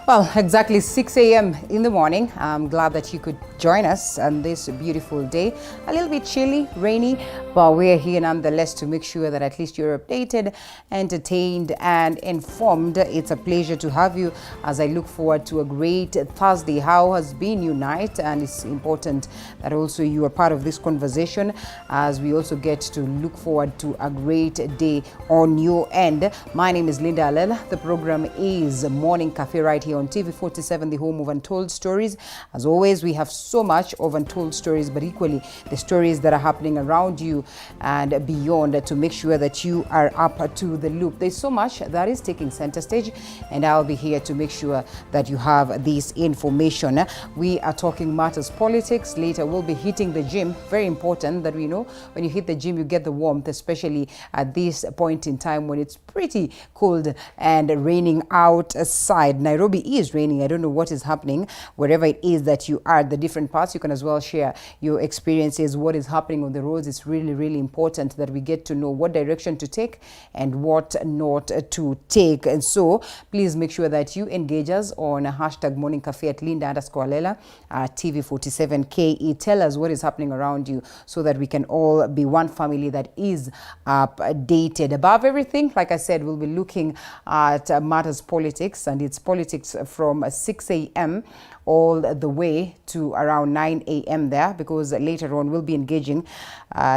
Well, exactly 6 a.m. in the morning. I'm glad that you could join us on this beautiful day. A little bit chilly, rainy, but we're here nonetheless to make sure that at least you're updated, entertained, and informed. It's a pleasure to have you as I look forward to a great Thursday. How has been your night? And it's important that also you are part of this conversation as we also get to look forward to a great day on your end. My name is Linda Alela. The program is Morning Cafe right here on TV 47, the home of untold stories. As always, we have so much of untold stories, but equally the stories that are happening around you and beyond to make sure that you are up to the loop. There's so much that is taking center stage, and I'll be here to make sure that you have this information. We are talking matters politics. Later, we'll be hitting the gym. Very important that we know when you hit the gym, you get the warmth, especially at this point in time when it's pretty cold and raining outside. Nairobi is raining. I don't know what is happening wherever it is that you are, the different parts. You can as well share your experiences, what is happening on the roads. It's really important that we get to know what direction to take and what not to take. And so please make sure that you engage us on hashtag Morning Cafe at Linda_Alela TV 47 KE. Tell us what is happening around you so that we can all be one family that is updated. Above everything, like I said, we'll be looking at matters politics, and it's politics from 6 a.m. all the way to around 9 a.m. there, because later on we'll be engaging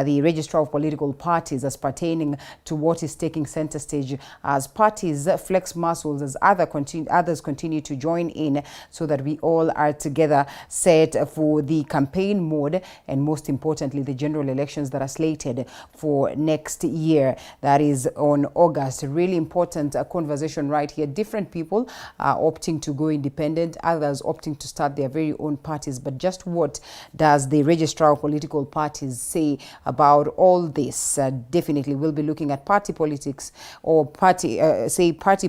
the registrar of political parties as pertaining to what is taking center stage as parties flex muscles, as others continue to join in, so that we all are together set for the campaign mode, and most importantly the general elections that are slated for next year, that is on August. Really important conversation right here. Different people are opting to go independent, others opting to start their very own parties. But just what does the registrar of political parties say about all this? Definitely we'll be looking at party politics, or party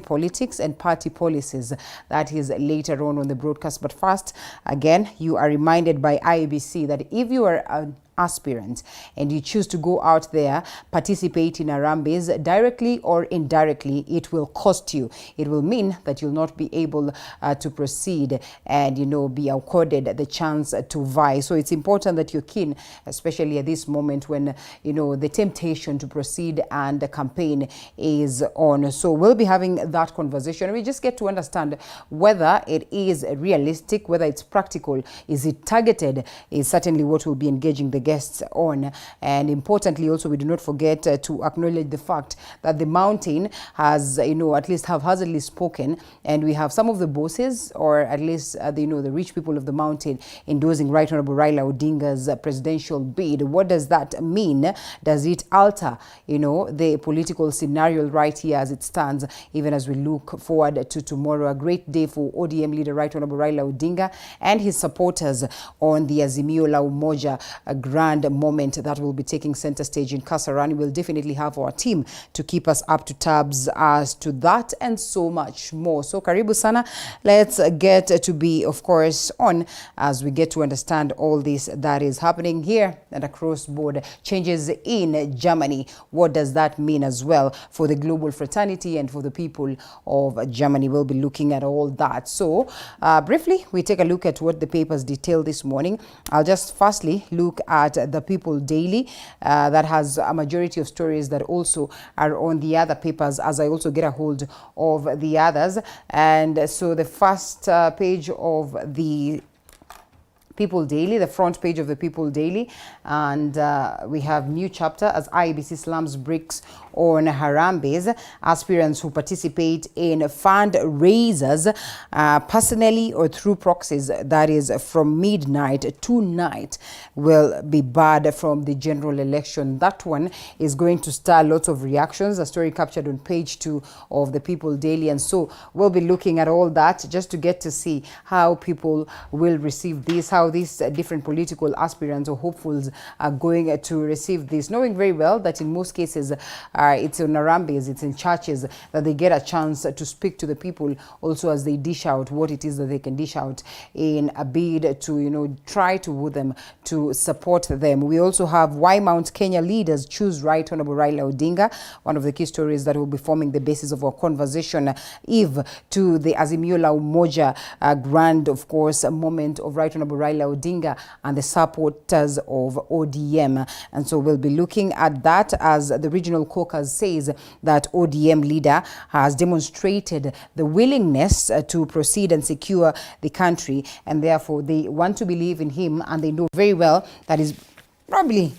politics and party policies. That is later on the broadcast. But first, again, you are reminded by IEBC that if you are an aspirant and you choose to go out there, participate in Harambes directly or indirectly, it will cost you. It will mean that you'll not be able to proceed and, be accorded the chance to vie. So it's important that you're keen, especially at this moment when, the temptation to proceed and the campaign is on. So we'll be having that conversation. We just get to understand whether it is realistic, whether it's practical, is it targeted, is certainly what we'll be engaging the guests on. And importantly also, we do not forget to acknowledge the fact that the mountain has, at least haphazardly spoken, and we have some of the bosses, or at least the rich people of the mountain, endorsing Right Honorable Raila Odinga's presidential bid. What does that mean? Does it alter the political scenario right here as it stands, even as we look forward to tomorrow? A great day for ODM leader Right Honorable Raila Odinga and his supporters on the Azimio la Umoja grand moment that will be taking center stage in Kasarani. We'll definitely have our team to keep us up to tabs as to that and so much more. So karibu sana. Let's get to be, of course, on as we get to understand all this that is happening here and across board. Changes in Germany. What does that mean as well for the global fraternity and for the people of Germany? We'll be looking at all that. So briefly, we take a look at what the papers detail this morning. I'll just firstly look at the People Daily that has a majority of stories that also are on the other papers, as I also get a hold of the others. And so the first page of the People Daily, the front page of the People Daily, and we have new chapter as IEBC slams bricks on Harambes. Aspirants who participate in fundraisers personally or through proxies, that is from midnight to night, will be barred from the general election. That one is going to stir lots of reactions. A story captured on page 2 of the People Daily, and so we'll be looking at all that just to get to see how people will receive this, how how these different political aspirants or hopefuls are going to receive this, knowing very well that in most cases it's in Arambes, it's in churches that they get a chance to speak to the people also as they dish out what it is that they can dish out in a bid to, you know, try to woo them to support them. We also have why Mount Kenya leaders choose Right Honorable Raila Odinga, one of the key stories that will be forming the basis of our conversation, Eve to the Azimio la Umoja grand, of course, moment of Right Honorable Raila Odinga and the supporters of ODM. And so we'll be looking at that as the regional caucus says that ODM leader has demonstrated the willingness to proceed and secure the country, and therefore they want to believe in him, and they know very well that is probably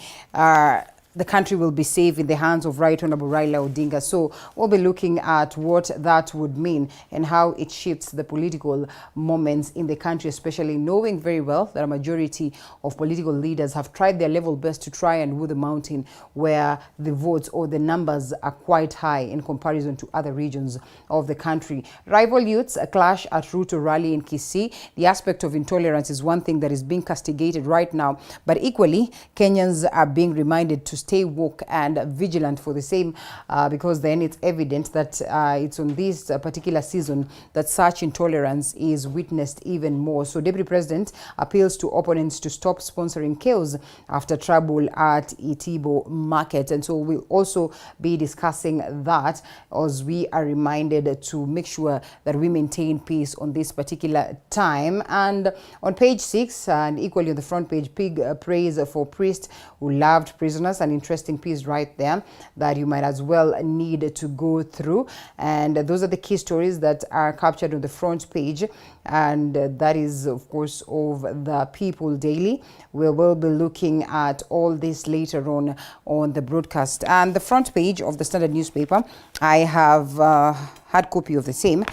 the country will be safe in the hands of Right Honorable Raila Odinga. So we'll be looking at what that would mean and how it shifts the political moments in the country, especially knowing very well that a majority of political leaders have tried their level best to try and woo the mountain where the votes or the numbers are quite high in comparison to other regions of the country. Rival youths clash at Ruto rally in Kisii. The aspect of intolerance is one thing that is being castigated right now, but equally Kenyans are being reminded to stay woke and vigilant for the same, because then it's evident that it's on this particular season that such intolerance is witnessed even more. So Deputy President appeals to opponents to stop sponsoring chaos after trouble at Itibo Market. And so we'll also be discussing that as we are reminded to make sure that we maintain peace on this particular time. And on page 6 and equally on the front page, big praise for priest who loved prisoners. An interesting piece right there that you might as well need to go through, and those are the key stories that are captured on the front page, and that is of course of the People Daily. We will be looking at all this later on the broadcast. And the front page of the Standard newspaper, I have hard copy of the same.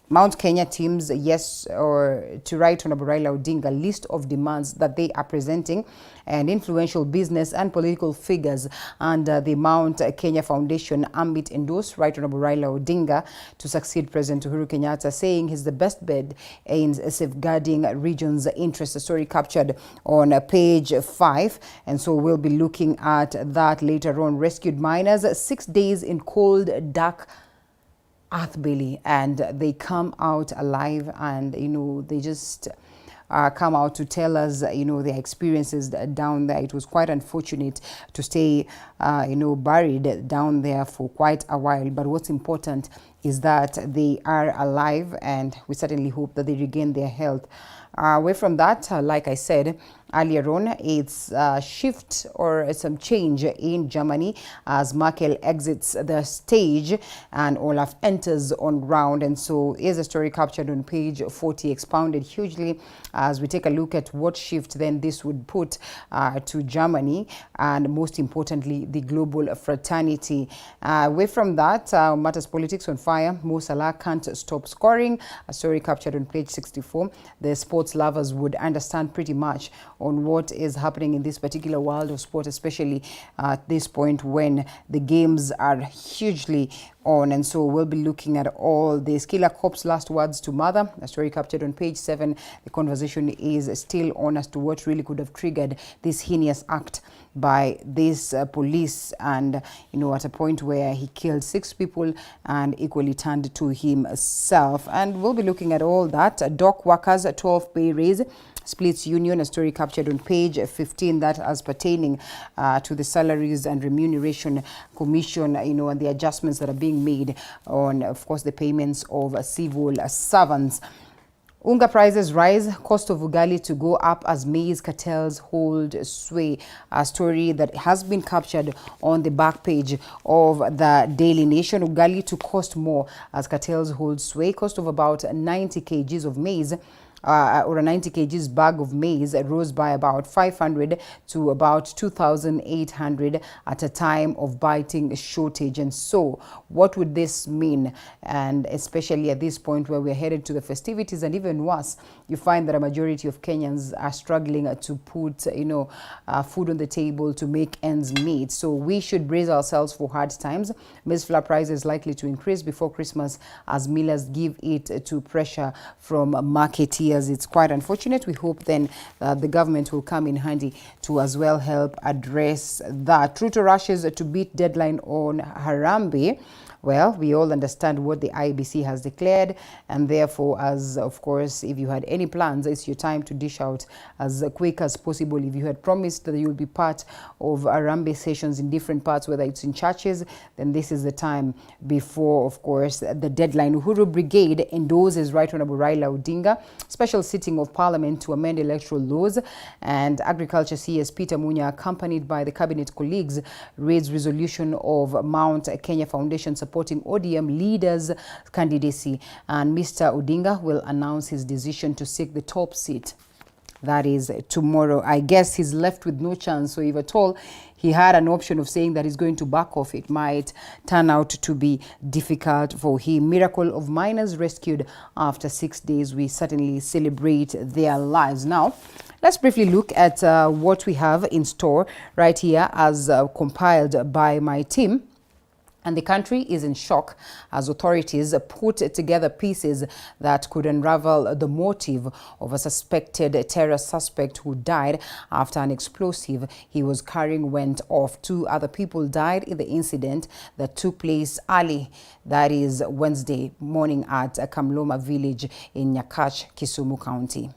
Mount Kenya teams yes or to Right Honorable Raila Odinga list of demands that they are presenting, and influential business and political figures under the Mount Kenya Foundation ambit endorse Right Honorable Raila Odinga to succeed President Uhuru Kenyatta, saying he's the best bet in safeguarding region's interests. A story captured on page 5, and so we'll be looking at that later on. Rescued miners 6 days in cold, dark earth belly, and they come out alive, and you know they just come out to tell us you know their experiences down there. It was quite unfortunate to stay you know buried down there for quite a while, but what's important is that they are alive, and we certainly hope that they regain their health. Away from that, like I said earlier on, it's a shift or some change in Germany as Merkel exits the stage and Olaf enters on ground. And so here's a story captured on page 40, expounded hugely as we take a look at what shift then this would put to Germany, and most importantly, the global fraternity. Away from that, matters politics on fire. Mo Salah can't stop scoring. A story captured on page 64. The sports lovers would understand pretty much on what is happening in this particular world of sport, especially at this point when the games are hugely on. And so we'll be looking at all this. Killer cop's last words to mother, a story captured on page 7. The conversation is still on as to what really could have triggered this heinous act by this police, and you know at a point where he killed 6 people and equally turned to himself. And we'll be looking at all that. Dock workers 12 pay raise splits union, a story captured on page 15, that as pertaining to the Salaries and Remuneration Commission, you know, and the adjustments that are being made on, of course, the payments of civil servants. Unga prices rise, cost of ugali to go up as maize cartels hold sway. A story that has been captured on the back page of the Daily Nation. Ugali to cost more as cartels hold sway. Cost of about 90 kgs of maize or a 90 kgs bag of maize rose by about 500 to about 2,800 at a time of biting shortage. And so what would this mean? And especially at this point where we're headed to the festivities, and even worse, you find that a majority of Kenyans are struggling to put, you know, food on the table to make ends meet. So we should brace ourselves for hard times. Maize flour price is likely to increase before Christmas as millers give it to pressure from marketeers. as it's quite unfortunate. We hope then the government will come in handy to as well help address that. Ruto rushes to beat deadline on Harambee. Well, we all understand what the IEBC has declared, and therefore, as of course, if you had any plans, it's your time to dish out as quick as possible. If you had promised that you will be part of Harambee sessions in different parts, whether it's in churches, then this is the time before, of course, the deadline. Uhuru Brigade endorses Right Honorable Raila Odinga special sitting of Parliament to amend electoral laws, and Agriculture CS Peter Munya, accompanied by the cabinet colleagues, reads resolution of Mount Kenya Foundation supporting ODM leaders' candidacy, and Mr. Odinga will announce his decision to seek the top seat. That is tomorrow. I guess he's left with no chance. So if at all he had an option of saying that he's going to back off, it might turn out to be difficult for him. Miracle of miners rescued after 6 days. We certainly celebrate their lives. Now, let's briefly look at what we have in store right here as compiled by my team. And the country is in shock as authorities put together pieces that could unravel the motive of a suspected terror suspect who died after an explosive he was carrying went off. 2 other people died in the incident that took place early, that is Wednesday morning, at Kamloma village in Nyakach, Kisumu County.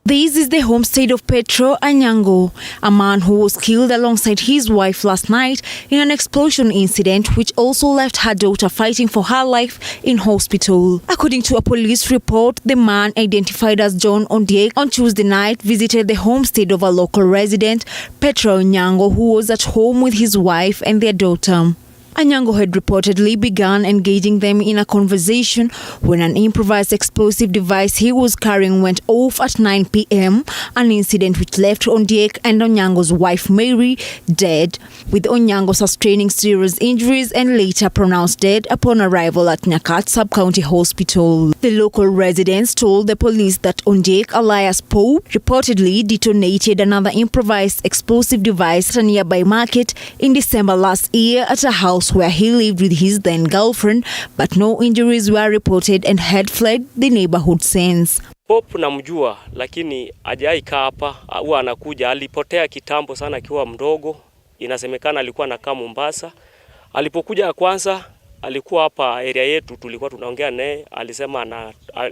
This is the homestead of Petro Anyango, a man who was killed alongside his wife last night in an explosion incident which also left her daughter fighting for her life in hospital. According to a police report, the man, identified as John Ondiek, on Tuesday night visited the homestead of a local resident, Petro Anyango, who was at home with his wife and their daughter. Anyango had reportedly begun engaging them in a conversation when an improvised explosive device he was carrying went off at 9 p.m, an incident which left Ondiek and Onyango's wife Mary dead, with Onyango sustaining serious injuries and later pronounced dead upon arrival at Nyakach Sub-County Hospital. The local residents told the police that Ondiek, alias Pope, reportedly detonated another improvised explosive device at a nearby market in December last year at a house where he lived with his then girlfriend, but no injuries were reported and had fled the neighborhood since. Pope namjua, lakini hajaika hapa, huwa anakuja. Alipotea kitambo sana akiwa mdogo. Inasemekana alikuwa anakaa Mombasa. Alipokuja kwanza alikuwa hapa area yetu, tulikuwa tunaongea naye, alisema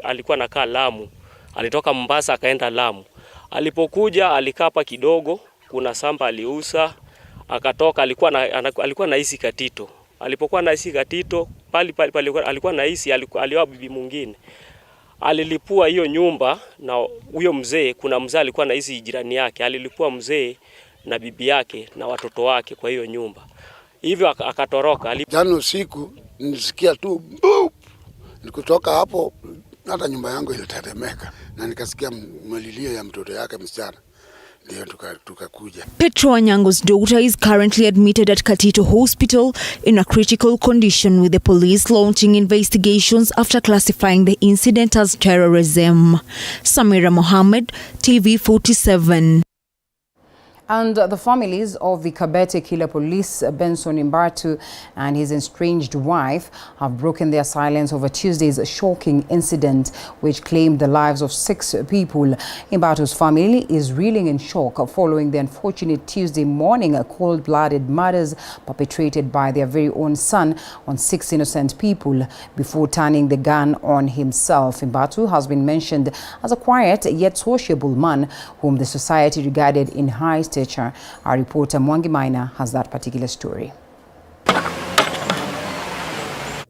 alikuwa anakaa Lamu. Alitoka Mombasa akaenda Lamu. Alipokuja alikaa hapa kidogo, kuna samba aliuza, akatoka. Alikuwa naishi Katito. Alipokuwa naishi Katito, pali alikuwa naishi, alioa bibi mwingine. Alilipua hiyo nyumba na huyo mzee, kuna mzee alikuwa naishi jirani yake. Alilipua mzee na bibi yake na watoto wake kwa hiyo nyumba. Hivyo akatoroka. Jana usiku nilisikia tu boop. Nikutoka hapo hata nyumba yangu ilitetemeka na nikasikia malilio ya mtoto yake msichana. Petro Anyango's daughter is currently admitted at Katito Hospital in a critical condition, with the police launching investigations after classifying the incident as terrorism. Samira Mohammed, TV 47. And the families of the Kabete killer police, Benson Imbatu, and his estranged wife have broken their silence over Tuesday's shocking incident which claimed the lives of 6 people. Imbatu's family is reeling in shock following the unfortunate Tuesday morning cold-blooded murders perpetrated by their very own son on 6 innocent people before turning the gun on himself. Imbatu has been mentioned as a quiet yet sociable man whom the society regarded in high stature. Our reporter Mwangi Maina has that particular story.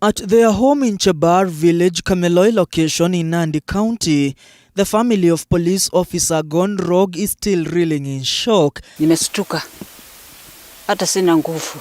At their home in Chabar village, Kameloi location in Nandi County, the family of police officer gone rogue is still reeling in shock. Nimestuka. Hata sina nguvu.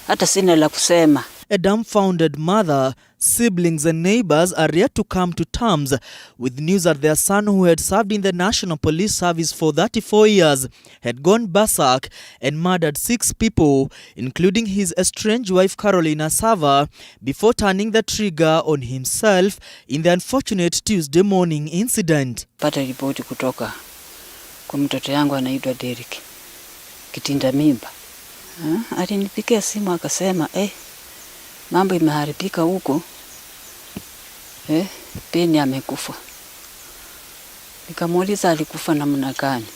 Hata sina la kusema. A dumbfounded mother, siblings and neighbors are yet to come to terms with news that their son, who had served in the National Police Service for 34 years, had gone berserk and murdered 6 people, including his estranged wife Carolina Sava, before turning the trigger on himself in the unfortunate Tuesday morning incident. Pata ripoti kutoka kwa mtoto yangu anaitwa Derek Kitinda mimba. Alinipigia simu akasema mambo imeharibika huko. Peni amekufa. Nikamuuliza alikufa namna gani.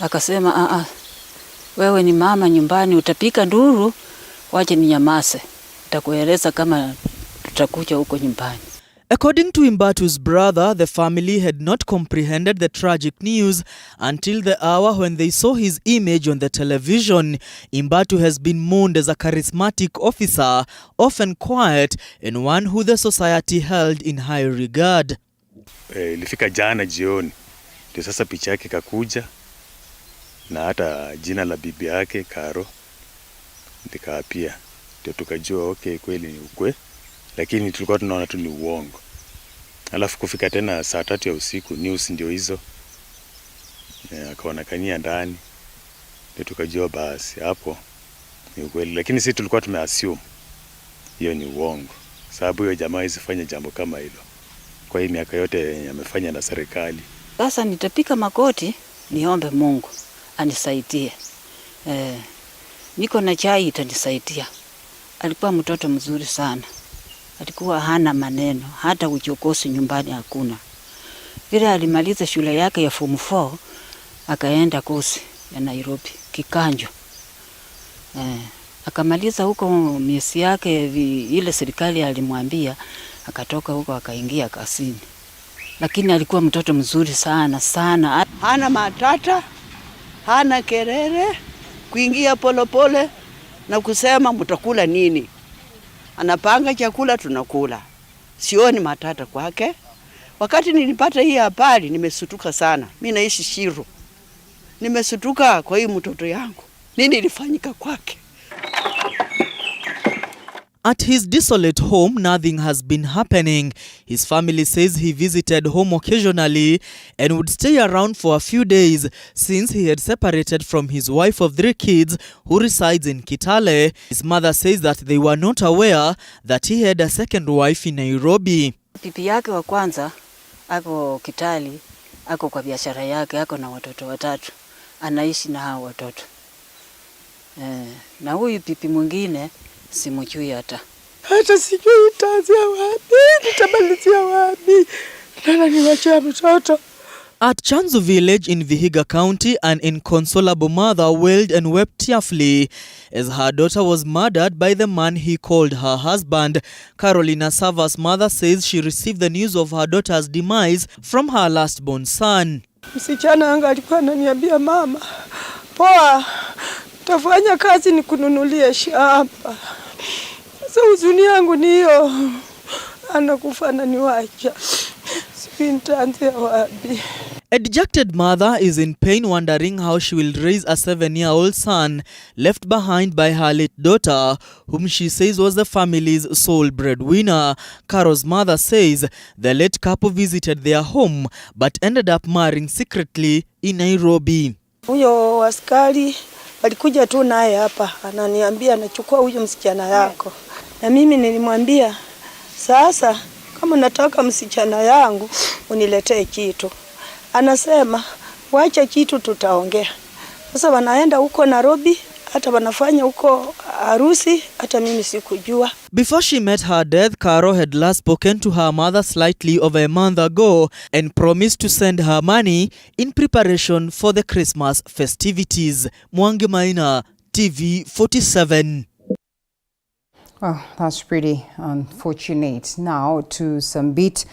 Akasema wewe ni mama nyumbani, utapika nduru, waje ninyamaze. Nitakueleza kama tutakuja huko nyumbani. According to Imbatu's brother, the family had not comprehended the tragic news until the hour when they saw his image on the television. Imbatu has been mourned as a charismatic officer, often quiet, and one who the society held in high regard. Ilifika jana jioni, ndio sasa picha yake kakuja na hata jina la bibi yake Karo ndikaapia, ndio tukajua okay, kweli ni ukwe, lakini tulikuwa tunaona tu ni uongo. Alafu kufika tena saa 3 ya usiku news ndio hizo, akaonekania ndani, ndio tukajua basi hapo ni ukweli, lakini sisi tulikuwa tumeassume hiyo ni uongo, sababu hiyo jamaa isifanye jambo kama hilo kwa hii miaka yote amefanya na serikali. Sasa nitapika magoti niombe Mungu anisaidie. Niko na chai itanisaidia. Alikuwa mtoto mzuri sana. Alikuwa hana maneno, hata uchokozi nyumbani hakuna. Vile alimaliza shule yake ya form 4 akaenda kosi ya Nairobi, Kikanjo. Akamaliza huko miezi yake ile serikali alimwambia, akatoka huko akaingia kasini. Lakini alikuwa mtoto mzuri sana sana. Hana matata, hana kelele, kuingia polepole na kusema mtakula nini. Anapanga chakula tunakula. Sioni matata kwake. Wakati nilipata hii habari nimesutuka sana. Mimi naishi Shiro. Nimesutuka kwa hii mtoto yangu. Nini ilifanyika kwake? At his desolate home, nothing has been happening. His family says he visited home occasionally and would stay around for a few days since he had separated from his wife of 3 kids who resides in Kitale. His mother says that they were not aware that he had a second wife in Nairobi. Pipi yake wa kwanza ako Kitale, ako kwa biashara yake, ako na watoto 3. Anaishi na hao watoto. Na huyu pipi mwingine simujui hata sijui itaanzia wapi, nitamalizia wapi. Nana niwacha mtoto. At Chanzu village in Vihiga County, an inconsolable mother wailed and wept tearfully as her daughter was murdered by the man he called her husband. Carolina Sava's mother says she received the news of her daughter's demise from her last-born son. Msichana wangu alikuwa ananiambia, mama, poa, tafanya kazi nikununulie shamba. Sasa huzuni yangu ni hiyo, anakufa na niwacha. Sijui nitaanzia wapi. A dejected mother is in pain, wondering how she will raise a 7-year-old son left behind by her late daughter, whom she says was the family's sole breadwinner. Carol's mother says the late couple visited their home but ended up marrying secretly in Nairobi. Huyo askari alikuja tu naye hapa, ananiambia nachukua huyo msichana yako. Na mimi nilimwambia, sasa kama nataka msichana yangu uniletee kitu. Anasema wacha kitu tutaongea. Sasa wanaenda huko Nairobi, hata wanafanya huko harusi, hata mimi sikujua. Before she met her death, Caro had last spoken to her mother slightly over a month ago and promised to send her money in preparation for the Christmas festivities. Mwangi Maina, TV 47. Oh, that's pretty unfortunate. Now to some beat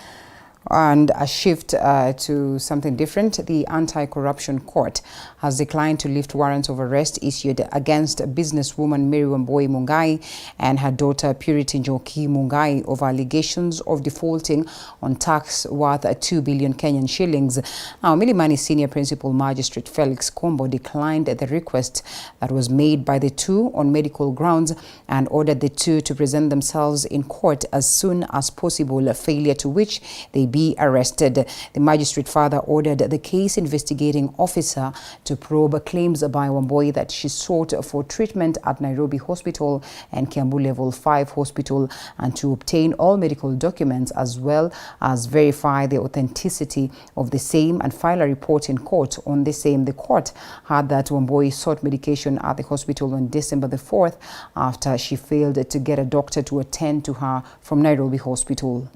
and a shift to something different. The Anti-Corruption Court has declined to lift warrants of arrest issued against businesswoman Mary Wambui Mungai and her daughter Purity Njoki Mungai over allegations of defaulting on tax worth 2 billion Kenyan shillings. Now, Milimani Senior Principal Magistrate Felix Kombo declined the request that was made by the two on medical grounds and ordered the two to present themselves in court as soon as possible, failure to which they be arrested. The magistrate further ordered the case investigating officer to probe claims by Wambui that she sought for treatment at Nairobi Hospital and Kiambu Level 5 Hospital and to obtain all medical documents as well as verify the authenticity of the same and file a report in court on the same. The court had that Wambui sought medication at the hospital on December the 4th after she failed to get a doctor to attend to her from Nairobi Hospital.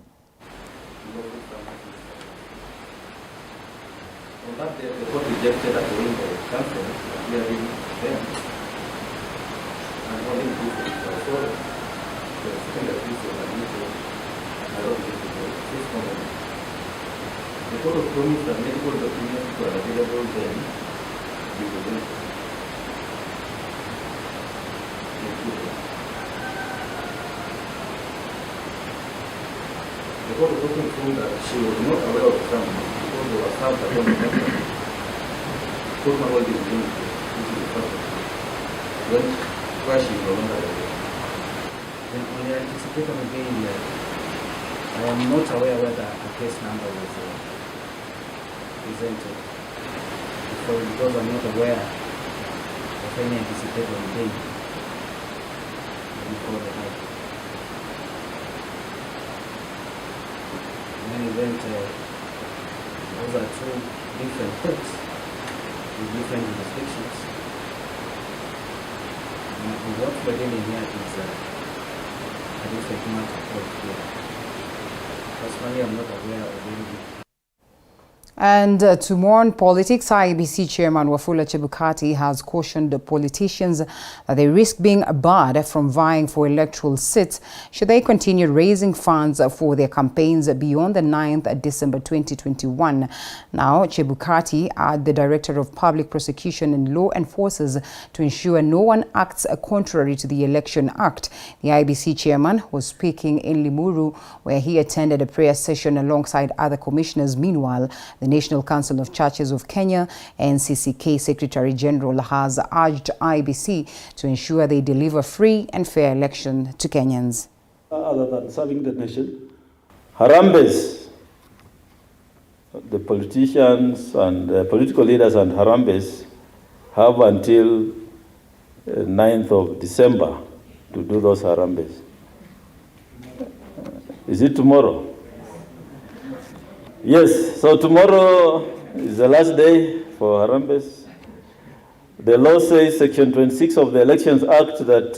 fact that the court rejected again the conference hearing them and only increased so the second accused was admitted this moment. The court of promised that medical documents were available then to be presented. The court also informed that she was not aware of some because they were served upon the company. Court manual is linked to the fact where she is no longer aware. Then on the anticipated again, I am not aware whether a case number was presented before, because I'm not aware of any anticipated again before the night. In any event, those are two different courts with different jurisdictions. And what we're dealing here is a different matter here. Personally, I'm not aware of any. And to mourn politics, IEBC Chairman Wafula Chebukati has cautioned the politicians that they risk being barred from vying for electoral seats should they continue raising funds for their campaigns beyond the 9th December 2021. Now, Chebukati urged the Director of Public Prosecution and Law Enforcers to ensure no one acts contrary to the Election Act. The IEBC Chairman was speaking in Limuru, where he attended a prayer session alongside other commissioners. Meanwhile, the National Council of Churches of Kenya, NCCK Secretary General, has urged IEBC to ensure they deliver free and fair election to Kenyans. Other than serving the nation, Harambes, the politicians and political leaders and Harambes have until 9th of December to do those Harambes. Is it tomorrow? Yes, so tomorrow is the last day for Harambes. The law says, Section 26 of the Elections Act, that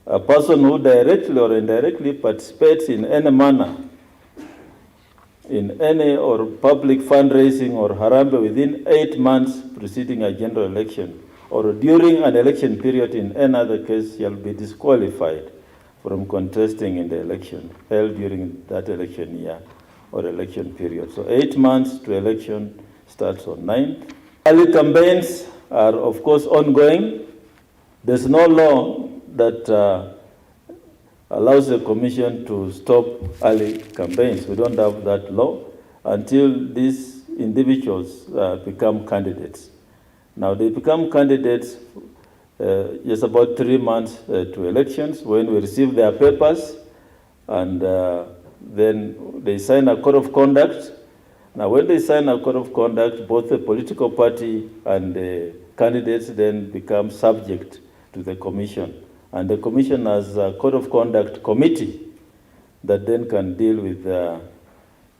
a person who directly or indirectly participates in any manner in any or public fundraising or Harambee within 8 months preceding a general election or during an election period in any other case shall be disqualified from contesting in the election held during that election year or election period. So 8 months to election starts on 9th. Early campaigns are, of course, ongoing. There's no law that allows the Commission to stop early campaigns. We don't have that law until these individuals become candidates. Now, they become candidates just about 3 months to elections when we receive their papers, and then they sign a code of conduct. Now, when they sign a code of conduct, both the political party and the candidates then become subject to the Commission. And the Commission has a code of conduct committee that then can deal with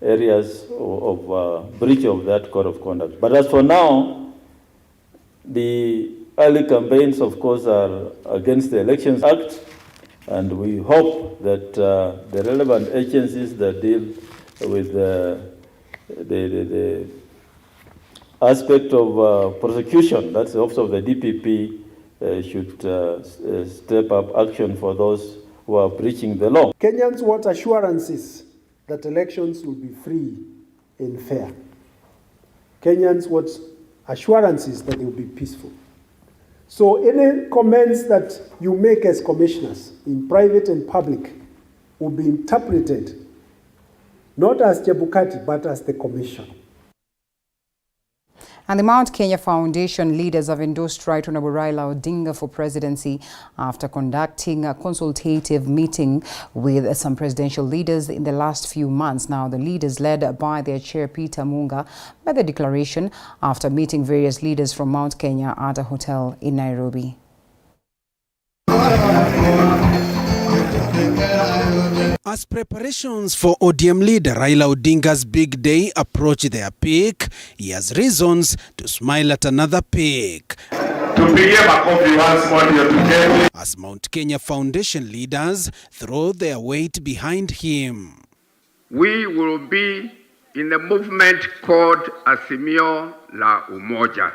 areas of breach of that code of conduct. But as for now, the early campaigns, of course, are against the Elections Act. And we hope that the relevant agencies that deal with the aspect of prosecution, that's the Office of the DPP, should step up action for those who are breaching the law. Kenyans want assurances that elections will be free and fair. Kenyans want assurances that they will be peaceful. So any comments that you make as commissioners in private and public will be interpreted not as Chebukati but as the Commission. And the Mount Kenya Foundation leaders have endorsed Right Honorable Raila Odinga for presidency after conducting a consultative meeting with some presidential leaders in the last few months. Now, the leaders, led by their chair Peter Munga, made the declaration after meeting various leaders from Mount Kenya at a hotel in Nairobi. As preparations for ODM leader Raila Odinga's big day approach their peak, he has reasons to smile at another peak. As Mount Kenya Foundation leaders throw their weight behind him. We will be in the movement called Azimio la Umoja.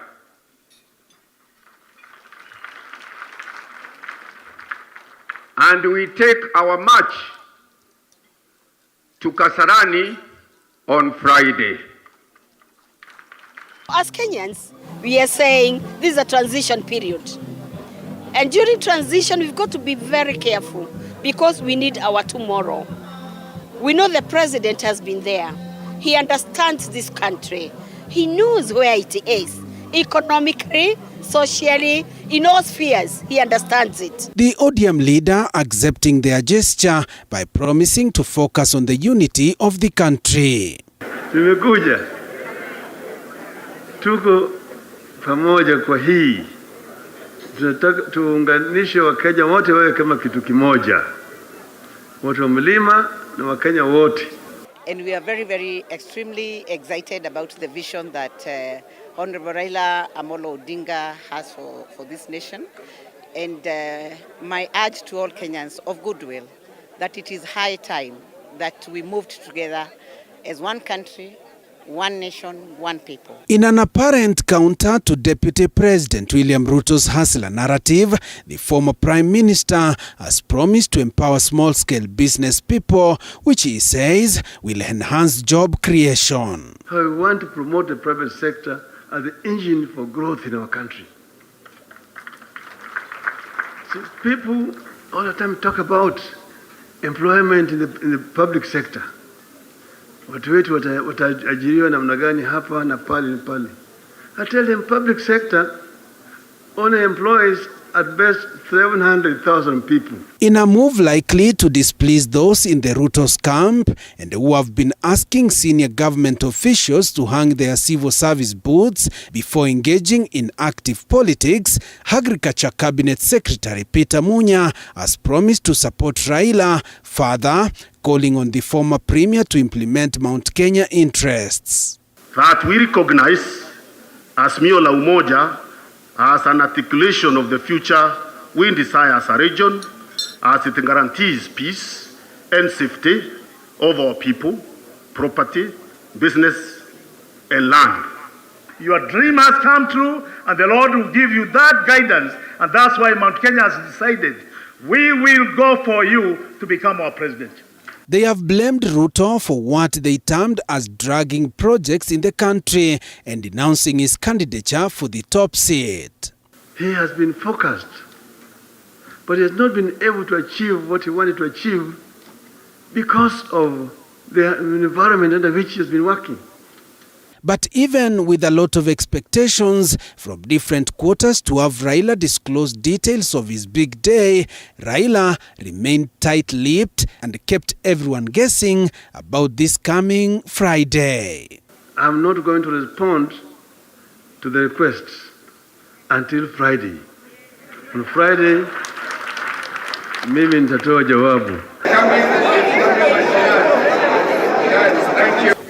And we take our march to Kasarani on Friday. As Kenyans, we are saying this is a transition period. And during transition, we've got to be very careful because we need our tomorrow. We know the president has been there. He understands this country. He knows where it is, economically, socially, in all spheres. He understands it. The ODM leader accepting their gesture by promising to focus on the unity of the country. Tumekuja, tuko pamoja kwa hii. Tunataka tuunganishe Wakenya wote wawe kama kitu kimoja. Watu wa mlima na Wakenya wote. And we are very, very extremely excited about the vision that Honorable Raila Amolo Odinga has for this nation. And my urge to all Kenyans of goodwill that it is high time that we moved together as one country, one nation, one people. In an apparent counter to Deputy President William Ruto's hustler narrative, the former Prime Minister has promised to empower small-scale business people, which he says will enhance job creation. We want to promote the private sector as the engine for growth in our country. So people all the time talk about employment in the public sector. Watu wetu wataajiriwa namna gani hapa na pale na pale. I tell them public sector only employs at best 700,000 people. In a move likely to displease those in the Ruto's camp and who have been asking senior government officials to hang their civil service boots before engaging in active politics, Agriculture Cabinet Secretary Peter Munya has promised to support Raila, further calling on the former premier to implement Mount Kenya interests. That we recognize Azimio la Umoja as an articulation of the future we desire as a region, as it guarantees peace and safety of our people, property, business, and land. Your dream has come true, and the Lord will give you that guidance, and that's why Mount Kenya has decided we will go for you to become our president. They have blamed Ruto for what they termed as dragging projects in the country and denouncing his candidature for the top seat. He has been focused, but he has not been able to achieve what he wanted to achieve because of the environment under which he has been working. But even with a lot of expectations from different quarters to have Raila disclose details of his big day, Raila remained tight-lipped and kept everyone guessing about this coming Friday. I'm not going to respond to the requests until Friday. On Friday, mimi nitatoa jawabu.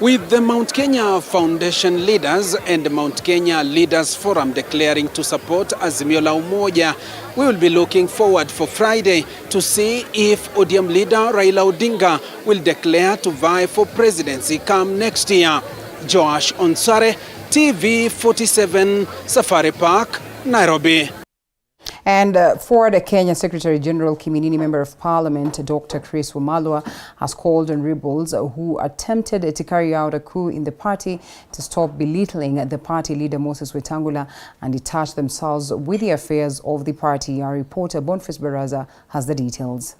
With the Mount Kenya Foundation leaders and Mount Kenya Leaders Forum declaring to support Azimio la Umoja, we will be looking forward for Friday to see if ODM leader Raila Odinga will declare to vie for presidency come next year. Joash Onsare, TV 47, Safari Park, Nairobi. And for the Kenya Secretary General, Kiminini Member of Parliament, Dr. Chris Wamalwa, has called on rebels who attempted to carry out a coup in the party to stop belittling the party leader Moses Wetangula and detach themselves with the affairs of the party. Our reporter Boniface Baraza has the details.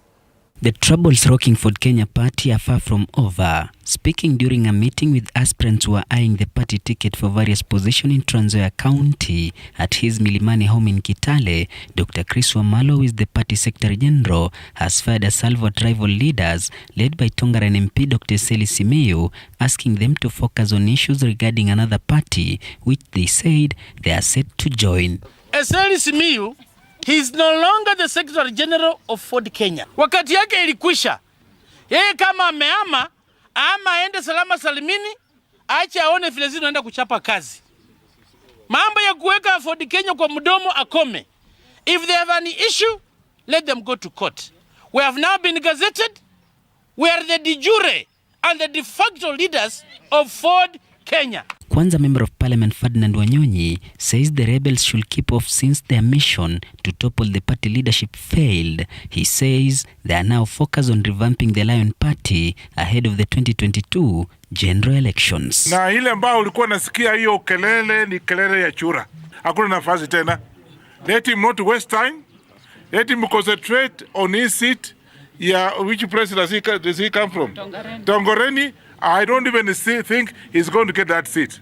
The troubles rocking Ford Kenya party are far from over. Speaking during a meeting with aspirants who are eyeing the party ticket for various positions in Trans Nzoia County at his Milimani home in Kitale, Dr. Chris Wamalwa, who is the party Secretary General, has fired a salvo at rival leaders led by Tongaren MP Dr. Seli Simeyu, asking them to focus on issues regarding another party, which they said they are set to join. Seli Simeyu, he is no longer the Secretary General of Ford Kenya. Wakati yake ilikwisha. Yeye kama ameama, ama aende salama salimini, acha aone vile zinaenda kuchapa kazi. Mambo ya kuweka Ford Kenya kwa mdomo akome. If they have any issue, let them go to court. We have now been gazetted. We are the de jure and the de facto leaders of Ford Kenya. Kwanza Member of Parliament Ferdinand Wanyonyi says the rebels should keep off since their mission to topple the party leadership failed. He says they are now focused on revamping the Lion Party ahead of the 2022 general elections. Na ile ambao ulikuwa nasikia hiyo kelele ni kelele ya chura. Hakuna nafasi tena. Let him not waste time. Let him concentrate on his seat. Yeah, which place does he come from? Tongoreni. I don't even think he's going to get that seat.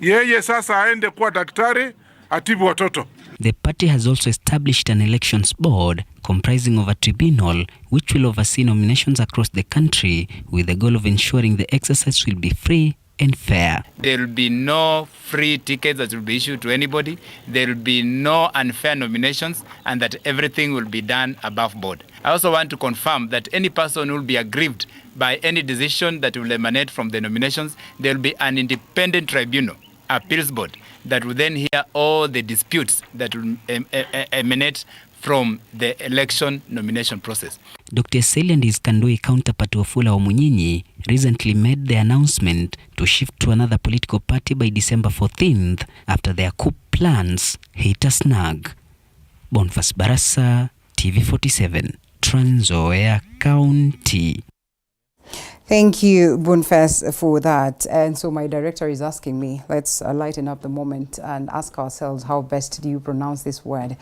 Yeye sasa aende kuwa daktari atibu watoto. The party has also established an elections board comprising of a tribunal which will oversee nominations across the country with the goal of ensuring the exercise will be free and fair. There will be no free tickets that will be issued to anybody. There will be no unfair nominations, and that everything will be done above board. I also want to confirm that any person who will be aggrieved by any decision that will emanate from the nominations, there will be an independent tribunal, appeals board, that will then hear all the disputes that will emanate from the election nomination process. Dr. Seli and his Kandoi counterpart Wafula Wamunyinyi recently made the announcement to shift to another political party by December 14th after their coup plans hit a snag. Boniface Barasa, TV47, Trans Nzoia County. Thank you, Boniface, for that. And so my director is asking me, let's lighten up the moment and ask ourselves, how best do you pronounce this word?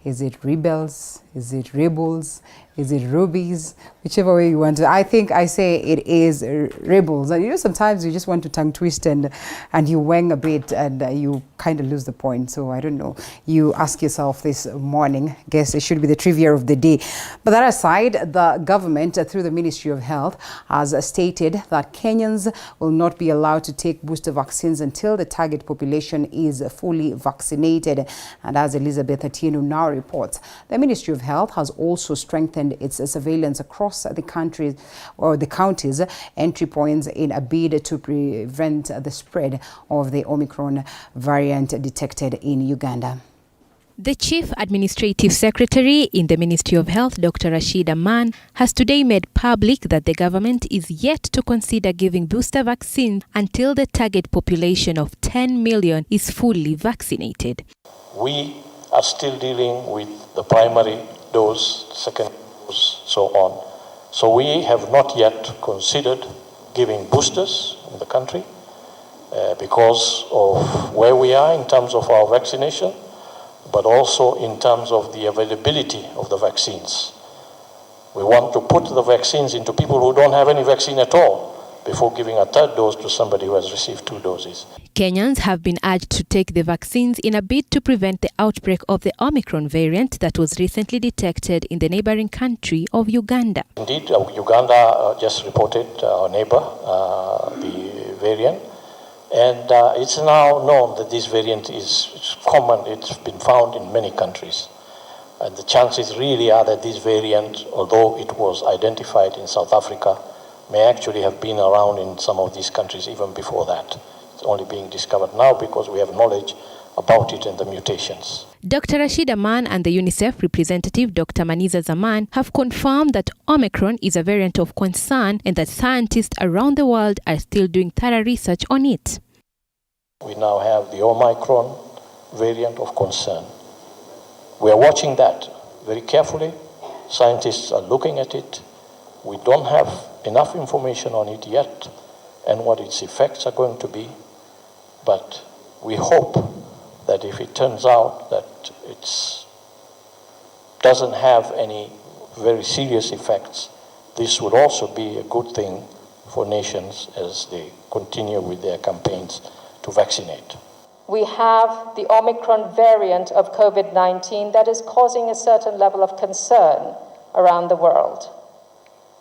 Is it rebels? Is it rebels? Is it rubies? Whichever way you want to. I think I say it is rebels. And you know, sometimes you just want to tongue twist and you wang a bit and you kind of lose the point. So I don't know. You ask yourself this morning. Guess it should be the trivia of the day. But that aside, the government, through the Ministry of Health, has stated that Kenyans will not be allowed to take booster vaccines until the target population is fully vaccinated. And as Elizabeth Atieno now reports, the Ministry of Health has also strengthened its surveillance across the country or the counties' entry points in a bid to prevent the spread of the Omicron variant detected in Uganda. The Chief Administrative Secretary in the Ministry of Health, Dr. Rashid Aman, has today made public that the government is yet to consider giving booster vaccines until the target population of 10 million is fully vaccinated. We are still dealing with the primary dose, second dose, so on. So we have not yet considered giving boosters in the country because of where we are in terms of our vaccination, but also in terms of the availability of the vaccines. We want to put the vaccines into people who don't have any vaccine at all before giving a third dose to somebody who has received 2 doses. Kenyans have been urged to take the vaccines in a bid to prevent the outbreak of the Omicron variant that was recently detected in the neighboring country of Uganda. Indeed, Uganda just reported our neighbor, the variant, and it's now known that this variant is common. It's been found in many countries. And the chances really are that this variant, although it was identified in South Africa, may actually have been around in some of these countries even before that. It's only being discovered now because we have knowledge about it and the mutations. Dr. Rashid Aman and the UNICEF representative, Dr. Maniza Zaman, have confirmed that Omicron is a variant of concern and that scientists around the world are still doing thorough research on it. We now have the Omicron variant of concern. We are watching that very carefully. Scientists are looking at it. We don't have enough information on it yet and what its effects are going to be, but we hope that if it turns out that it doesn't have any very serious effects, this would also be a good thing for nations as they continue with their campaigns to vaccinate. We have the Omicron variant of COVID-19 that is causing a certain level of concern around the world.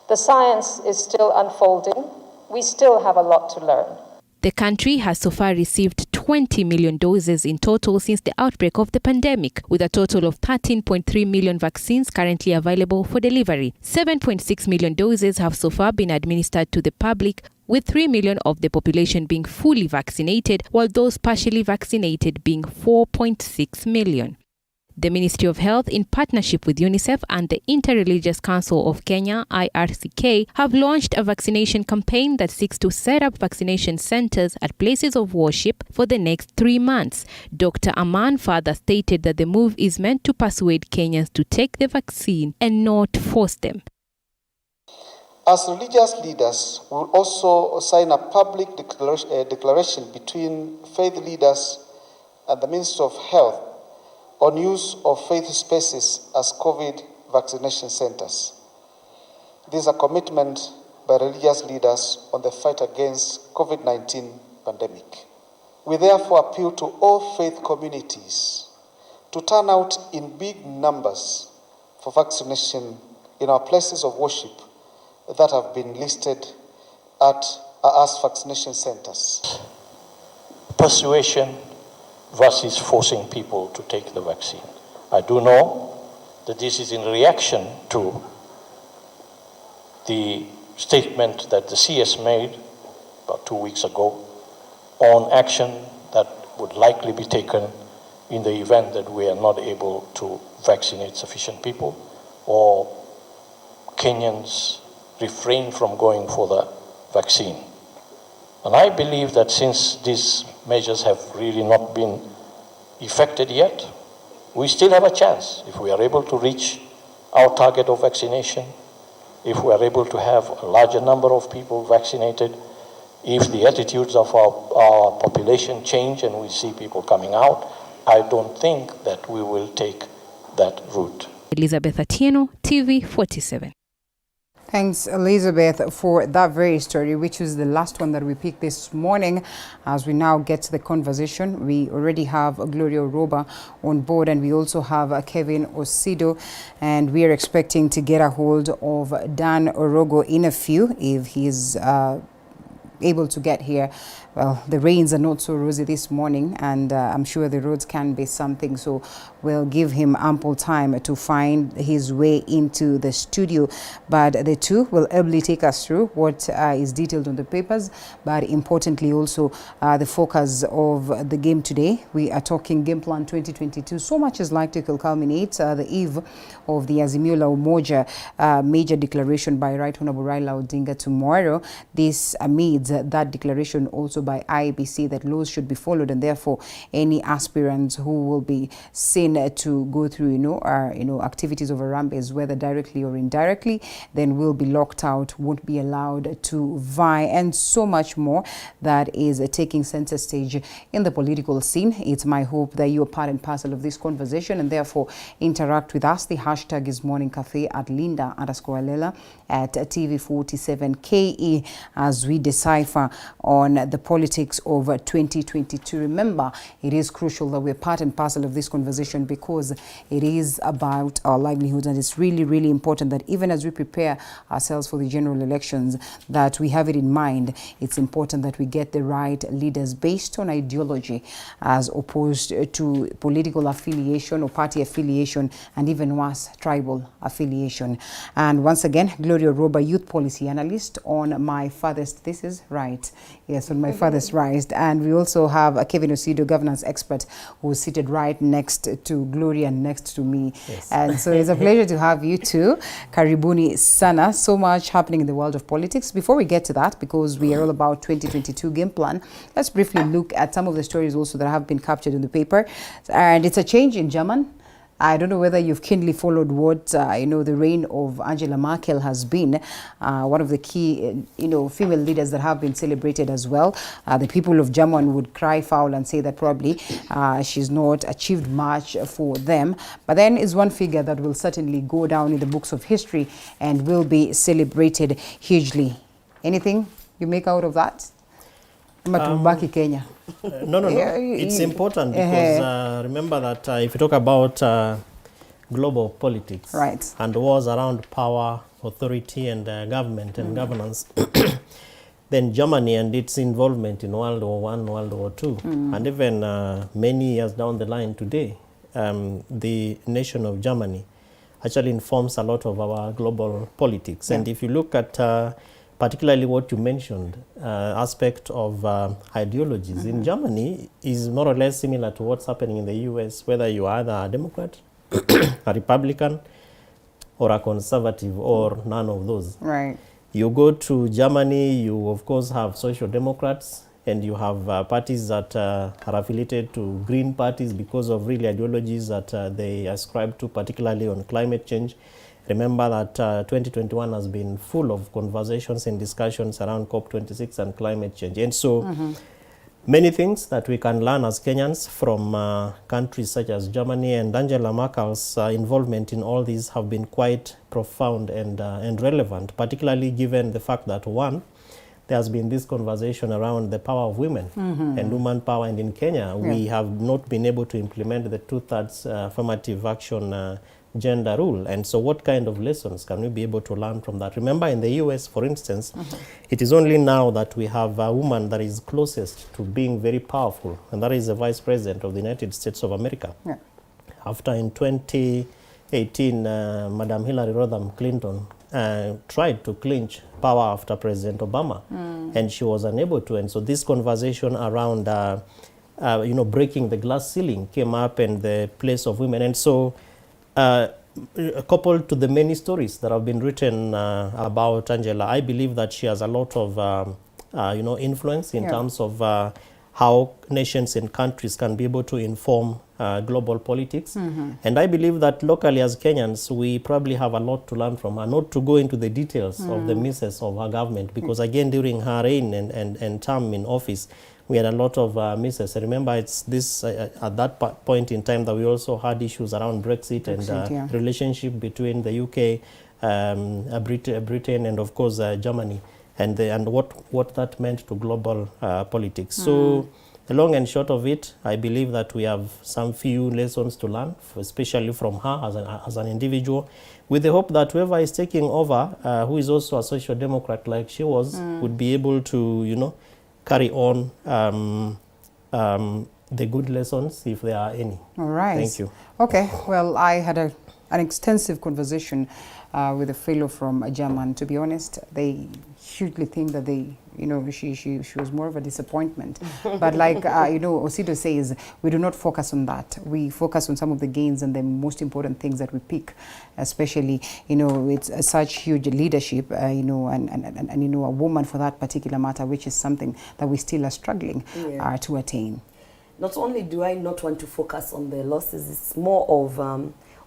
The science is still unfolding. We still have a lot to learn. The country has so far received 20 million doses in total since the outbreak of the pandemic, with a total of 13.3 million vaccines currently available for delivery. 7.6 million doses have so far been administered to the public, with 3 million of the population being fully vaccinated, while those partially vaccinated being 4.6 million. The Ministry of Health, in partnership with UNICEF and the Interreligious Council of Kenya, IRCK, have launched a vaccination campaign that seeks to set up vaccination centers at places of worship for the next 3 months. Dr. Aman further stated that the move is meant to persuade Kenyans to take the vaccine and not force them. As religious leaders, we will also sign a public declaration between faith leaders and the Ministry of Health on use of faith spaces as COVID vaccination centers. This is a commitment by religious leaders on the fight against COVID-19 pandemic. We therefore appeal to all faith communities to turn out in big numbers for vaccination in our places of worship that have been listed as vaccination centers. Persuasion versus forcing people to take the vaccine. I do know that this is in reaction to the statement that the CS made about 2 weeks ago on action that would likely be taken in the event that we are not able to vaccinate sufficient people or Kenyans refrain from going for the vaccine. And I believe that since these measures have really not been effected yet, we still have a chance if we are able to reach our target of vaccination, if we are able to have a larger number of people vaccinated, if the attitudes of our population change and we see people coming out, I don't think that we will take that route. Elizabeth Atieno, TV 47. Thanks, Elizabeth, for that very story, which was the last one that we picked this morning. As we now get to the conversation, we already have Gloria Roba on board, and we also have Kevin Osido, and we are expecting to get a hold of Dan Orogo in a few if he's able to get here. Well, the rains are not so rosy this morning, and I'm sure the roads can be something, so we'll give him ample time to find his way into the studio. But the two will ably take us through what is detailed on the papers, but importantly also the focus of the game today. We are talking Game Plan 2022. So much is likely to culminate the eve of the Azimio la Umoja major declaration by Right Honorable Raila Odinga tomorrow. This amidst that declaration also by IEBC that laws should be followed, and therefore any aspirants who will be seen to go through activities of Harambes, whether directly or indirectly, then will be locked out, won't be allowed to vie, and so much more that is taking center stage in the political scene. It's my hope that you are part and parcel of this conversation, and therefore interact with us. The hashtag is Morning Cafe at Linda_Alela at TV47KE as we decipher on the politics of 2022. Remember, it is crucial that we're part and parcel of this conversation because it is about our livelihoods, and it's really, really important that even as we prepare ourselves for the general elections, that we have it in mind. It's important that we get the right leaders based on ideology as opposed to political affiliation or party affiliation, and even worse, tribal affiliation. And once again, Gloria Roba, youth policy analyst on My Farthest. This is right. Yes, on My Farthest Right. And we also have Kevin Osido, governance expert, who's seated right next to Gloria and next to me. Yes. And so it's a pleasure to have you too. Karibuni sana. So much happening in the world of politics. Before we get to that, because we are all about 2022 game plan, let's briefly look at some of the stories also that have been captured in the paper. And it's a change in German. I don't know whether you've keenly followed what, the reign of Angela Merkel has been. One of the key, female leaders that have been celebrated as well. The people of Germany would cry foul and say that probably she's not achieved much for them. But then is one figure that will certainly go down in the books of history and will be celebrated hugely. Anything you make out of that? Kenya. No. It's important because remember that if you talk about global politics, right, and wars around power, authority, and government and governance, then Germany and its involvement in World War I, World War II, and even many years down the line today, the nation of Germany actually informs a lot of our global politics. Yeah. And if you look at particularly what you mentioned, aspect of ideologies in Germany is more or less similar to what's happening in the US, whether you are either a Democrat a Republican or a conservative or none of those. Right. You go to Germany, you of course have social democrats, and you have parties that are affiliated to green parties because of really ideologies that they ascribe to, particularly on climate change. Remember that 2021 has been full of conversations and discussions around COP26 and climate change. And so many things that we can learn as Kenyans from countries such as Germany, and Angela Merkel's involvement in all these have been quite profound and relevant, particularly given the fact that, one, there has been this conversation around the power of women and woman power, and in Kenya we have not been able to implement the 2/3 affirmative action gender rule. And so what kind of lessons can we be able to learn from that? Remember, in the US, for instance, it is only now that we have a woman that is closest to being very powerful, and that is the Vice President of the United States of America. After in 2018, Madam Hillary Rodham Clinton tried to clinch power after President Obama, and she was unable to. And so this conversation around breaking the glass ceiling came up, and the place of women. And so coupled to the many stories that have been written about Angela, I believe that she has a lot of influence in terms of how nations and countries can be able to inform global politics. And I believe that locally as Kenyans, we probably have a lot to learn from her, not to go into the details of the misses of her government, because again, during her reign and term in office, we had a lot of misses. I remember it's this at that point in time that we also had issues around Brexit and relationship between the UK, Britain, and of course Germany, and what that meant to global politics. So the long and short of it, I believe that we have some few lessons to learn, especially from her as an individual, with the hope that whoever is taking over, who is also a social democrat like she was, would be able to, carry on the good lessons, if there are any. All right. Thank you. Okay. Well, I had an extensive conversation with a fellow from Germany. To be honest, they hugely think that she was more of a disappointment. But like, Osido says, we do not focus on that. We focus on some of the gains and the most important things that we pick, especially, it's such huge leadership, and a woman for that particular matter, which is something that we still are struggling to attain. Not only do I not want to focus on the losses, it's more of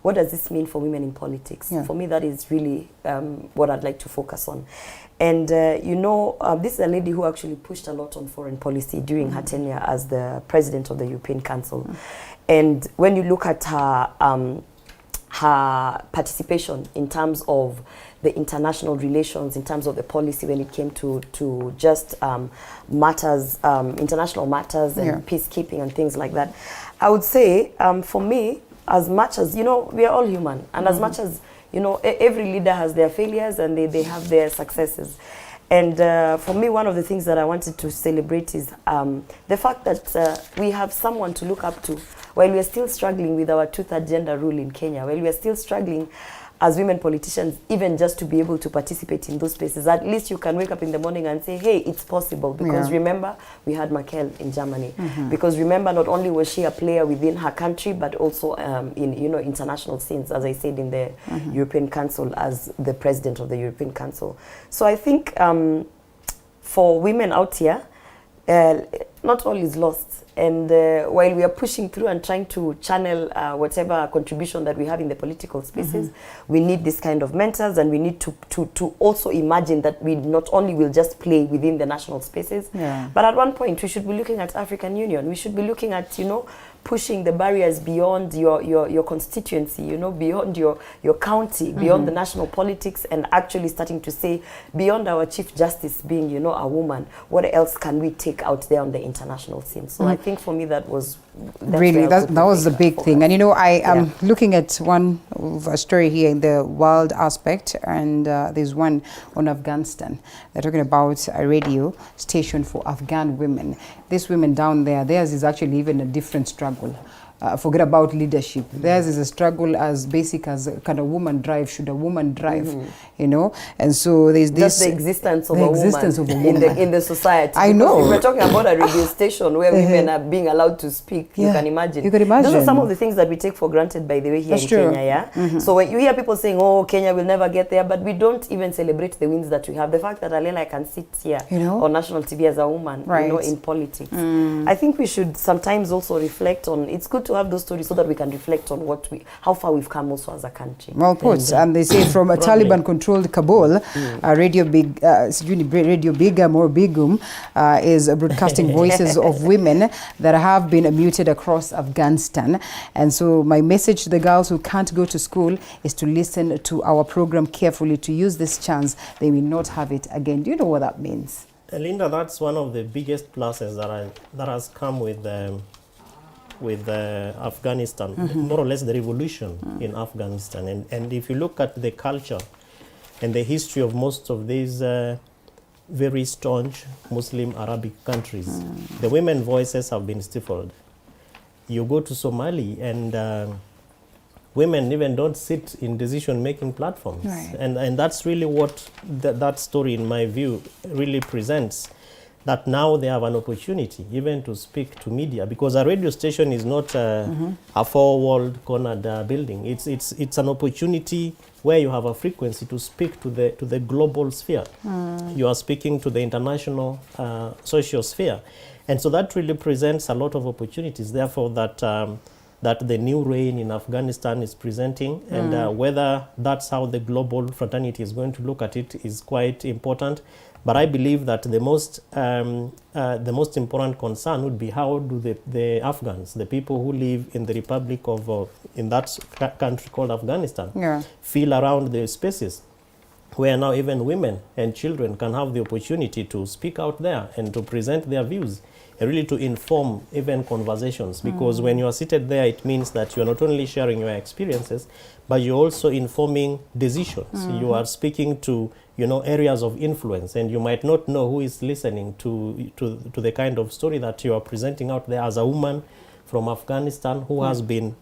what does this mean for women in politics? For me, that is really what I'd like to focus on. And, this is a lady who actually pushed a lot on foreign policy during her tenure as the president of the European Council. And when you look at her, her participation in terms of the international relations, in terms of the policy when it came to just matters, international matters and peacekeeping and things like that, I would say, for me, as much as, we are all human, and as much as, every leader has their failures and they have their successes. And for me, one of the things that I wanted to celebrate is the fact that we have someone to look up to while we are still struggling with our 2/3 gender rule in Kenya, while we are still struggling as women politicians, even just to be able to participate in those spaces. At least you can wake up in the morning and say, hey, it's possible. Because remember, we had Merkel in Germany. Because remember, not only was she a player within her country, but also in international scenes, as I said, in the European Council as the president of the European Council. So I think for women out here, not all is lost. And while we are pushing through and trying to channel whatever contribution that we have in the political spaces, we need this kind of mentors, and we need to also imagine that we not only will just play within the national spaces, but at one point we should be looking at African Union. We should be looking at, pushing the barriers beyond your constituency, beyond your county, beyond the national politics, and actually starting to say, beyond our Chief Justice being, a woman, what else can we take out there on the international scene? So I think for me that was really that was the big thing. And I am looking at one of a story here in the world aspect, and there's one on Afghanistan. They're talking about a radio station for Afghan women. These women down there, theirs is actually even a different struggle. forget about leadership. Theirs is a struggle as basic as can a woman drive, should a woman drive, you know? And so there's this... Just the existence of a woman in the society. I know. If we're talking about a radio station where women are being allowed to speak, you can imagine. You can imagine. Those are some of the things that we take for granted, by the way, here in Kenya, yeah? So when you hear people saying, oh, Kenya will never get there, but we don't even celebrate the wins that we have. The fact that Alela can sit here on national TV as a woman, you know, in politics. I think we should sometimes also reflect on, it's good to have those stories so that we can reflect on how far we've come also as a country. Well put. And they say from a Taliban-controlled Kabul, Radio Begum is broadcasting voices of women that have been muted across Afghanistan. And so my message to the girls who can't go to school is to listen to our program carefully, to use this chance. They will not have it again. Do you know what that means? Linda, that's one of the biggest pluses that has come with Afghanistan, more or less the revolution in Afghanistan. And if you look at the culture and the history of most of these very staunch Muslim Arabic countries, the women's voices have been stifled. You go to Somali and women even don't sit in decision-making platforms. Right. And that's really what that story, in my view, really presents, that now they have an opportunity even to speak to media, because a radio station is not a four-walled cornered building. It's an opportunity where you have a frequency to speak to the global sphere. You are speaking to the international social sphere. And so that really presents a lot of opportunities, therefore, that the new reign in Afghanistan is presenting, and whether that's how the global fraternity is going to look at it is quite important. But I believe that the most important concern would be how do the Afghans, the people who live in the Republic of, in that country called Afghanistan, feel around the spaces where now even women and children can have the opportunity to speak out there and to present their views, and really to inform even conversations. Because when you are seated there, it means that you are not only sharing your experiences, but you're also informing decisions. You are speaking to, you know, areas of influence, and you might not know who is listening to the kind of story that you are presenting out there as a woman from Afghanistan who has been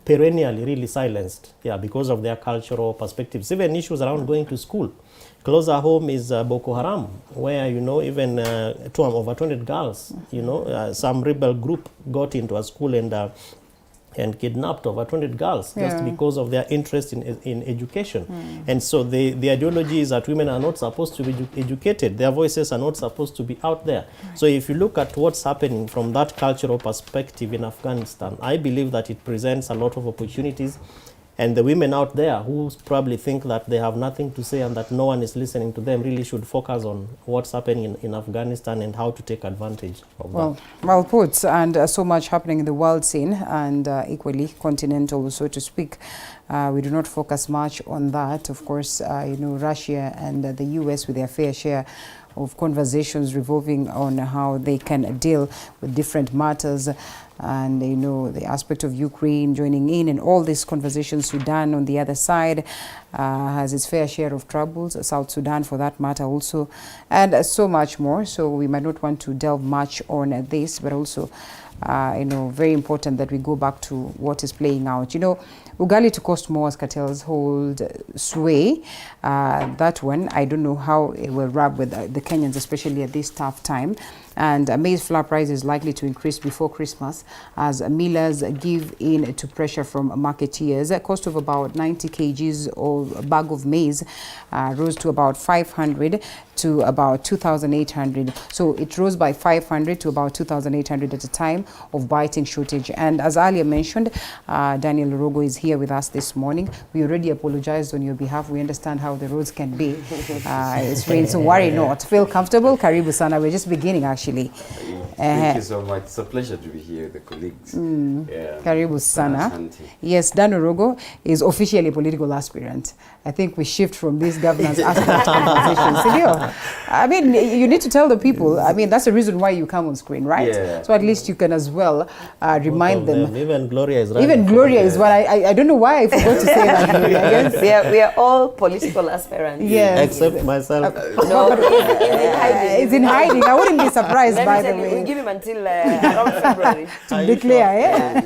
perennially really silenced, because of their cultural perspectives. Even issues around going to school. Closer home is Boko Haram, where, you know, even over 200 girls, you know, some rebel group got into a school and kidnapped over 200 girls just because of their interest in education. And so the ideology is that women are not supposed to be educated. Their voices are not supposed to be out there. So if you look at what's happening from that cultural perspective in Afghanistan, I believe that it presents a lot of opportunities. And the women out there who probably think that they have nothing to say and that no one is listening to them really should focus on what's happening in Afghanistan and how to take advantage of that. Well put, and so much happening in the world scene, and equally continental, so to speak. We do not focus much on that. Of course, you know, Russia and the US with their fair share of conversations revolving on how they can deal with different matters. And, you know, the aspect of Ukraine joining in and all these conversations. Sudan on the other side has its fair share of troubles, South Sudan for that matter also, and so much more. So we might not want to delve much on this, but also, you know, very important that we go back to what is playing out. You know, ugali to cost more as cartels hold sway. That one, I don't know how it will rub with the Kenyans, especially at this tough time. And maize flour price is likely to increase before Christmas as millers give in to pressure from marketeers. A cost of about 90 kgs of a bag of maize rose to about 500 to about 2,800. So it rose by 500 to about 2,800 at a time of biting shortage. And as earlier mentioned, Daniel Rogo is here with us this morning. We already apologized on your behalf. We understand how the roads can be. It's rain, so worry not. Feel comfortable. Karibu sana. We're just beginning actually. Thank you so much. It's a pleasure to be here with the colleagues. Karibu sana. Yes, Daniel Rogo is officially a political aspirant. I think we shift from these governance aspirant conversations. I mean, you need to tell the people. I mean, that's the reason why you come on screen, right? Yeah. So at least you can as well remind them. Even Gloria is right. Even Gloria is what I don't know why I forgot to say that. Gloria, I guess. We are all political aspirants. Yes. Except myself. No, it's in hiding. I wouldn't be surprised, by the way. We give him until around February to declare, yeah?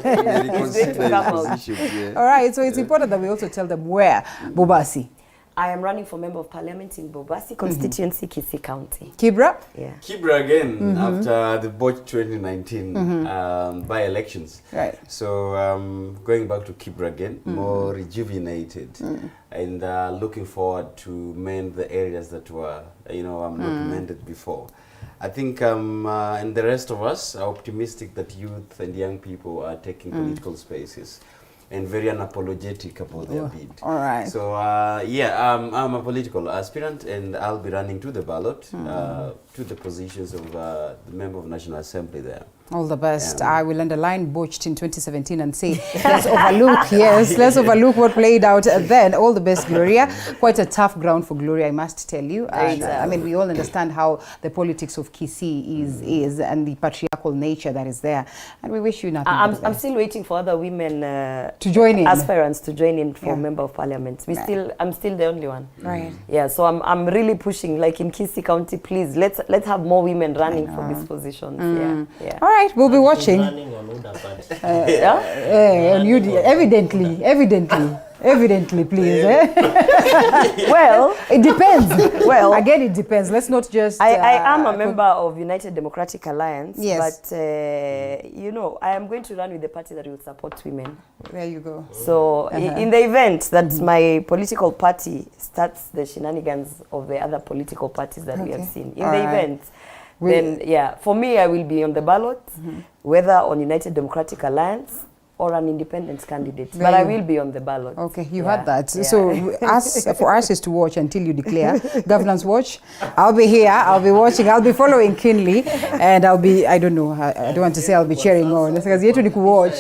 He's going to come out. All right, so it's important that we also tell them where Bobasi. I am running for Member of Parliament in Bobasi constituency, Kisii County. Kibra? Yeah. Kibra again after the Boch 2019 by-elections. Right. So going back to Kibra again, more rejuvenated and looking forward to mend the areas that were, documented before. I think and the rest of us are optimistic that youth and young people are taking political spaces and very unapologetic about their bid. All right. So I'm a political aspirant and I'll be running to the ballot to the positions of the Member of National Assembly there. All the best. I will underline botched in 2017 and say, let's overlook, let's overlook what played out then. All the best, Gloria. Quite a tough ground for Gloria, I must tell you. And, I mean, we all understand how the politics of Kisii is and the patriarchal nature that is there. And we wish you nothing but the I'm best. still waiting for other women to join in. Aspirants to join in for Member of Parliament. I'm still the only one. Right. Yeah, so I'm really pushing, like in Kisii County, please, let's have more women running for these positions. Yeah. All right, we'll be watching. Running on Uda Party. On UD, evidently, please. Well, it depends. Well, again, it depends. Let's not just. I am a member of United Democratic Alliance. Yes. But I am going to run with the party that will support women. There you go. So in the event that my political party starts the shenanigans of the other political parties that we have seen, in the event. Then, for me, I will be on the ballot, whether on United Democratic Alliance or an independent candidate. But I will be on the ballot. Okay, you heard that. So for us is to watch until you declare. Governance watch. I'll be here. I'll be watching. I'll be following keenly. And I'll be, I don't know, I don't want to say I'll be cheering on. Because you have to watch.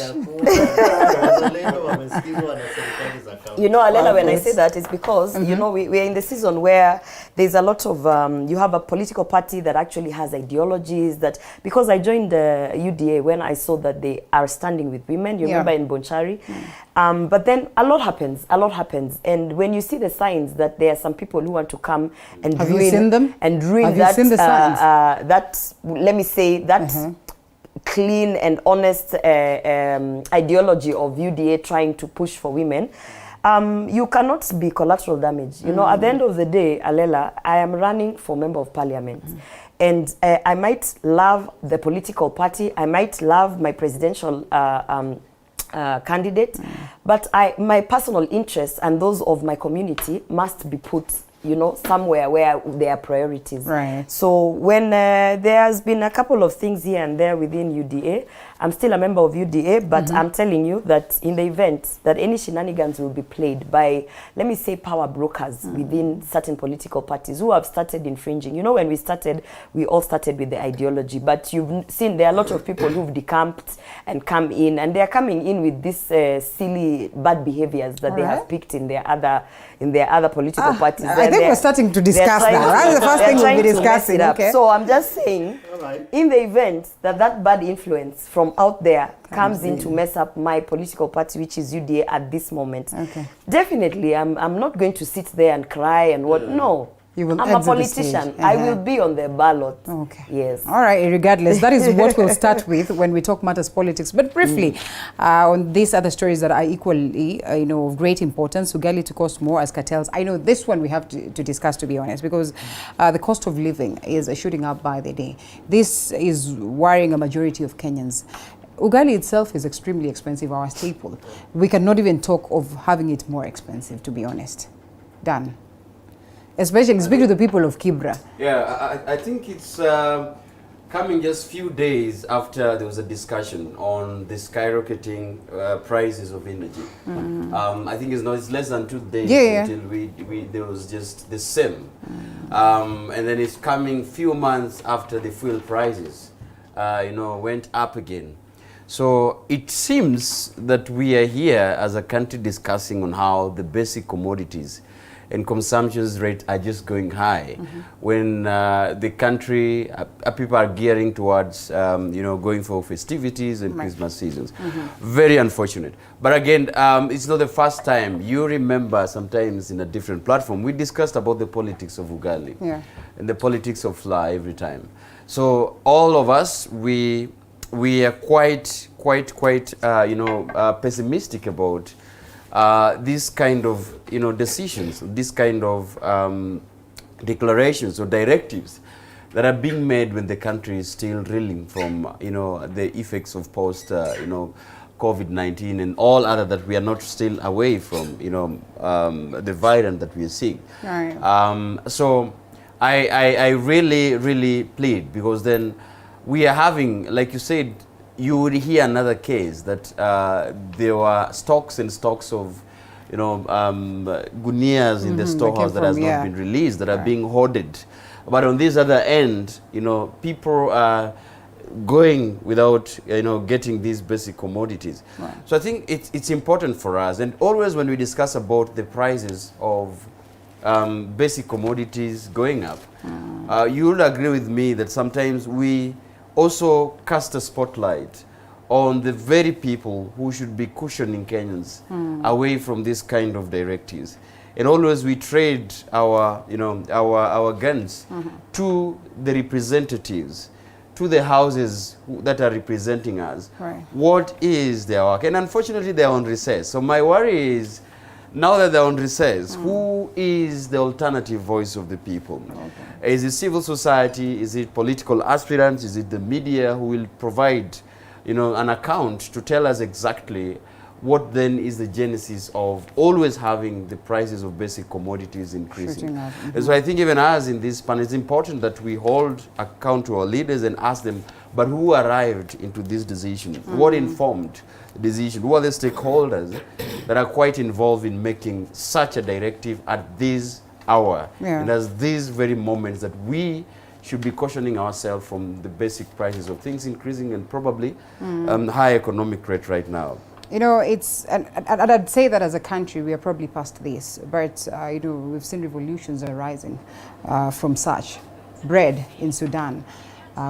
Alela, when I say that, it's because, we're in the season where there's a lot of, you have a political party that actually has ideologies that, because I joined the UDA when I saw that they are standing with women, you remember in Bonchari, but then a lot happens. And when you see the signs that there are some people who want to come and have you seen them? And ruin have you seen the signs? That, let me say, that clean and honest ideology of UDA trying to push for women, you cannot be collateral damage. At the end of the day, Alela, I am running for Member of Parliament. And I might love the political party, I might love my presidential candidate, but my personal interests and those of my community must be put somewhere where there are priorities. Right. So when there has been a couple of things here and there within UDA, I'm still a member of UDA, but I'm telling you that in the event that any shenanigans will be played by, let me say, power brokers within certain political parties who have started infringing. When we started, we all started with the ideology, but you've seen there are a lot of people who've decamped and come in, and they are coming in with these silly, bad behaviors that they have picked in their other political parties. I think we're starting to discuss that. That's the first thing we'll be discussing. Okay. So I'm just saying, in the event that bad influence from out there comes in to mess up my political party, which is UDA at this moment, definitely I'm not going to sit there and cry and what. No. I'm a politician. I will be on the ballot. Okay. Yes. All right. Regardless, that is what we'll start with when we talk matters politics. But briefly, on these other stories that are equally, of great importance, Ugali to cost more as cartels. I know this one we have to discuss, to be honest, because the cost of living is shooting up by the day. This is worrying a majority of Kenyans. Ugali itself is extremely expensive, our staple. We cannot even talk of having it more expensive, to be honest. Done. Especially speak to the people of Kibra. Yeah, I think it's coming just few days after there was a discussion on the skyrocketing prices of energy. I think it's less than 2 days until there was just the same. And then it's coming few months after the fuel prices, went up again. So it seems that we are here as a country discussing on how the basic commodities and consumption rate are just going high. When the country, people are gearing towards, going for festivities and Christmas seasons. Very unfortunate. But again, it's not the first time. You remember sometimes in a different platform, we discussed about the politics of Ugali and the politics of flour every time. So all of us, we are quite pessimistic about this kind of decisions, this kind of declarations or directives that are being made when the country is still reeling from the effects of post COVID-19 and all other that we are not still away from the variant that we are seeing. So I really plead, because then we are having, like you said, you would hear another case that there were stocks and stocks of, guineas in the storehouse that has not been released, that are being hoarded. But on this other end, people are going without, getting these basic commodities. So I think it's important for us, and always when we discuss about the prices of basic commodities going up, you will agree with me that sometimes we also cast a spotlight on the very people who should be cushioning Kenyans away from this kind of directives. And always we trade our guns to the representatives, to the houses that are representing us. What is their work? And unfortunately, they're on recess. So my worry is, now that they're on recess, who is the alternative voice of the people? Is it civil society? Is it political aspirants? Is it the media who will provide, an account to tell us exactly what then is the genesis of always having the prices of basic commodities increasing? And so I think even us in this panel, it's important that we hold account to our leaders and ask them, but who arrived into this decision? What informed the decision? Who are the stakeholders that are quite involved in making such a directive at this hour? And at these very moments that we should be cautioning ourselves from the basic prices of things increasing and probably high economic rate right now. It's, and I'd say that as a country, we are probably past this, but we've seen revolutions arising from such. Bread in Sudan.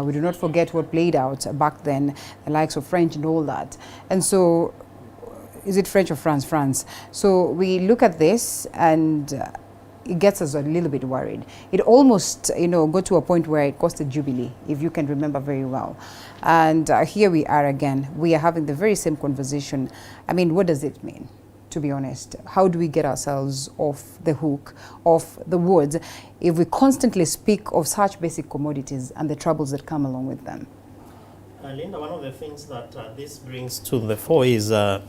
We do not forget what played out back then, the likes of French and all that. And so, is it French or France? France. So we look at this and it gets us a little bit worried. It almost, got to a point where it costed Jubilee, if you can remember very well. And here we are again. We are having the very same conversation. I mean, what does it mean, to be honest? How do we get ourselves off the hook, off the woods, if we constantly speak of such basic commodities and the troubles that come along with them? Linda, one of the things that this brings to the fore is the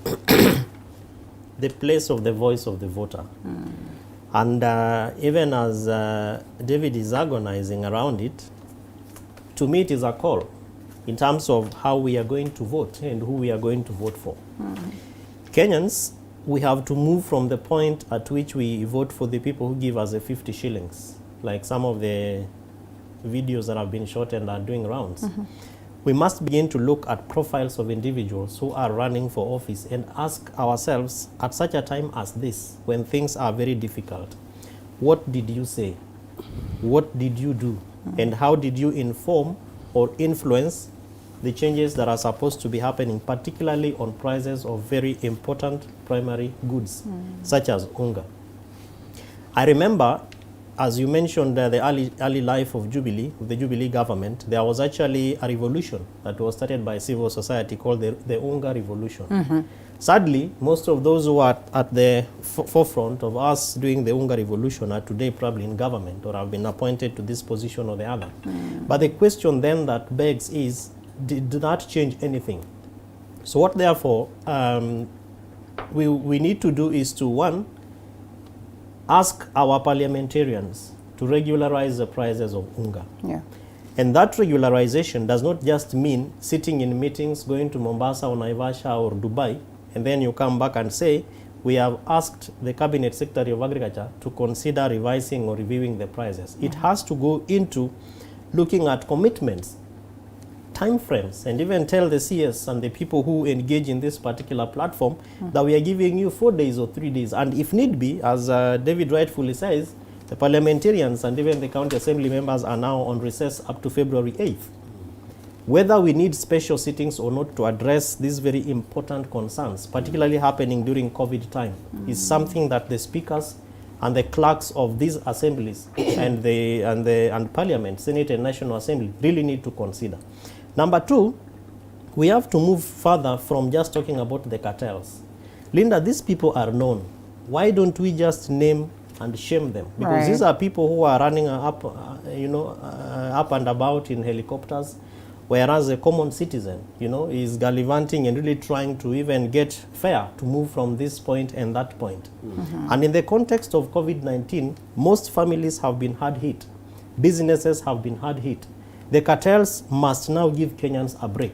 place of the voice of the voter. And even as David is agonizing around it, to me it is a call in terms of how we are going to vote and who we are going to vote for. Kenyans, we have to move from the point at which we vote for the people who give us 50 shillings, like some of the videos that have been shot and are doing rounds. We must begin to look at profiles of individuals who are running for office and ask ourselves, at such a time as this, when things are very difficult, what did you say? What did you do? And how did you inform or influence the changes that are supposed to be happening, particularly on prices of very important primary goods, such as unga? I remember, as you mentioned, the early life of Jubilee, the Jubilee government, there was actually a revolution that was started by civil society called the Unga Revolution. Sadly, most of those who are at the forefront of us doing the Unga Revolution are today probably in government or have been appointed to this position or the other. But the question then that begs is, did that change anything? So what therefore we need to do is to, one, ask our parliamentarians to regularize the prices of unga. And that regularization does not just mean sitting in meetings, going to Mombasa or Naivasha or Dubai, and then you come back and say, we have asked the Cabinet Secretary of Agriculture to consider revising or reviewing the prices. It has to go into looking at commitments, time frames and even tell the CS and the people who engage in this particular platform that we are giving you 4 days or 3 days. And if need be, as David rightfully says, the parliamentarians and even the county assembly members are now on recess up to February 8th. Whether we need special sittings or not to address these very important concerns, particularly happening during COVID time, is something that the speakers and the clerks of these assemblies and Parliament, Senate and National Assembly really need to consider. Number two, we have to move further from just talking about the cartels. Linda, these people are known. Why don't we just name and shame them? Because these are people who are running up, up and about in helicopters, whereas a common citizen, is gallivanting and really trying to even get fare to move from this point and that point. And in the context of COVID-19, most families have been hard hit. Businesses have been hard hit. The cartels must now give Kenyans a break.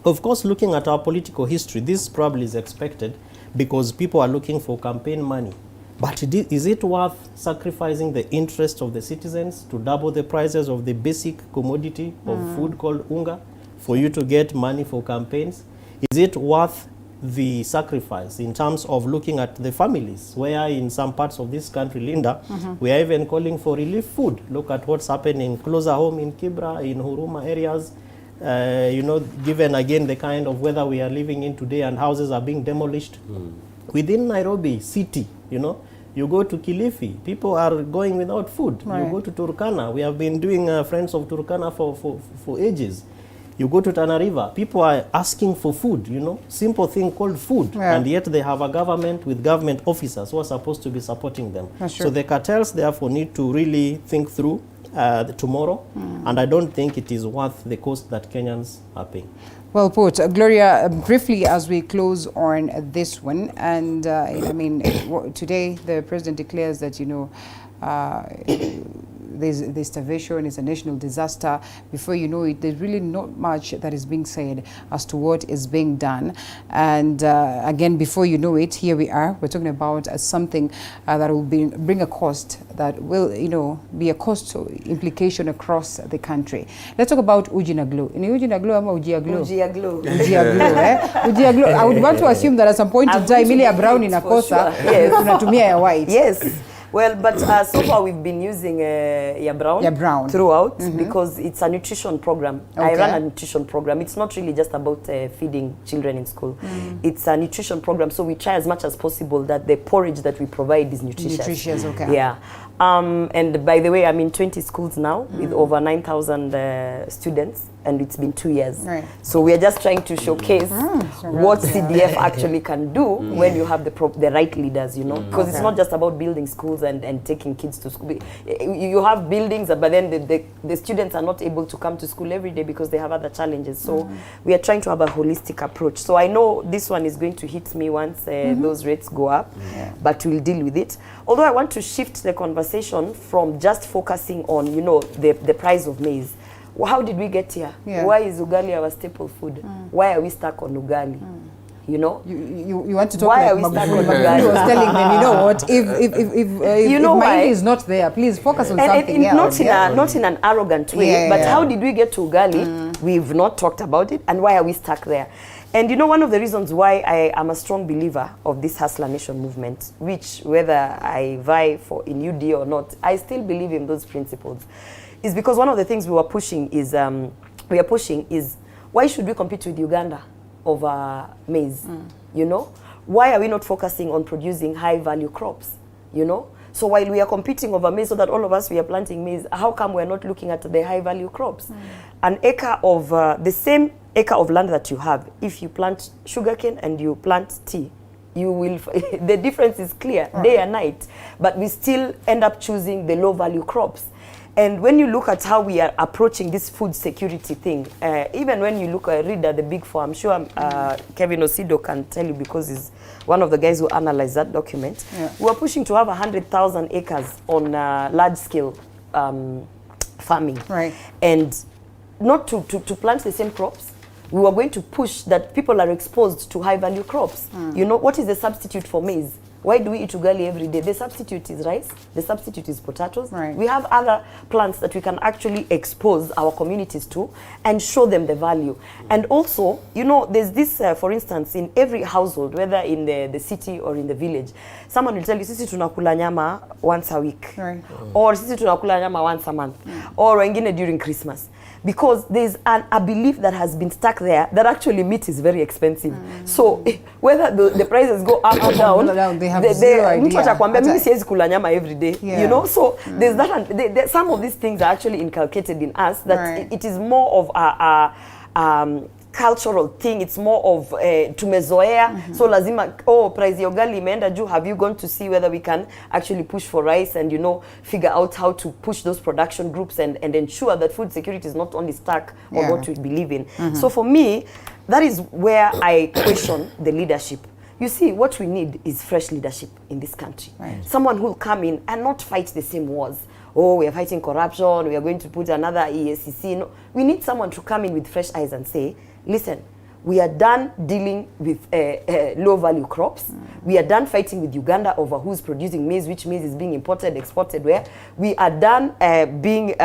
Of course, looking at our political history, this probably is expected because people are looking for campaign money. But is it worth sacrificing the interest of the citizens to double the prices of the basic commodity of food called unga for you to get money for campaigns? Is it worth the sacrifice in terms of looking at the families, where in some parts of this country, Linda, we are even calling for relief food? Look at what's happening closer home in Kibra, in Huruma areas, given again the kind of weather we are living in today and houses are being demolished. Within Nairobi city, you go to Kilifi, people are going without food. You go to Turkana, we have been doing Friends of Turkana for ages. You go to Tana River, people are asking for food, simple thing called food. And yet they have a government with government officers who are supposed to be supporting them. So the cartels therefore need to really think through tomorrow, and I don't think it is worth the cost that Kenyans are paying. Well put. Gloria, briefly as we close on this one, and today the president declares that, there's starvation, it's a national disaster. Before you know it, there's really not much that is being said as to what is being done. And again, before you know it, here we are. We're talking about something that will bring a cost that will, be a cost implication across the country. Let's talk about Ujinaglo. In Ujinaglo, ama Ujiaglo? Ujiaglo. Ujiaglo, Ujiaglo. I would want to assume that at some point in time, Emilia Brown in Akosa, tunatumia ya white. Yes. Well, but so far we've been using Ya Brown throughout because it's a nutrition program. I run a nutrition program. It's not really just about feeding children in school. It's a nutrition program, so we try as much as possible that the porridge that we provide is nutritious. Nutritious, okay. Yeah. And by the way, I'm in 20 schools now with over 9,000 students, and it's been 2 years. Right. So we are just trying to showcase what CDF actually can do when you have the right leaders, because it's not just about building schools and taking kids to school. You have buildings, but then the students are not able to come to school every day because they have other challenges. So we are trying to have a holistic approach. So I know this one is going to hit me once those rates go up, but we'll deal with it. Although I want to shift the conversation from just focusing on, the price of maize. How did we get here? Why is ugali our staple food? Why are we stuck on ugali? You want to talk why like are we stuck on ugali? ugali? was telling them, what? If money is not there, please focus on something else. Not in an arrogant way, but how did we get to ugali? We've not talked about it, and why are we stuck there? And one of the reasons why I am a strong believer of this Hustler Nation movement, which whether I vie for in UD or not, I still believe in those principles, is because one of the things we are pushing is why should we compete with Uganda over maize? Why are we not focusing on producing high value crops? So while we are competing over maize, so that all of us we are planting maize, how come we are not looking at the high value crops? An acre of the same acre of land that you have, if you plant sugarcane and you plant tea, you will the difference is clear day and night, but we still end up choosing the low value crops. And when you look at how we are approaching this food security thing, even when you read at the Big Four, I'm sure Kevin Osido can tell you because he's one of the guys who analyzed that document. We are pushing to have 100,000 acres on large-scale farming. Right. And not to plant the same crops. We were going to push that people are exposed to high-value crops. What is the substitute for maize? Why do we eat ugali every day? The substitute is rice, the substitute is potatoes. We have other plants that we can actually expose our communities to and show them the value. And also, you know, there's this, for instance, in every household, whether in the city or in the village, someone will tell you, sisi tunakula nyama once a week. Or sisi tunakula nyama once a month. Or wengine during Christmas. Because there's a belief that has been stuck there that actually meat is very expensive. So whether the prices go up or down, they have zero idea. Mimi siwezi kula nyama every day. You know, so there's that. Some of these things are actually inculcated in us that it is more of a cultural thing. It's more of tumezoea. So lazima, oh, price ya ugali imeenda juu. Have you gone to see whether we can actually push for rice and, you know, figure out how to push those production groups and ensure that food security is not only stuck on what we believe in. So for me, that is where I question the leadership. You see, what we need is fresh leadership in this country. Someone who will come in and not fight the same wars. Oh, we are fighting corruption, we are going to put another EACC. No, we need someone to come in with fresh eyes and say, listen, we are done dealing with low-value crops. We are done fighting with Uganda over who's producing maize, which maize is being imported, exported where. We are done being,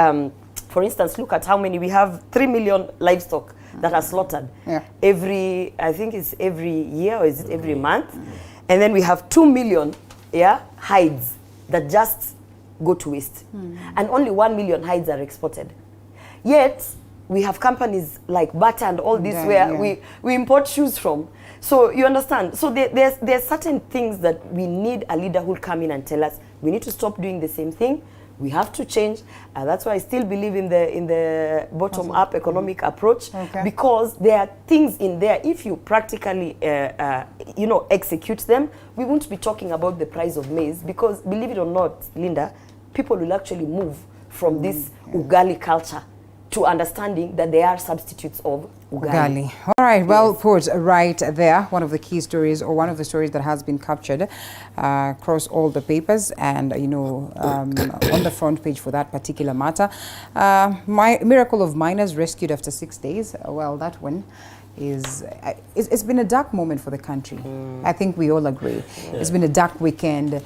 for instance, look at how many, we have 3 million livestock that are slaughtered every, I think it's every year, or is it every month? And then we have 2 million hides that just go to waste. And only 1 million hides are exported. Yet, we have companies like Bata and all this where we import shoes from. So you understand? So there's certain things that we need a leader who will come in and tell us, we need to stop doing the same thing. We have to change. That's why I still believe in the bottom-up economic approach, because there are things in there, if you practically you know, execute them, we won't be talking about the price of maize, because believe it or not, Linda, people will actually move from this ugali culture to understanding that they are substitutes of ugali. All right, well put right there. One of the key stories, or one of the stories that has been captured across all the papers, and you know, on the front page for that particular matter. Miracle of miners rescued after 6 days. Well, that one is it's been a dark moment for the country. I think we all agree. It's been a dark weekend.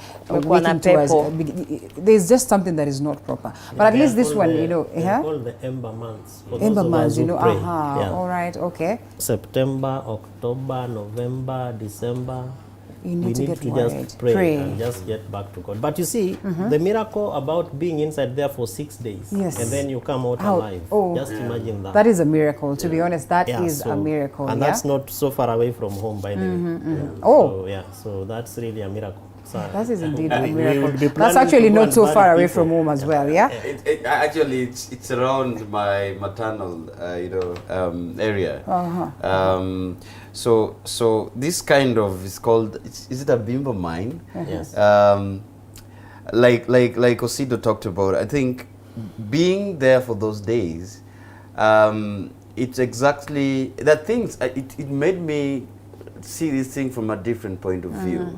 There's just something that is not proper. But at least this one, you know, called the Ember months. Ember months, you know. All right, okay. September, October, November, December. We need to just pray and just get back to God. But you see, the miracle about being inside there for 6 days, and then you come out alive. Just imagine that. That is a miracle, to be honest. That is a miracle. And that's not so far away from home, by the way. So that's really a miracle. That is indeed a miracle. That's actually not so far away from home as well, Actually, it's around my maternal, area. So this kind of is called, is it a bimbo mine? Yes. Like Osido talked about, I think being there for those days, it's exactly that things. It made me see this thing from a different point of view.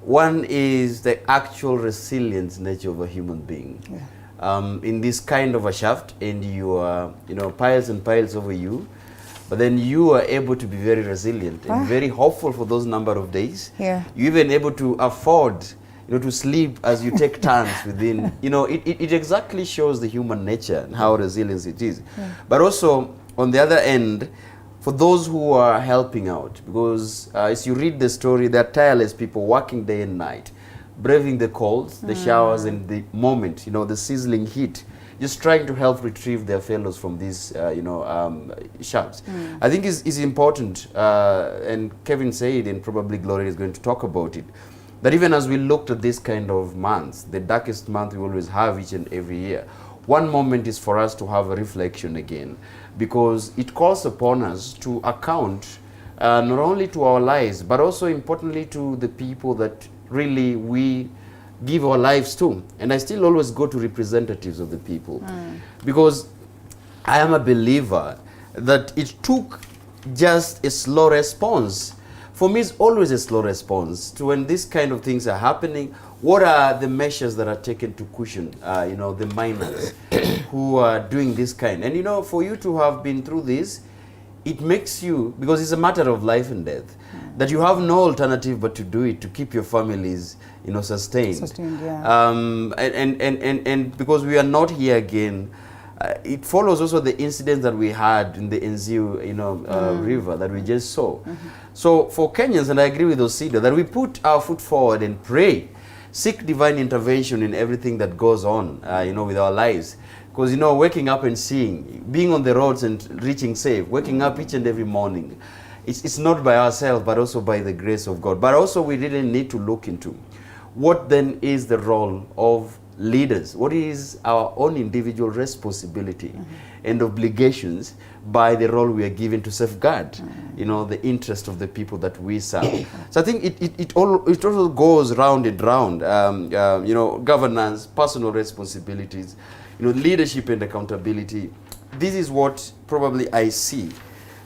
One is the actual resilience nature of a human being. In this kind of a shaft, and you are, piles and piles over you, but then you are able to be very resilient and very hopeful for those number of days. You're even able to afford, to sleep as you take turns within. It exactly shows the human nature and how resilient it is. But also, on the other end, for those who are helping out, because as you read the story, there are tireless people working day and night, braving the colds, the showers, and the moment, the sizzling heat, just trying to help retrieve their fellows from these, shafts. I think is important, and Kevin said, and probably Gloria is going to talk about it, that even as we looked at this kind of months, the darkest month we always have each and every year, one moment is for us to have a reflection again, because it calls upon us to account not only to our lives, but also importantly to the people that really we give our lives to. And I still always go to representatives of the people, because I am a believer that it took just a slow response. For me, it's always a slow response to when these kind of things are happening. What are the measures that are taken to cushion, the miners who are doing this kind? And for you to have been through this, it makes you, because it's a matter of life and death, that you have no alternative but to do it to keep your families, sustained. Yeah. And because we are not here again, it follows also the incidents that we had in the Nziu, river that we just saw. So for Kenyans, and I agree with Osida, that we put our foot forward and pray, seek divine intervention in everything that goes on, with our lives. Because, waking up and seeing, being on the roads and reaching safe, waking up each and every morning, it's not by ourselves, but also by the grace of God. But also we really need to look into what then is the role of leaders. What is our own individual responsibility and obligations by the role we are given to safeguard, the interest of the people that we serve. So I think it also goes round and round, governance, personal responsibilities, leadership and accountability. This is what probably I see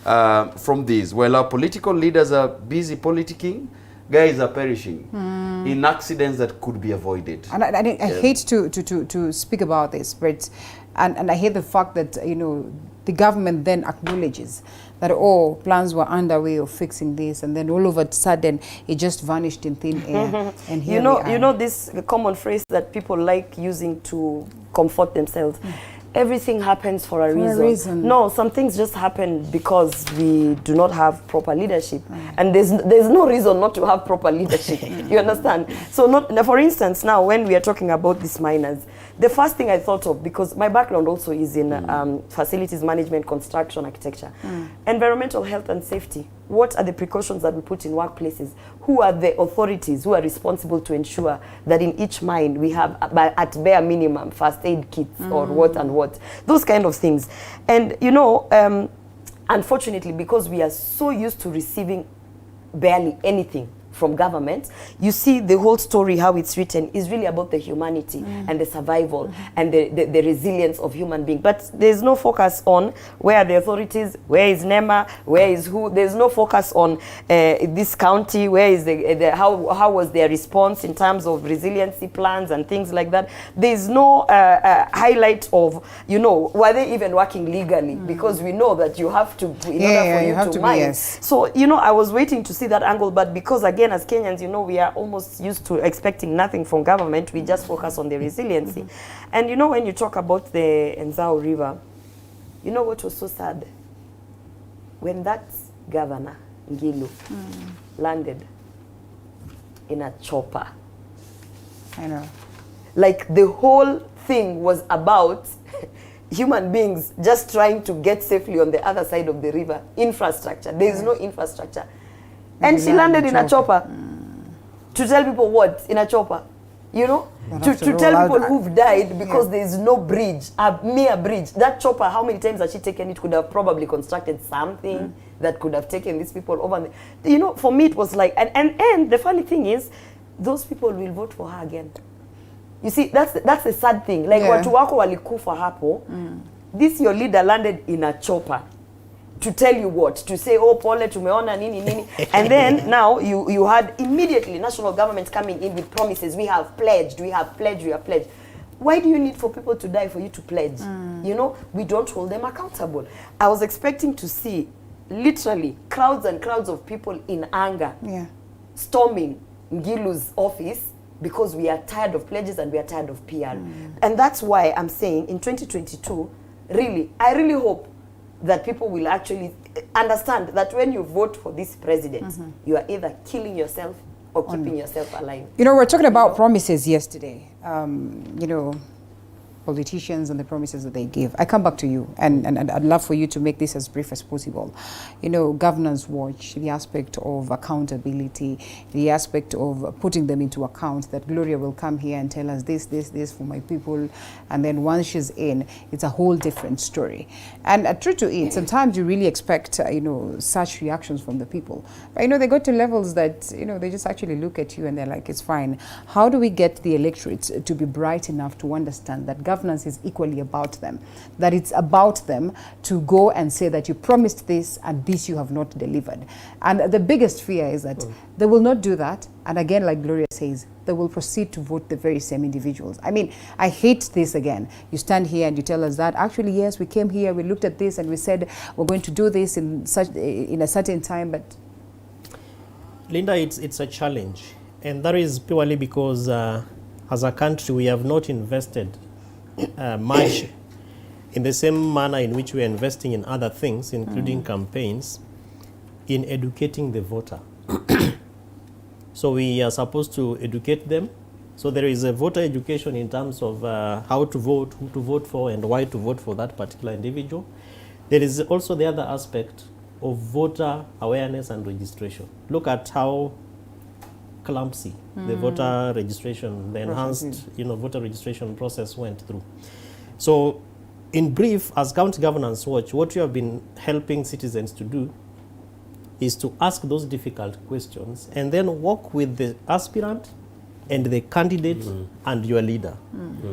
from this. While our political leaders are busy politicking, guys are perishing in accidents that could be avoided. And I hate to speak about this, but and I hate the fact that the government then acknowledges that plans were underway of fixing this, and then all of a sudden it just vanished in thin air. And here you know this common phrase that people like using to comfort themselves. Everything happens for a reason. No, some things just happen because we do not have proper leadership. And there's no reason not to have proper leadership. You understand? So for instance, now when we are talking about these miners, the first thing I thought of, because my background also is in facilities management, construction, architecture, environmental health and safety. What are the precautions that we put in workplaces? Who are the authorities who are responsible to ensure that in each mine we have, at bare minimum, first aid kits or what and what? Those kind of things. And, unfortunately, because we are so used to receiving barely anything from government, you see the whole story, how it's written, is really about the humanity and the survival and the resilience of human beings. But there's no focus on where are the authorities, where is NEMA, where is who. There's no focus on this county, where is how was their response in terms of resiliency plans and things like that. There's no highlight of, were they even working legally? Because we know that you have to, in order for you to mine. Yes. So, I was waiting to see that angle, but because again, as Kenyans, we are almost used to expecting nothing from government. We just focus on the resiliency. And when you talk about the Nziu River, what was so sad? When that governor, Ngilu, landed in a chopper. I know. Like the whole thing was about human beings just trying to get safely on the other side of the river. Infrastructure. There is no infrastructure. And she landed in a chopper. To tell people what? In a chopper. To tell people who've died because there is no bridge, a mere bridge. That chopper, how many times has she taken it? Could have probably constructed something that could have taken these people over. For me it was like, and the funny thing is, those people will vote for her again. You see, that's the sad thing. Like, watu wako walikufa hapo. This your leader landed in a chopper. To tell you what? To say, pole, tumeona, nini. And then now you had immediately national government coming in with promises. We have pledged. Why do you need for people to die for you to pledge? We don't hold them accountable. I was expecting to see literally crowds and crowds of people in anger storming Ngilu's office because we are tired of pledges and we are tired of PR. And that's why I'm saying in 2022, I really hope that people will actually understand that when you vote for this president, you are either killing yourself or keeping yourself alive. We're talking about promises yesterday. Politicians and the promises that they give. I come back to you, and I'd love for you to make this as brief as possible. Governance watch, the aspect of accountability, the aspect of putting them into account, that Gloria will come here and tell us this for my people, and then once she's in, it's a whole different story. And true to it, sometimes you really expect, such reactions from the people. But, they go to levels that, they just actually look at you and they're like, it's fine. How do we get the electorate to be bright enough to understand that governance is equally about them, that it's about them to go and say that you promised this and this you have not delivered? And the biggest fear is that they will not do that, and again, like Gloria says, they will proceed to vote the very same individuals. I hate this again. You stand here and you tell us that actually, yes, we came here, we looked at this and we said we're going to do this in a certain time, but Linda, it's a challenge, and that is purely because as a country we have not invested much in the same manner in which we are investing in other things, including campaigns, in educating the voter. So we are supposed to educate them. So there is a voter education in terms of how to vote, who to vote for, and why to vote for that particular individual. There is also the other aspect of voter awareness and registration. Look at how clumsy the voter registration, the enhanced voter registration process went through. So in brief, as County Governance Watch, what you have been helping citizens to do is to ask those difficult questions and then work with the aspirant and the candidate and your leader.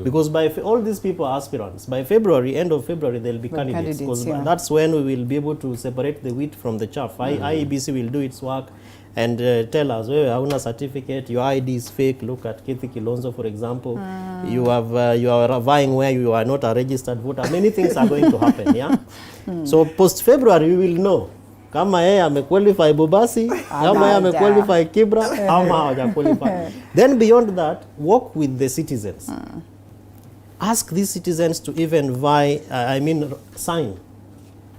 Because by all these people are aspirants. By February, end of February, they'll be candidates. Because that's when we will be able to separate the wheat from the chaff. IEBC will do its work and tell us, well, hauna certificate, your ID is fake. Look at Kethi Kilonzo, for example. You are vying where you are not a registered voter. Many things are going to happen, yeah? So post-February, we will know. Kama yeye amequalify Bobasi, kama yeye amequalify Kibra, ama hawajaqualify. Then beyond that, work with the citizens. Ask these citizens to even sign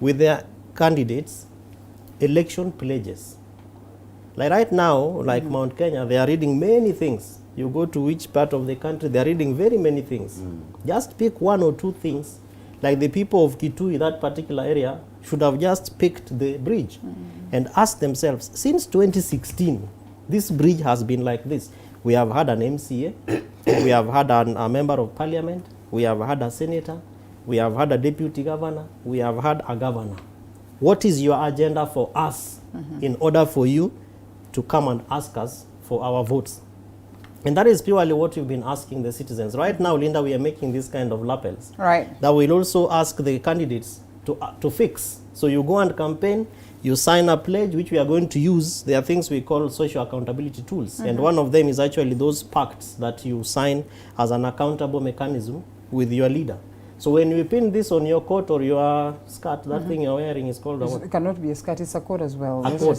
with their candidates election pledges. Like right now, like Mount Kenya, they are reading many things. You go to which part of the country, they are reading very many things. Just pick one or two things. Like the people of Kitui, that particular area, should have just picked the bridge and asked themselves, since 2016, this bridge has been like this. We have had an MCA, we have had a member of parliament, we have had a senator, we have had a deputy governor, we have had a governor. What is your agenda for us in order for you to come and ask us for our votes? And that is purely what we've been asking the citizens. Right now, Linda, we are making this kind of lapels. Right. That will also ask the candidates to fix. So you go and campaign, you sign a pledge, which we are going to use. There are things we call social accountability tools. And one of them is actually those pacts that you sign as an accountable mechanism with your leader. So when you pin this on your coat or your skirt, that thing you're wearing is called It cannot be a skirt, it's a coat as well. A coat.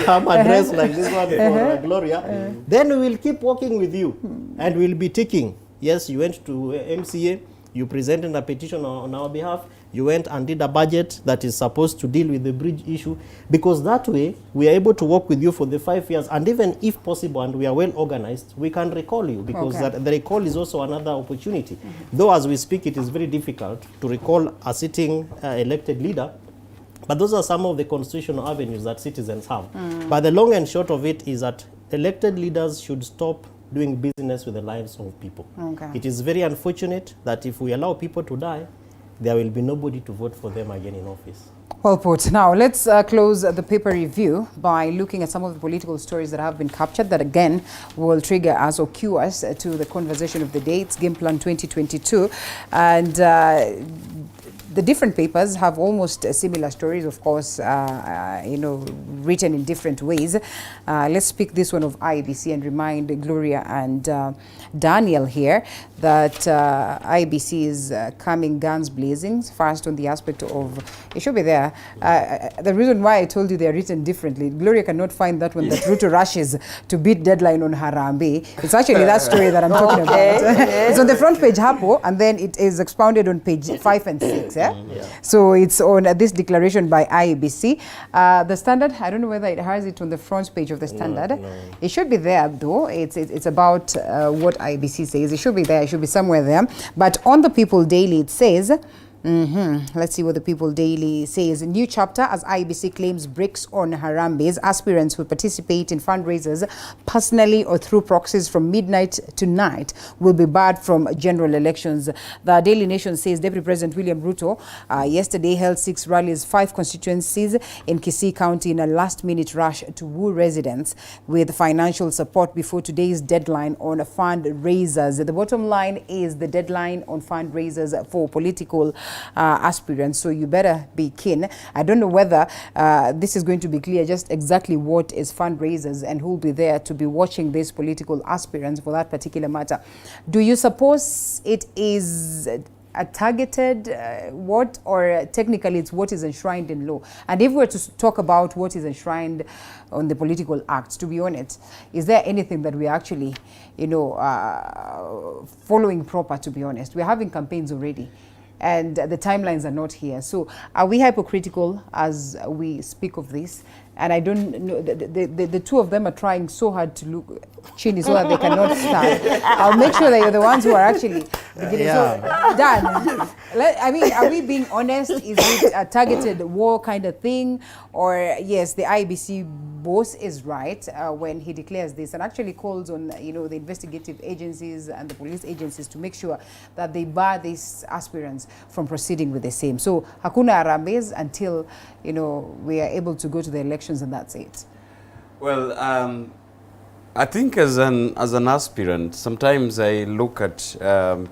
Come and dress like this one for Gloria. Then we will keep working with you and we'll be ticking. Yes, you went to MCA, you presented a petition on our behalf, you went and did a budget that is supposed to deal with the bridge issue, because that way we are able to work with you for the 5 years, and even if possible and we are well organized, we can recall you, because the recall is also another opportunity. Though as we speak it is very difficult to recall a sitting elected leader, but those are some of the constitutional avenues that citizens have. But the long and short of it is that elected leaders should stop doing business with the lives of people. It is very unfortunate that if we allow people to die, there will be nobody to vote for them again in office. Well put. Now, let's close the paper review by looking at some of the political stories that have been captured that, again, will trigger us or cue us to the conversation of the day. It's Game Plan 2022. And the different papers have almost similar stories, of course, written in different ways. Let's pick this one of IBC and remind Gloria and Daniel here that IBC is coming guns blazing. First, on the aspect of, it should be there. The reason why I told you they are written differently, Gloria cannot find that one that Ruto rushes to beat deadline on Harambee. It's actually that story that I'm talking about. It's on the front page, Hapo, and then it is expounded on page 5 and 6. So it's on this declaration by IBC. The Standard, I don't know whether it has it on the front page of the Standard. No. It should be there, though. It's about what IBC says. It should be there. It should be somewhere there. But on the People Daily, it says, let's see what the People Daily says. A new chapter as IBC claims bricks on Harambees. Aspirants who participate in fundraisers personally or through proxies from midnight to night will be barred from general elections. The Daily Nation says Deputy President William Ruto yesterday held 6 rallies, 5 constituencies in Kisii County in a last-minute rush to woo residents with financial support before today's deadline on fundraisers. The bottom line is the deadline on fundraisers for political aspirants, so you better be keen. I don't know whether this is going to be clear just exactly what is fundraisers and who will be there to be watching these political aspirants for that particular matter. Do you suppose it is a targeted or technically it's what is enshrined in law? And if we're to talk about what is enshrined on the political acts, to be honest, is there anything that we actually, following proper, to be honest? We're having campaigns already, and the timelines are not here. So are we hypocritical as we speak of this? And I don't know, the two of them are trying so hard to look chiny so that they cannot stand. I'll make sure that you're the ones who are actually beginning. So, Dan, I mean, are we being honest? Is it a targeted war kind of thing? Or yes, the IEBC boss is right when he declares this and actually calls on, the investigative agencies and the police agencies to make sure that they bar these aspirants from proceeding with the same. So hakuna harambes until, we are able to go to the elections, and that's it. Well, I think as an aspirant, sometimes I look at, the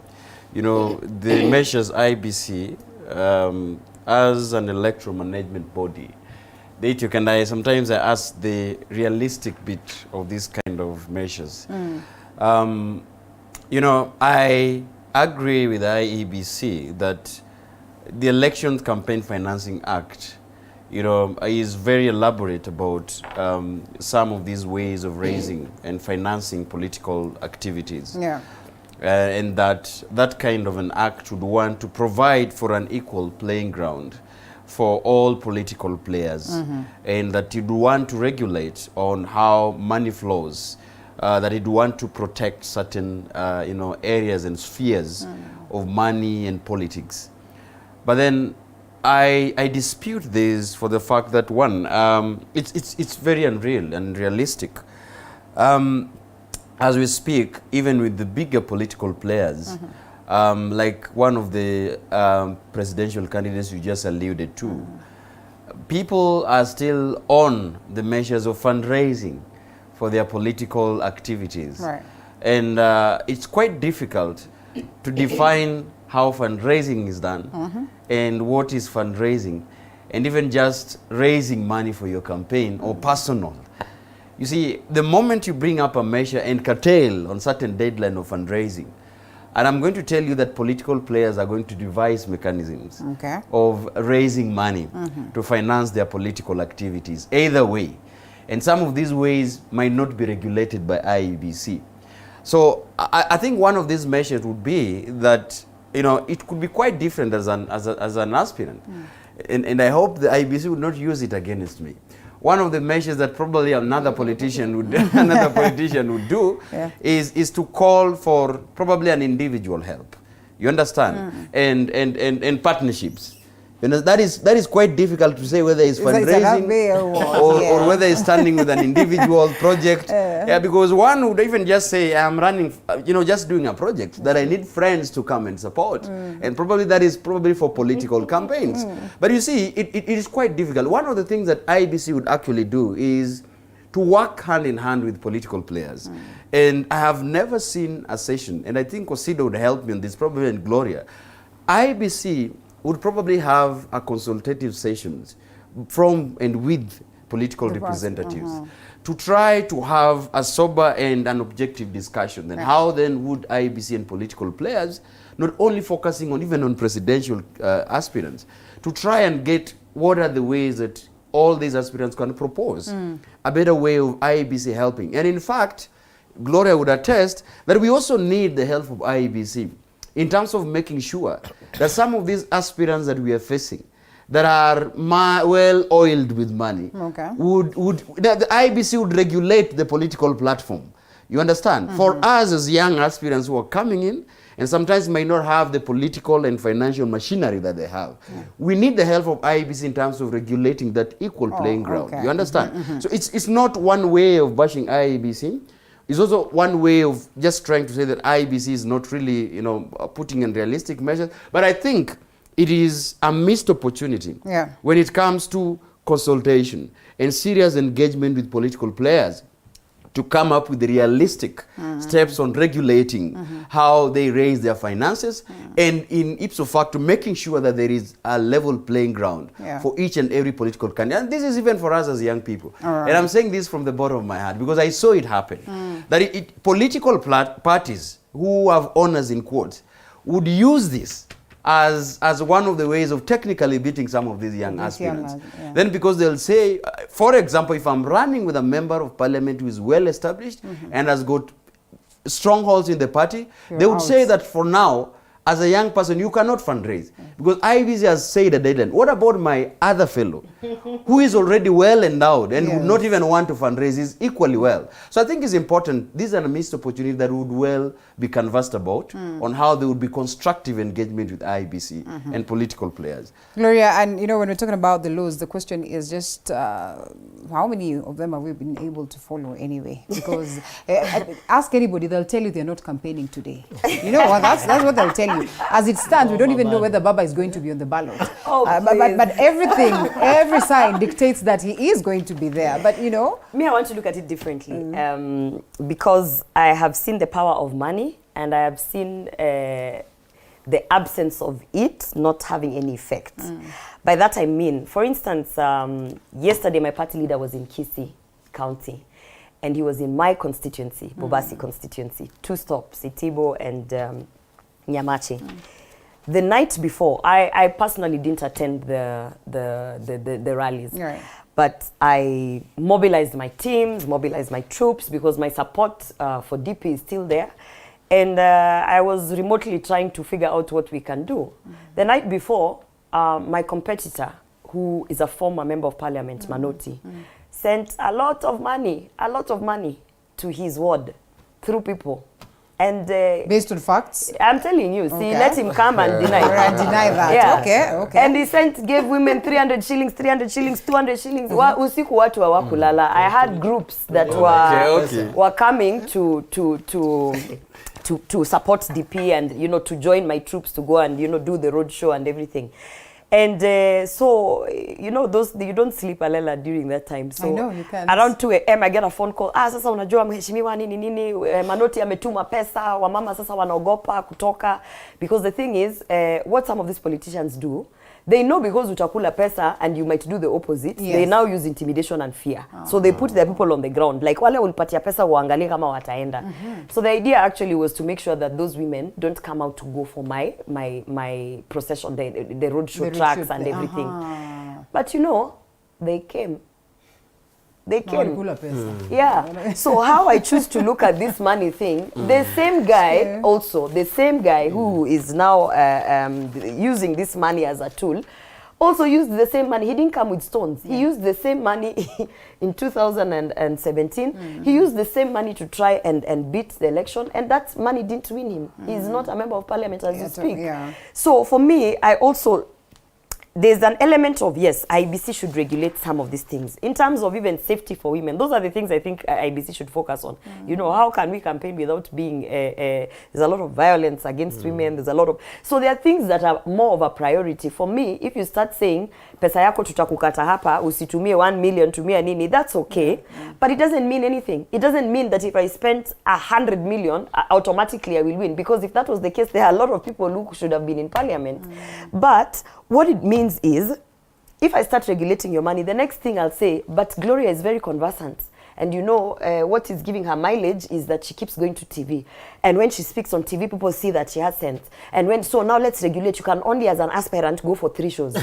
measures IBC as an electoral management body. Sometimes I ask the realistic bit of these kind of measures. I agree with IEBC that the Election Campaign Financing Act is very elaborate about some of these ways of raising and financing political activities. Yeah. And that kind of an act would want to provide for an equal playing ground for all political players, and that you'd want to regulate on how money flows, that you'd want to protect certain areas and spheres of money and politics. But then I dispute this for the fact that one, it's very unreal and realistic. As we speak, even with the bigger political players, like one of the presidential candidates you just alluded to, people are still on the measures of fundraising for their political activities. Right. And it's quite difficult to define how fundraising is done and what is fundraising, and even just raising money for your campaign or personal. You see, the moment you bring up a measure and curtail on certain deadline of fundraising, and I'm going to tell you that political players are going to devise mechanisms of raising money to finance their political activities, either way. And some of these ways might not be regulated by IEBC. So I think one of these measures would be that, it could be quite different as an aspirant. And I hope the IEBC would not use it against me. One of the measures that probably another politician would do is to call for probably an individual help. You understand? And partnerships. That is quite difficult to say whether it's fundraising or whether it's standing with an individual project. Because one would even just say, I'm running, just doing a project that I need friends to come and support. And probably that is probably for political campaigns. But you see, it is quite difficult. One of the things that IBC would actually do is to work hand in hand with political players. And I have never seen a session, and I think Osido would help me on this, probably, and Gloria. IBC would probably have a consultative sessions from and with political representatives to try to have a sober and an objective discussion. Then how then would IEBC and political players, not only focusing on even on presidential aspirants, to try and get what are the ways that all these aspirants can propose a better way of IEBC helping. And in fact, Gloria would attest that we also need the help of IEBC in terms of making sure that some of these aspirants that we are facing that are well oiled with money the IEBC would regulate the political platform. You understand? For us as young aspirants who are coming in and sometimes may not have the political and financial machinery that they have, we need the help of IEBC in terms of regulating that equal playing ground. You understand? So it's not one way of bashing IEBC. It's also one way of just trying to say that IEBC is not really, putting in realistic measures. But I think it is a missed opportunity when it comes to consultation and serious engagement with political players to come up with the realistic steps on regulating how they raise their finances and in ipso facto making sure that there is a level playing ground for each and every political candidate. And this is even for us as young people. And I'm saying this from the bottom of my heart because I saw it happen. That political parties who have honors in quotes would use this as one of the ways of technically beating some of these young aspirants. Then because they'll say, for example, if I'm running with a member of parliament who is well established and has got strongholds in the party, they would say that for now, as a young person, you cannot fundraise because IBC has said a deadline. What about my other fellow who is already well endowed and would not even want to fundraise, is equally well? So I think it's important. These are a missed opportunity that would well be conversed about on how there would be constructive engagement with IBC and political players. Gloria, and you know, when we're talking about the laws, the question is just how many of them have we been able to follow anyway? Because ask anybody, they'll tell you they're not campaigning today. You know what? That's what they'll tell you. As it stands, we don't even know whether Baba is going to be on the ballot. But everything, every sign dictates that he is going to be there. But you know, me, I want to look at it differently because I have seen the power of money and I have seen the absence of it not having any effect. By that I mean, for instance, yesterday my party leader was in Kisii County. And he was in my constituency, Bobasi constituency, 2 stops, Itibo and Nyamachi. The night before, I personally didn't attend the rallies, but I mobilized my teams, mobilized my troops because my support for DP is still there. And I was remotely trying to figure out what we can do. The night before, my competitor, who is a former member of parliament, Manoti, sent a lot of money to his ward through people. And based on facts? I'm telling you, see, let him come and deny that. Yeah. Okay. And he gave women 300 shillings, 200 shillings. Usiku watu hawakulala. I had groups that were coming to support DP and, you know, to join my troops to go and, you know, do the road show and everything. And so, you know, you don't sleep alela during that time. So I know, you can't. Around 2 a.m. I get a phone call. Sasa unajua mheshimiwa nini, Manoti ametuma pesa, wamama sasa wanaogopa kutoka. Because the thing is, what some of these politicians do, they know because utakula pesa and you might do the opposite. Yes. They now use intimidation and fear. So they put their people on the ground. Like wale ulipatia pesa uangalie kama wataenda. So the idea actually was to make sure that those women don't come out to go for my procession, the roadshow tracks and everything. But you know, they came. Yeah. So how I choose to look at this money thing, the same guy who is now using this money as a tool, also used the same money. He didn't come with stones. He used the same money in 2017. He used the same money to try and beat the election, and that money didn't win him. He's not a member of parliament as you speak. So for me, there's an element of, yes, IBC should regulate some of these things. In terms of even safety for women, those are the things I think IBC should focus on. You know, how can we campaign without being, there's a lot of violence against women, there's a lot of, so there are things that are more of a priority. For me, if you start saying, pesa yako tutakukata hapa, usitumie 1 million, tumia nini, that's okay. But it doesn't mean anything. It doesn't mean that if I spent 100 million, automatically I will win. Because if that was the case, there are a lot of people who should have been in parliament. But what it means is, if I start regulating your money, the next thing I'll say, but Gloria is very conversant. And you know, what is giving her mileage is that she keeps going to TV. And when she speaks on TV, people see that she has sense. And so now let's regulate. You can only, as an aspirant, go for 3 shows.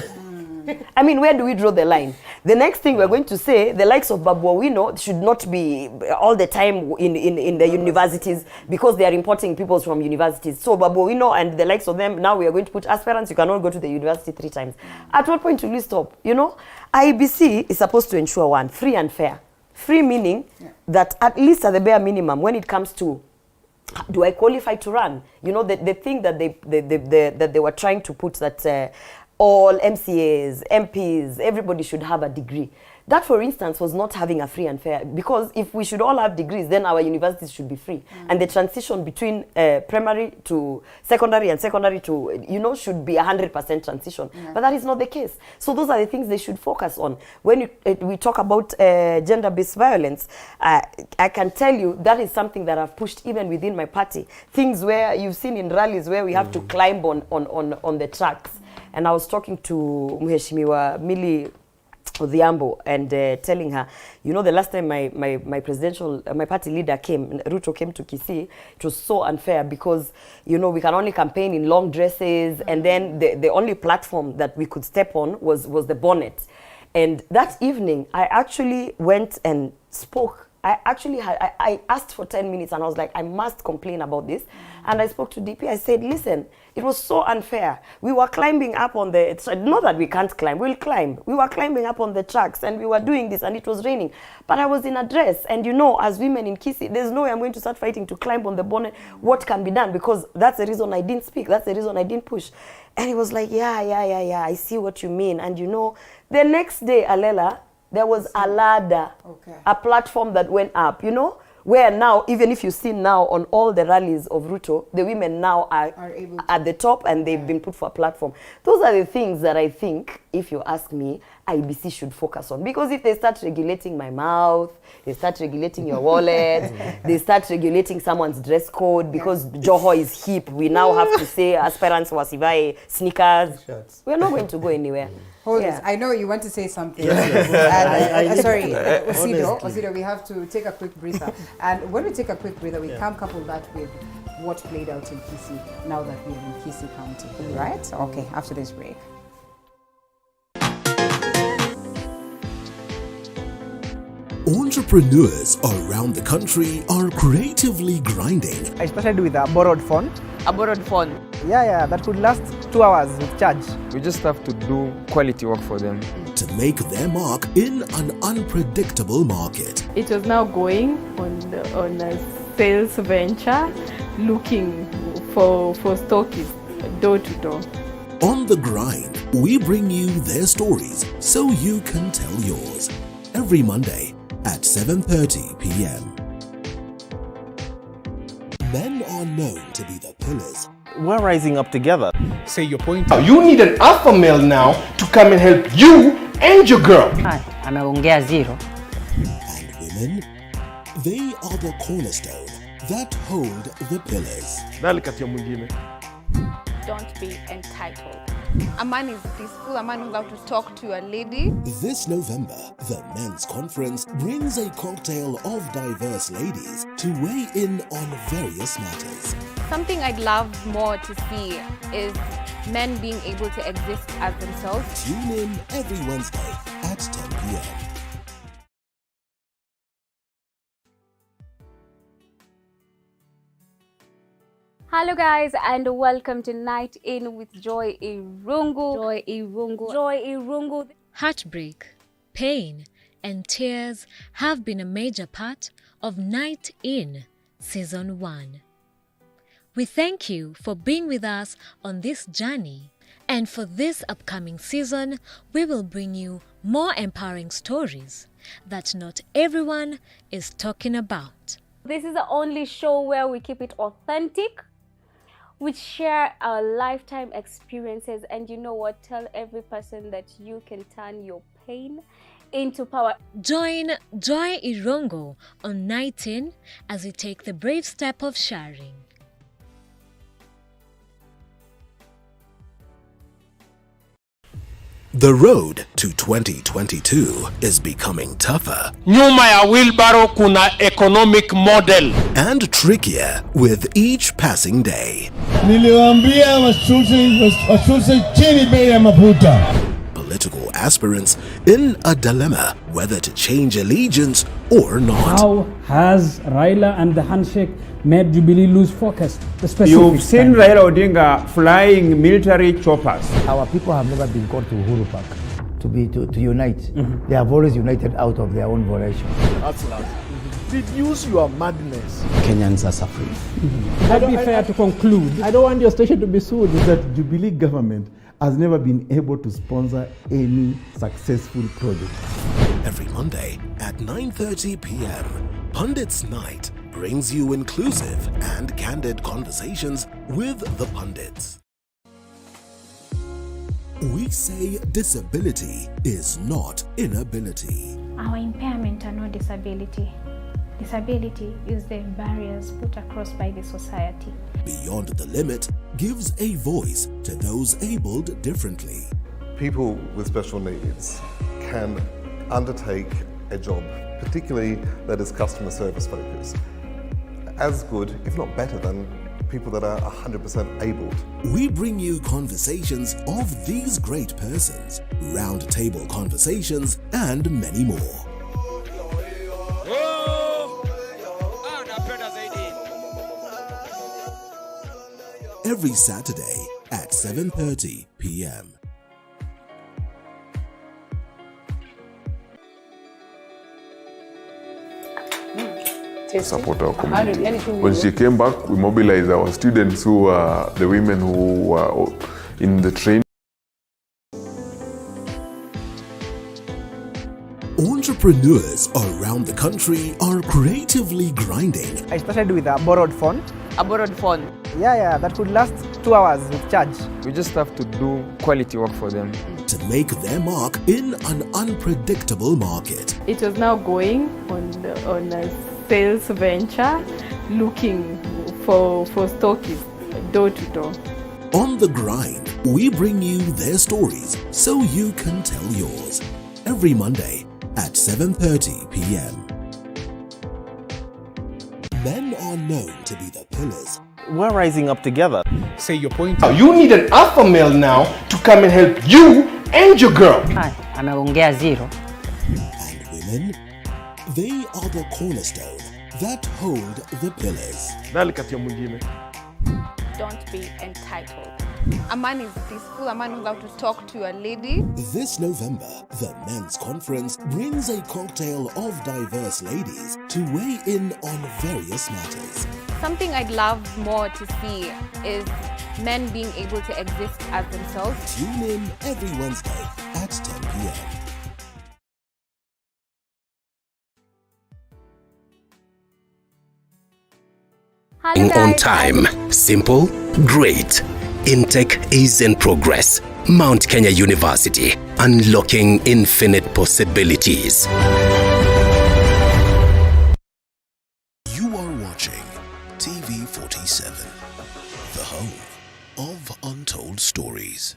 I mean, where do we draw the line? The next thing we're going to say, the likes of Babu Owino should not be all the time in the universities because they are importing people from universities. So Babu Owino and the likes of them, now we are going to put aspirants, you cannot go to the university 3 times. At what point will we stop? You know, IBC is supposed to ensure one, free and fair. Free meaning that at least at the bare minimum, when it comes to do I qualify to run? You know, the thing that they were trying to put that all MCAs, MPs, everybody should have a degree. That, for instance, was not having a free and fair, because if we should all have degrees, then our universities should be free. And the transition between primary to secondary and secondary to, you know, should be 100% transition. But that is not the case. So those are the things they should focus on. When we talk about gender-based violence, I can tell you that is something that I've pushed even within my party. Things where you've seen in rallies where we have to climb on the tracks. And I was talking to Mheshimiwa Mili Odhiambo and telling her, you know, the last time my party leader came, Ruto came to Kisii, it was so unfair because, you know, we can only campaign in long dresses, and then the only platform that we could step on was the bonnet. And that evening, I actually went and spoke. I asked for 10 minutes and I was like, I must complain about this. And I spoke to DP. I said, listen, it was so unfair. We were climbing up on the, not that we can't climb, we'll climb. We were climbing up on the tracks and we were doing this and it was raining. But I was in a dress, and you know, as women in Kisii, there's no way I'm going to start fighting to climb on the bonnet. What can be done? Because that's the reason I didn't speak. That's the reason I didn't push. And he was like, yeah, I see what you mean. And you know, the next day, Alela, there was a ladder, a platform that went up, you know, where now, even if you see now on all the rallies of Ruto, the women now are able to, at the top, and they've been put for a platform. Those are the things that I think, if you ask me, IBC should focus on. Because if they start regulating my mouth, they start regulating your wallet, they start regulating someone's dress code, because Joho is hip, we now have to say aspirants wasivae sneakers. We're not going to go anywhere. Hold this. I know you want to say something. Sorry, Osido, we have to take a quick breather. And when we take a quick breather, we can couple that with what played out in Kisii now that we're in Kisii County, right? Okay, after this break. Entrepreneurs around the country are creatively grinding. I started with a borrowed phone. A borrowed phone? Yeah, that could last 2 hours with charge. We just have to do quality work for them. To make their mark in an unpredictable market. It was now going on a sales venture, looking for stockists door to door. On the grind, we bring you their stories so you can tell yours. Every Monday at 7:30 p.m. Men are known to be the pillars. We're rising up together. Say your point. You need an alpha male now to come and help you and your girl. Ameongea zero. And women, they are the cornerstone that hold the pillars. Don't be entitled. A man is peaceful, a man knows how to talk to a lady. This November, the Men's Conference brings a cocktail of diverse ladies to weigh in on various matters. Something I'd love more to see is men being able to exist as themselves. Tune in every Wednesday at 10 p.m. Hello guys, and welcome to Night In with Joy Irungu. Joy Irungu. Heartbreak, pain, and tears have been a major part of Night In Season 1. We thank you for being with us on this journey, and for this upcoming season, we will bring you more empowering stories that not everyone is talking about. This is the only show where we keep it authentic. We share our lifetime experiences, and you know what? Tell every person that you can turn your pain into power. Join Joy Irungu on Night In as we take the brave step of sharing. The road to 2022 is becoming tougher. Nyuma ya wheelbarrow kuna economic model. And trickier with each passing day. Niliwaambia wasuse chini bei ya mafuta. Political aspirants in a dilemma whether to change allegiance or not. How has Raila and the handshake made Jubilee lose focus? You've seen Raila Odinga flying military choppers. Our people have never been called to Uhuru Park to unite. They have always united out of their own volition. Reduce your madness. Kenyans are suffering. Would that be fair to conclude? I don't want your station to be sued. That Jubilee government has never been able to sponsor any successful project. Every Monday at 9:30 p.m., Pundits Night brings you inclusive and candid conversations with the pundits. We say disability is not inability. Our impairment are not disability. Disability is the barriers put across by the society. Beyond the Limit gives a voice to those abled differently. People with special needs can undertake a job, particularly that is customer service focused, as good, if not better than people that are 100% able. We bring you conversations of these great persons, round-table conversations, and many more. Every Saturday at 7:30 p.m. Support our community. When she came back, we mobilized our students who were the women who were in the training. Entrepreneurs around the country are creatively grinding. I started with a borrowed phone. A borrowed phone? Yeah, that could last 2 hours with charge. We just have to do quality work for them. To make their mark in an unpredictable market. It was now going on a sales venture, looking for stockists door to door. On the grind, we bring you their stories so you can tell yours. Every Monday at 7:30 p.m. Men are known to be the pillars. We're rising up together. Say your point. You need an alpha male now to come and help you and your girl. Ameongea zero. And women, they are the cornerstone that hold the pillars. Don't be entitled. A man is peaceful, a man knows how to talk to a lady. This November, the Men's Conference brings a cocktail of diverse ladies to weigh in on various matters. Something I'd love more to see is men being able to exist as themselves. Tune in every Wednesday at 10 p.m. On time, simple, great. Intake is in progress. Mount Kenya University, unlocking infinite possibilities. You are watching TV 47, the home of untold stories.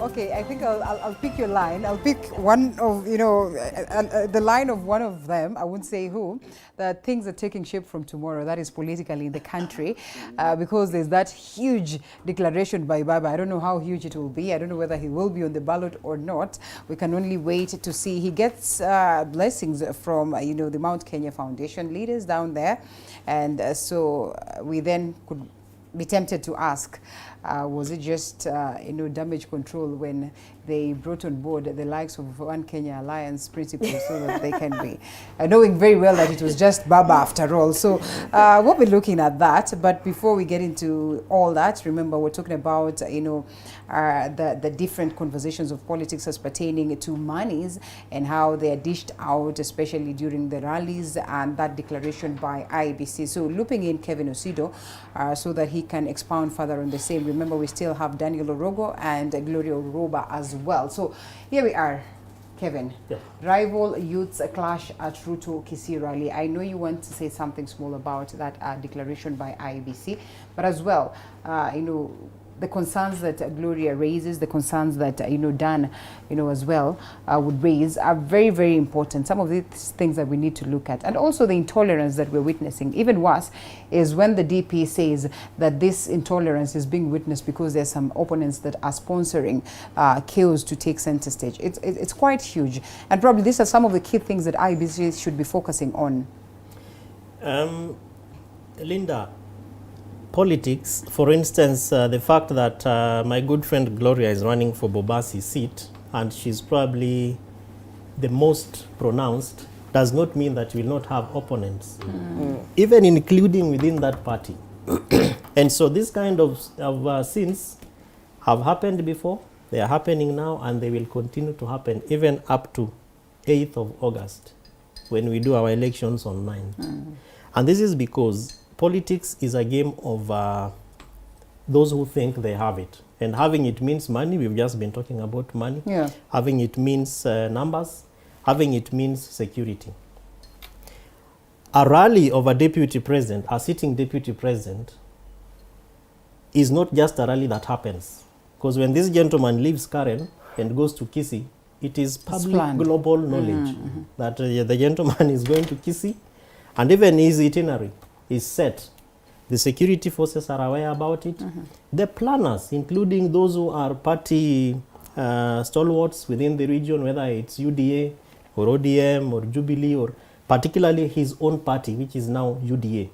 Okay, I think I'll pick your line. I'll pick one of, the line of one of them. I won't say who. That things are taking shape from tomorrow. That is politically in the country, because there's that huge declaration by Baba. I don't know how huge it will be. I don't know whether he will be on the ballot or not. We can only wait to see. He gets blessings from, the Mount Kenya Foundation leaders down there, and so we then could be tempted to ask, was it just damage control when they brought on board the likes of One Kenya Alliance principles so that they can be knowing very well that it was just Baba after all. So we'll be looking at that. But before we get into all that, remember we're talking about the different conversations of politics as pertaining to monies and how they are dished out, especially during the rallies and that declaration by IEBC. So looping in Kevin Osido so that he can expound further on the same. Remember, we still have Daniel Orogo and Gloria Oroba as well. So here we are, Kevin. Yeah. Rival youths clash at Ruto Kisii rally. I know you want to say something small about that declaration by IEBC, but as well, the concerns that Gloria raises, the concerns that Dan, as well would raise are very, very important. Some of these things that we need to look at, and also the intolerance that we're witnessing. Even worse is when the DP says that this intolerance is being witnessed because there's some opponents that are sponsoring chaos to take center stage. It's quite huge, and probably these are some of the key things that IBC should be focusing on. Linda. Politics, for instance, the fact that my good friend Gloria is running for Bobasi's seat and she's probably the most pronounced does not mean that we will not have opponents, even including within that party. And so this kind of scenes have happened before, they are happening now, and they will continue to happen even up to 8th of August when we do our elections on 9th. And this is because politics is a game of those who think they have it. And having it means money. We've just been talking about money. Yeah. Having it means numbers. having it means security. A rally of a deputy president, a sitting deputy president, is not just a rally that happens. Because when this gentleman leaves Karen and goes to Kisii, it is public global knowledge that the gentleman is going to Kisii, and even his itinerary is set. The security forces are aware about it. The planners, including those who are party stalwarts within the region, whether it's UDA or ODM or Jubilee, or particularly his own party, which is now UDA.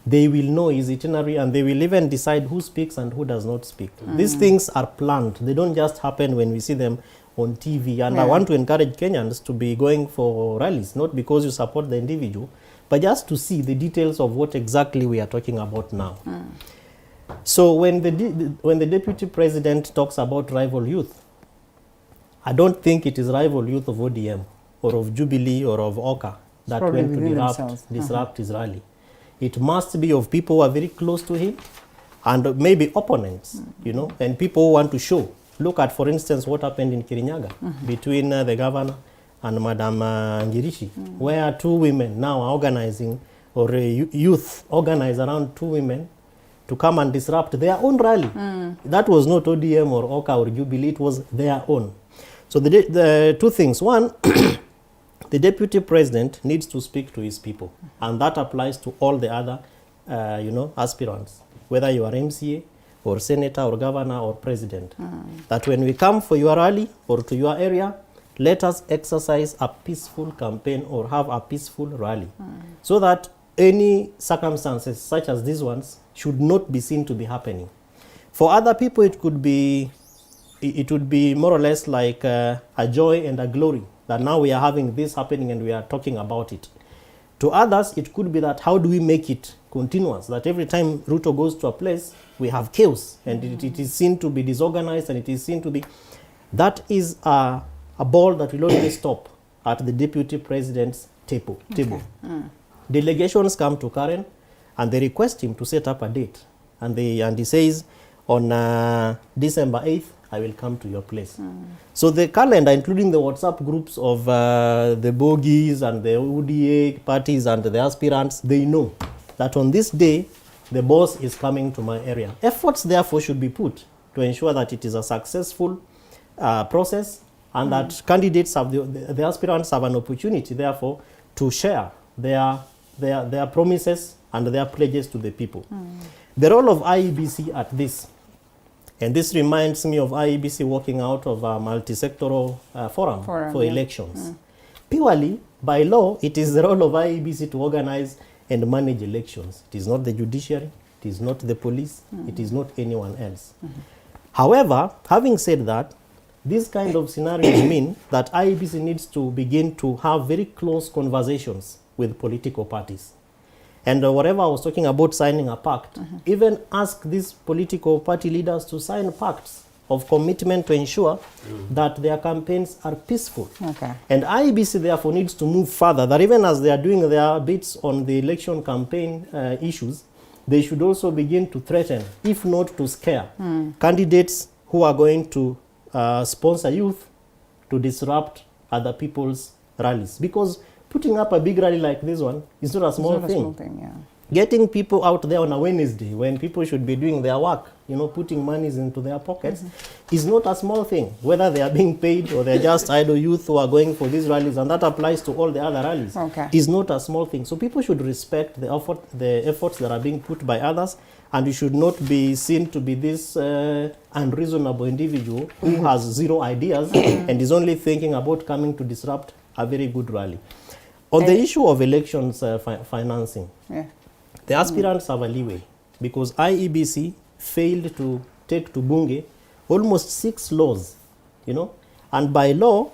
They will know his itinerary, and they will even decide who speaks and who does not speak. These things are planned. They don't just happen when we see them on TV. And I want to encourage Kenyans to be going for rallies, not because you support the individual, but just to see the details of what exactly we are talking about now. So when the deputy president talks about rival youth, I don't think it is rival youth of ODM or of Jubilee or of Oka that went to disrupt his rally. It must be of people who are very close to him and maybe opponents, you know, and people who want to show. Look at, for instance, what happened in Kirinyaga between the governor and Madam Ngirishi, where two women now are organizing, or youth organize around two women to come and disrupt their own rally. That was not ODM or Oka or Jubilee, it was their own. So the two things. One, the deputy president needs to speak to his people, and that applies to all the other, aspirants, whether you are MCA or senator or governor or president. That when we come for your rally or to your area, let us exercise a peaceful campaign or have a peaceful rally, so that any circumstances such as these ones should not be seen to be happening. For other people, it would be more or less like a joy and a glory that now we are having this happening and we are talking about it. To others, it could be that how do we make it continuous, that every time Ruto goes to a place, we have chaos, and it is seen to be disorganized, and it is seen to be... That is a ball that will only stop at the deputy president's table. Delegations come to Karen, and they request him to set up a date. And he says, on December 8th, I will come to your place. So the calendar, including the WhatsApp groups of the bogies and the UDA parties and the aspirants, they know that on this day, the boss is coming to my area. Efforts, therefore, should be put to ensure that it is a successful process, and that candidates have the aspirants have an opportunity, therefore, to share their promises and their pledges to the people. The role of IEBC at this, and this reminds me of IEBC working out of a multi-sectoral forum for elections. Purely, by law, it is the role of IEBC to organize and manage elections. It is not the judiciary, it is not the police, it is not anyone else. However, having said that, these kind of scenarios mean that IEBC needs to begin to have very close conversations with political parties. And whatever I was talking about signing a pact, even ask these political party leaders to sign pacts of commitment to ensure that their campaigns are peaceful. And IEBC therefore needs to move further, that even as they are doing their bits on the election campaign issues, they should also begin to threaten, if not to scare, candidates who are going to sponsor youth to disrupt other people's rallies. Because putting up a big rally like this one is not a small thing. Getting people out there on a Wednesday when people should be doing their work, putting monies into their pockets, is not a small thing, whether they are being paid or they're just idle youth who are going for these rallies, and that applies to all the other rallies. Is not a small thing. So people should respect the efforts that are being put by others, and you should not be seen to be this unreasonable individual who has zero ideas and is only thinking about coming to disrupt a very good rally. On the issue of elections financing, the aspirants have a leeway, because IEBC failed to take to Bunge almost 6 laws, and by law,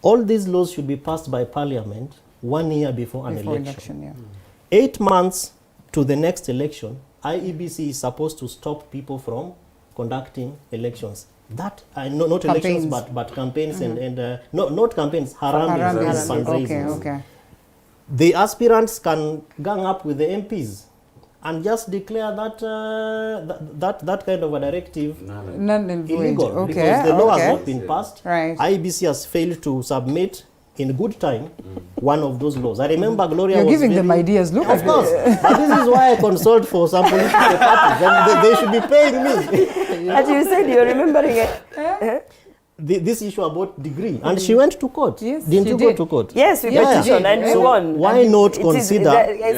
all these laws should be passed by Parliament 1 year before an election. 8 months to the next election, IEBC is supposed to stop people from conducting elections. That not campaigns. Elections, but campaigns and not campaigns, fundraising. The aspirants can gang up with the MPs and just declare that that kind of a directive illegal. Okay. Because the law has not been passed. Right. IEBC has failed to submit in good time one of those laws. I remember Gloria You're was giving them ideas. Look of course. But this is why I consult for some political parties, and they should be paying me. As you said, you're remembering it. This issue about degree, and she went to court. Yes, didn't you go to court? Yes, we petitioned and we won. Why not consider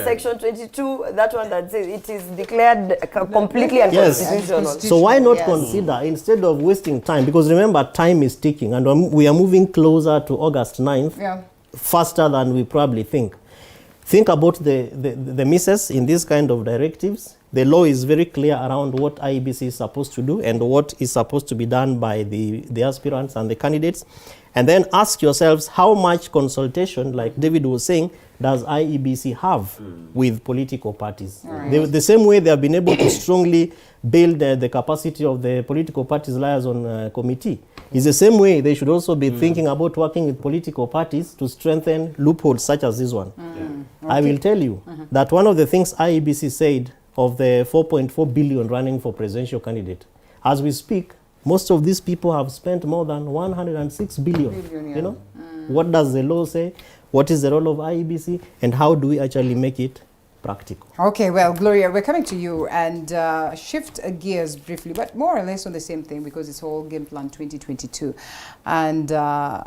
Section 22, that one that says it is declared completely unconstitutional. Yes. So why not consider, instead of wasting time, because remember, time is ticking, and we are moving closer to August 9th, faster than we probably think. Think about the misses in these kind of directives. The law is very clear around what IEBC is supposed to do and what is supposed to be done by the aspirants and the candidates. And then ask yourselves, how much consultation, like David was saying, does IEBC have with political parties? Right. The same way they have been able to strongly build the capacity of the political parties liaison committee. Is the same way they should also be thinking about working with political parties to strengthen loopholes such as this one. I will tell you that one of the things IEBC said of the 4.4 billion running for presidential candidate, as we speak, most of these people have spent more than 106 billion. You know, what does the law say? What is the role of IEBC, and how do we actually make it practical? Okay, well, Gloria, we're coming to you, and shift gears briefly, but more or less on the same thing, because it's all Game Plan 2022. And I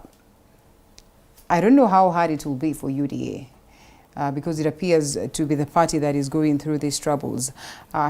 don't know how hard it will be for UDA. Because it appears to be the party that is going through these troubles.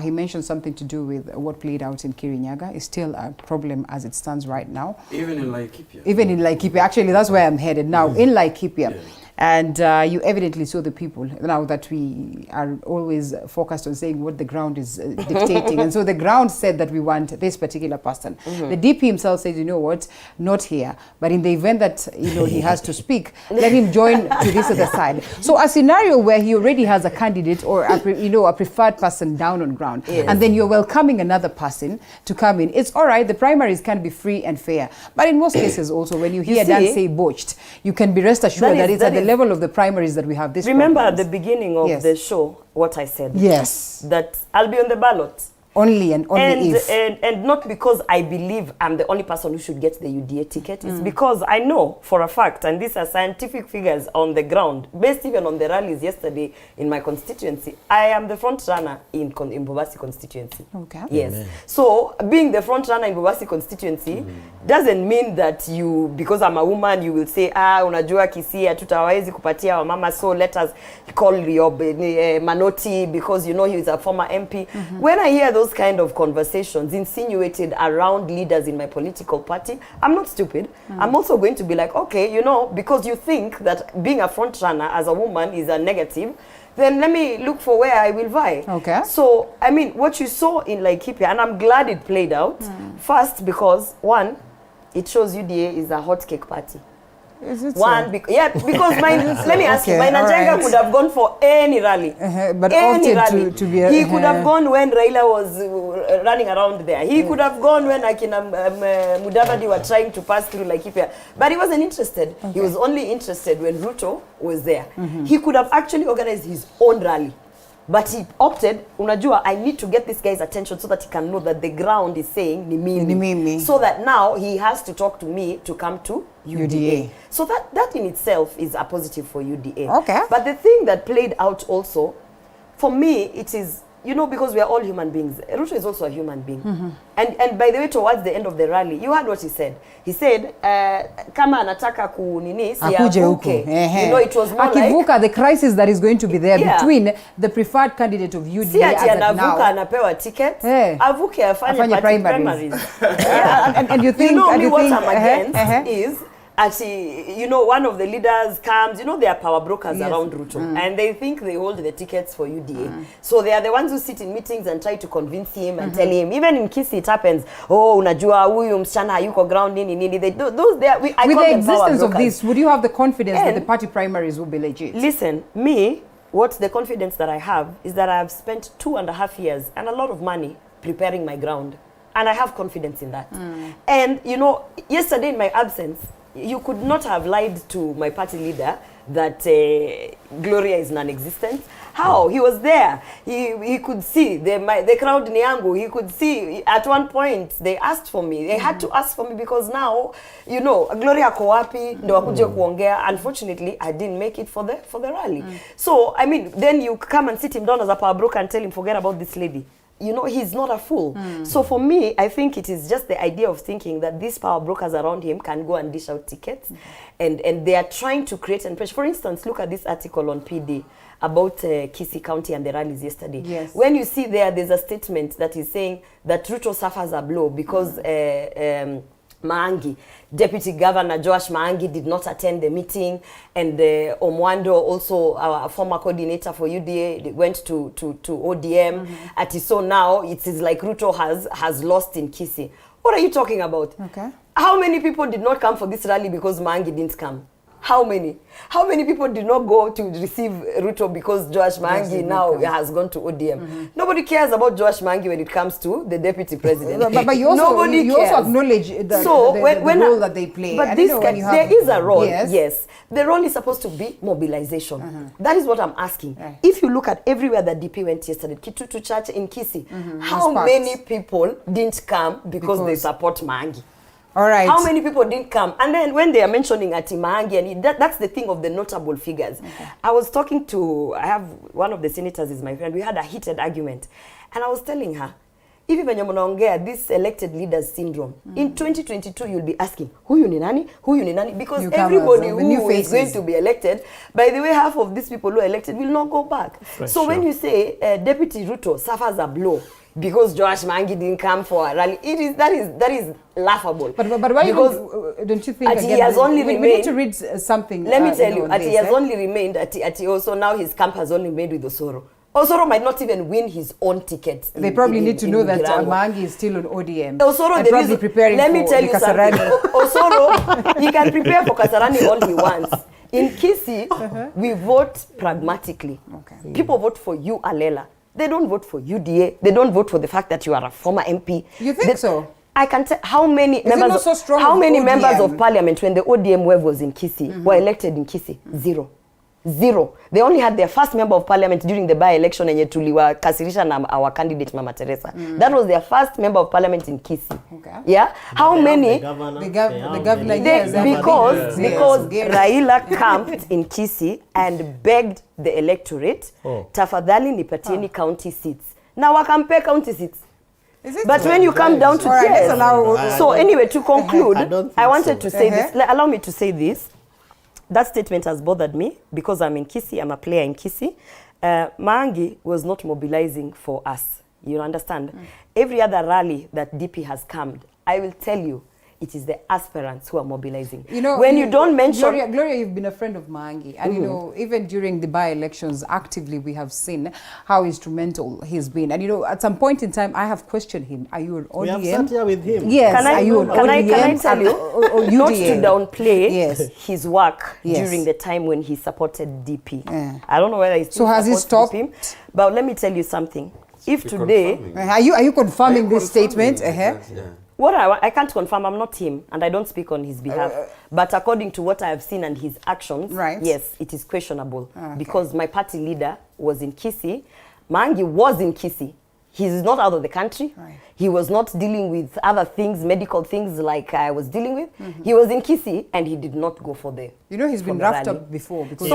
He mentioned something to do with what played out in Kirinyaga. It's still a problem as it stands right now. Even in Laikipia. Even in Laikipia. Actually, that's where I'm headed now, in Laikipia. Yeah. And you evidently saw the people, now that we are always focused on saying what the ground is dictating. And so the ground said that we want this particular person. The DP himself said, you know what, not here. But in the event that he has to speak, let him join to this other side. So a scenario where he already has a candidate or a preferred person down on ground, and then you're welcoming another person to come in. It's all right, the primaries can be free and fair. But in most cases also, when you hear Dan say botched, you can be rest assured that it's at the level of the primaries that we have this. Remember at the beginning of the show what I said? Yes. That I'll be on the ballot. Only and only if. And not because I believe I'm the only person who should get the UDA ticket. It's because I know for a fact, and these are scientific figures on the ground, based even on the rallies yesterday in my constituency, I am the front runner in Mbobasi constituency. Okay. Yes. Amen. So being the front runner in Mbobasi constituency doesn't mean that you, because I'm a woman, you will say, unajua Kisii tutawezi kupatia wa mama, so let us call Riob Manoti because he is a former MP. When I hear those kind of conversations insinuated around leaders in my political party, I'm not stupid. I'm also going to be like, okay, because you think that being a front runner as a woman is a negative, then let me look for where I will vie. Okay. So, I mean, what you saw in Laikipia, and I'm glad it played out, first because, one, it shows UDA is a hot cake party. Is it one? So? Because let me ask you, my Najenga could have gone for any rally. But any opted rally. to be he could have gone when Raila was running around there. He could have gone when Mudavadi were trying to pass through Laikipia. But he wasn't interested. He was only interested when Ruto was there. He could have actually organized his own rally. But he opted, unajua, I need to get this guy's attention so that he can know that the ground is saying, ni mimi. So that now he has to talk to me to come to UDA. So that in itself is a positive for UDA. Okay. But the thing that played out also, for me, it is, because we are all human beings. Ruto is also a human being. And by the way, towards the end of the rally, you heard what he said. He said, kama anataka kunini, akuje huko. It was more Akivuka, the crisis that is going to be there between the preferred candidate of UDA as of now. Anapewa ticket. Avuke afanye primaries. And you think... what I'm against is... Actually, one of the leaders comes, they are power brokers around Ruto, and they think they hold the tickets for UDA. So they are the ones who sit in meetings and try to convince him and tell him, even in Kisii it happens, unajua huyu msichana hayuko ground nini. With the existence of this, would you have the confidence that the party primaries will be legit? Listen, the confidence that I have is that I have spent 2.5 years and a lot of money preparing my ground. And I have confidence in that. And, yesterday in my absence, you could not have lied to my party leader that Gloria is non-existent. How? He was there. He could see the crowd in Yangu. He could see at one point they asked for me. They had to ask for me because now, you know, Gloria Kowapi, ndo wakuje kuongea. Unfortunately, I didn't make it for the rally. So, I mean, then you come and sit him down as a power broker and tell him, forget about this lady. You know, he's not a fool. So for me, I think it is just the idea of thinking that these power brokers around him can go and dish out tickets. And they are trying to create an impression. For instance, look at this article on PD about Kisii County and the rallies yesterday. Yes. When you see there's a statement that is saying that Ruto suffers a blow because Maangi, Deputy Governor Joash Maangi, did not attend the meeting, and Omwando, also our former coordinator for UDA, went to ODM. So now it is like Ruto has lost in Kisii. What are you talking about? Okay. How many people did not come for this rally because Maangi didn't come? How many? How many people did not go to receive Ruto because Joash Maangi now has gone to ODM? Nobody cares about Joash Maangi when it comes to the deputy president. But you also, acknowledge the role that they play. But there is a role, yes. The role is supposed to be mobilization. That is what I'm asking. If you look at everywhere that DP went yesterday, Kitutu Church in Kisii, how many people didn't come because they support Maangi? All right. How many people didn't come? And then when they are mentioning Ati Maangi, and that's the thing of the notable figures. I was talking to, I have one of the senators is my friend. We had a heated argument. And I was telling her, if when you're this elected leaders syndrome, in 2022 you'll be asking, who you ni nani? Who you ni nani? Because everybody who is going to be elected, by the way, half of these people who are elected will not go back. So when you say Deputy Ruto suffers a blow, because Joash Maangi didn't come for a rally, that is laughable. But why don't you think he has only remained? We need to read something. Let me tell you, he has only remained. Also now his camp has only made with Osoro. Osoro might not even win his own ticket. They probably need to know that Maangi is still on ODM. Osoro, probably preparing let me for tell you Kasarani. something. Osoro, he can prepare for Kasarani all he wants. In Kisii, we vote pragmatically. People vote for you, Alela. They don't vote for UDA. They don't vote for the fact that you are a former MP. You think so? I can tell how many members of parliament when the ODM wave was in Kisii were elected in Kisii? Zero. They only had their first member of parliament during the by-election and tuliwa kasirisha na our candidate Mama Teresa. That was their first member of parliament in Kisii. Yeah? How many? The governor, because Raila camped in Kisii and begged the electorate, tafadhali nipatieni county seats. Now wakampe county seats. But when you come down to so anyway, to conclude, I wanted to say this. Allow me to say this. That statement has bothered me because I'm in Kisii, I'm a player in Kisii. Maangi was not mobilizing for us. You understand? Every other rally that DP has come, I will tell you, it is the aspirants who are mobilizing. You know, when you don't mention... Gloria, you've been a friend of Maangi. And you know, even during the by-elections, actively we have seen how instrumental he's been. And you know, at some point in time, I have questioned him. Are you an ODM? We have sat here with him. Yes, are you an ODM? Can I tell you, not to downplay his work during the time when he supported DP. I don't know whether he's still has he stopped him, but let me tell you something. If today... Are you confirming this statement? What I can't confirm, I'm not him, and I don't speak on his behalf. But according to what I have seen and his actions, yes, it is questionable. Because my party leader was in Kisii. Maangi was in Kisii. He's not out of the country. He was not dealing with other things, medical things like I was dealing with. He was in Kisii, and he did not go for the You know, he's been roughed up before. Because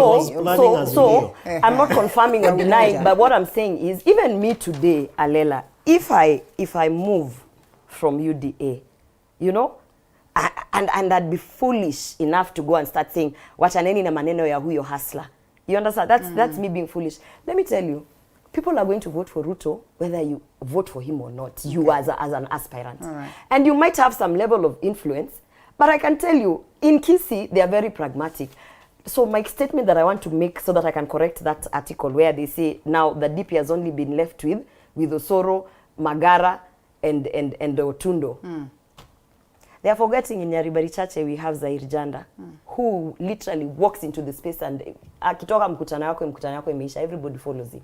so I'm not confirming or denying, but what I'm saying is, even me today, Alela, if I move from UDA, you know, and I'd be foolish enough to go and start saying wachaneni na maneno ya huyo hustler. You understand? That's me being foolish. Let me tell you, people are going to vote for Ruto whether you vote for him or not. You as an aspirant, and you might have some level of influence. But I can tell you, in Kisii, they are very pragmatic. So my statement that I want to make, so that I can correct that article where they say now the DP has only been left with Osoro, Magara, and Otundo. They are forgetting in Nyaribari Chache we have Zair Janda, who literally walks into the space and akitoka mkutano yako imeisha, everybody follows him.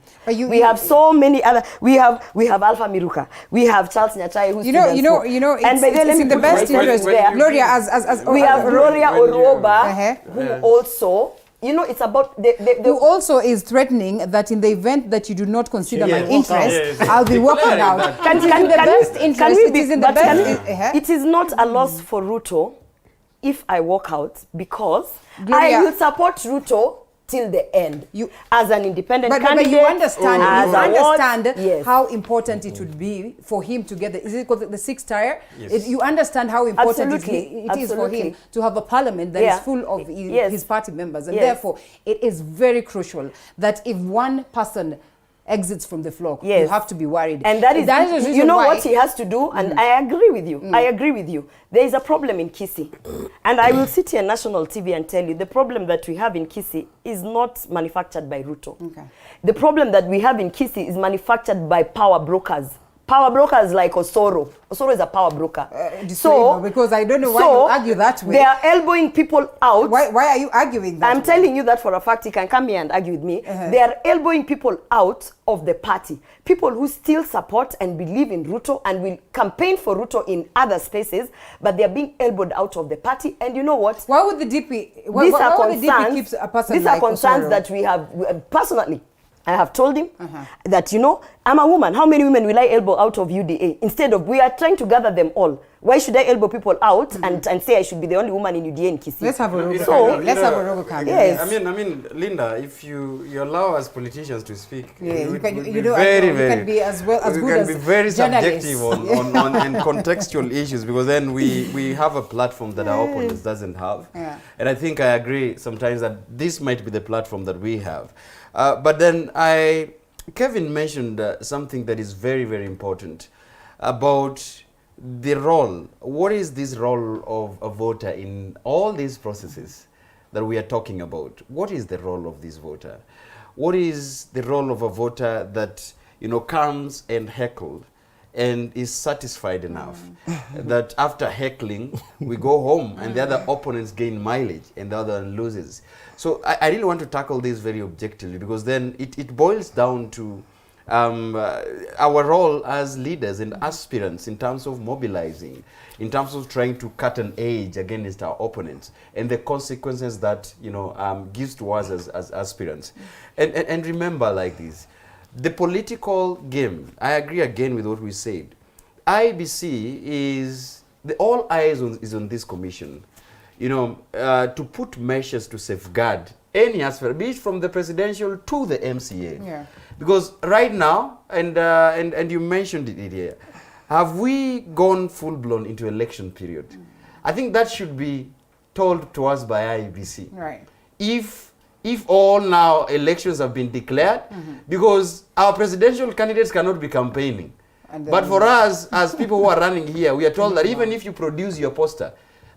We have so many other. We have Alpha Miruka. We have Charles Nyachae, who's you know, and it's in the best interest. Gloria, as we have Gloria Oroba, who also. You know, it's about who also is threatening that in the event that you do not consider my interest, I'll be walking out. It is not a loss for Ruto if I walk out, because I will support Ruto till the end. As an independent candidate, but you understand, how important it would be for him to get is it called the sixth tier? Yes. You understand how important it is for him to have a parliament that is full of his party members, and therefore it is very crucial that if one person exits from the flock, you have to be worried. And that is you know what he has to do, and I agree with you. I agree with you. There is a problem in Kisii. And I will sit here on national TV and tell you the problem that we have in Kisii is not manufactured by Ruto. Okay. The problem that we have in Kisii is manufactured by power brokers. Power brokers like Osoro. Osoro is a power broker. Because I don't know why you argue that way. They are elbowing people out. Why are you arguing that I'm telling you that for a fact. You can come here and argue with me. They are elbowing people out of the party. People who still support and believe in Ruto and will campaign for Ruto in other spaces, but they are being elbowed out of the party. And you know what? Why would the DP? These are concerns that we have personally. I have told him that, I'm a woman. How many women will I elbow out of UDA? Instead of, we are trying to gather them all. Why should I elbow people out and say I should be the only woman in UDA in Kisii? Let's have a rogo. Yes. I mean, Linda, if you allow us politicians to speak, you can be as good as we can be very subjective on and contextual issues, because then we have a platform that our opponents doesn't have. And I think I agree sometimes that this might be the platform that we have. But then Kevin mentioned something that is very, very important about the role. What is this role of a voter in all these processes that we are talking about? What is the role of this voter? What is the role of a voter that, comes and heckles and is satisfied enough that after heckling, we go home and the other opponents gain mileage and the other one loses? So I really want to tackle this very objectively, because then it boils down to our role as leaders and aspirants in terms of mobilizing, in terms of trying to cut an edge against our opponents, and the consequences that gives to us as aspirants. And remember, like this, the political game, I agree again with what we said. IBC is, all eyes is on this commission, to put measures to safeguard any aspect, be it from the presidential to the MCA. Yeah. Because right now, and you mentioned it here, have we gone full-blown into election period? I think that should be told to us by IBC. Right. If all now elections have been declared, because our presidential candidates cannot be campaigning. But for us, as people who are running here, we are told that even if you produce your poster,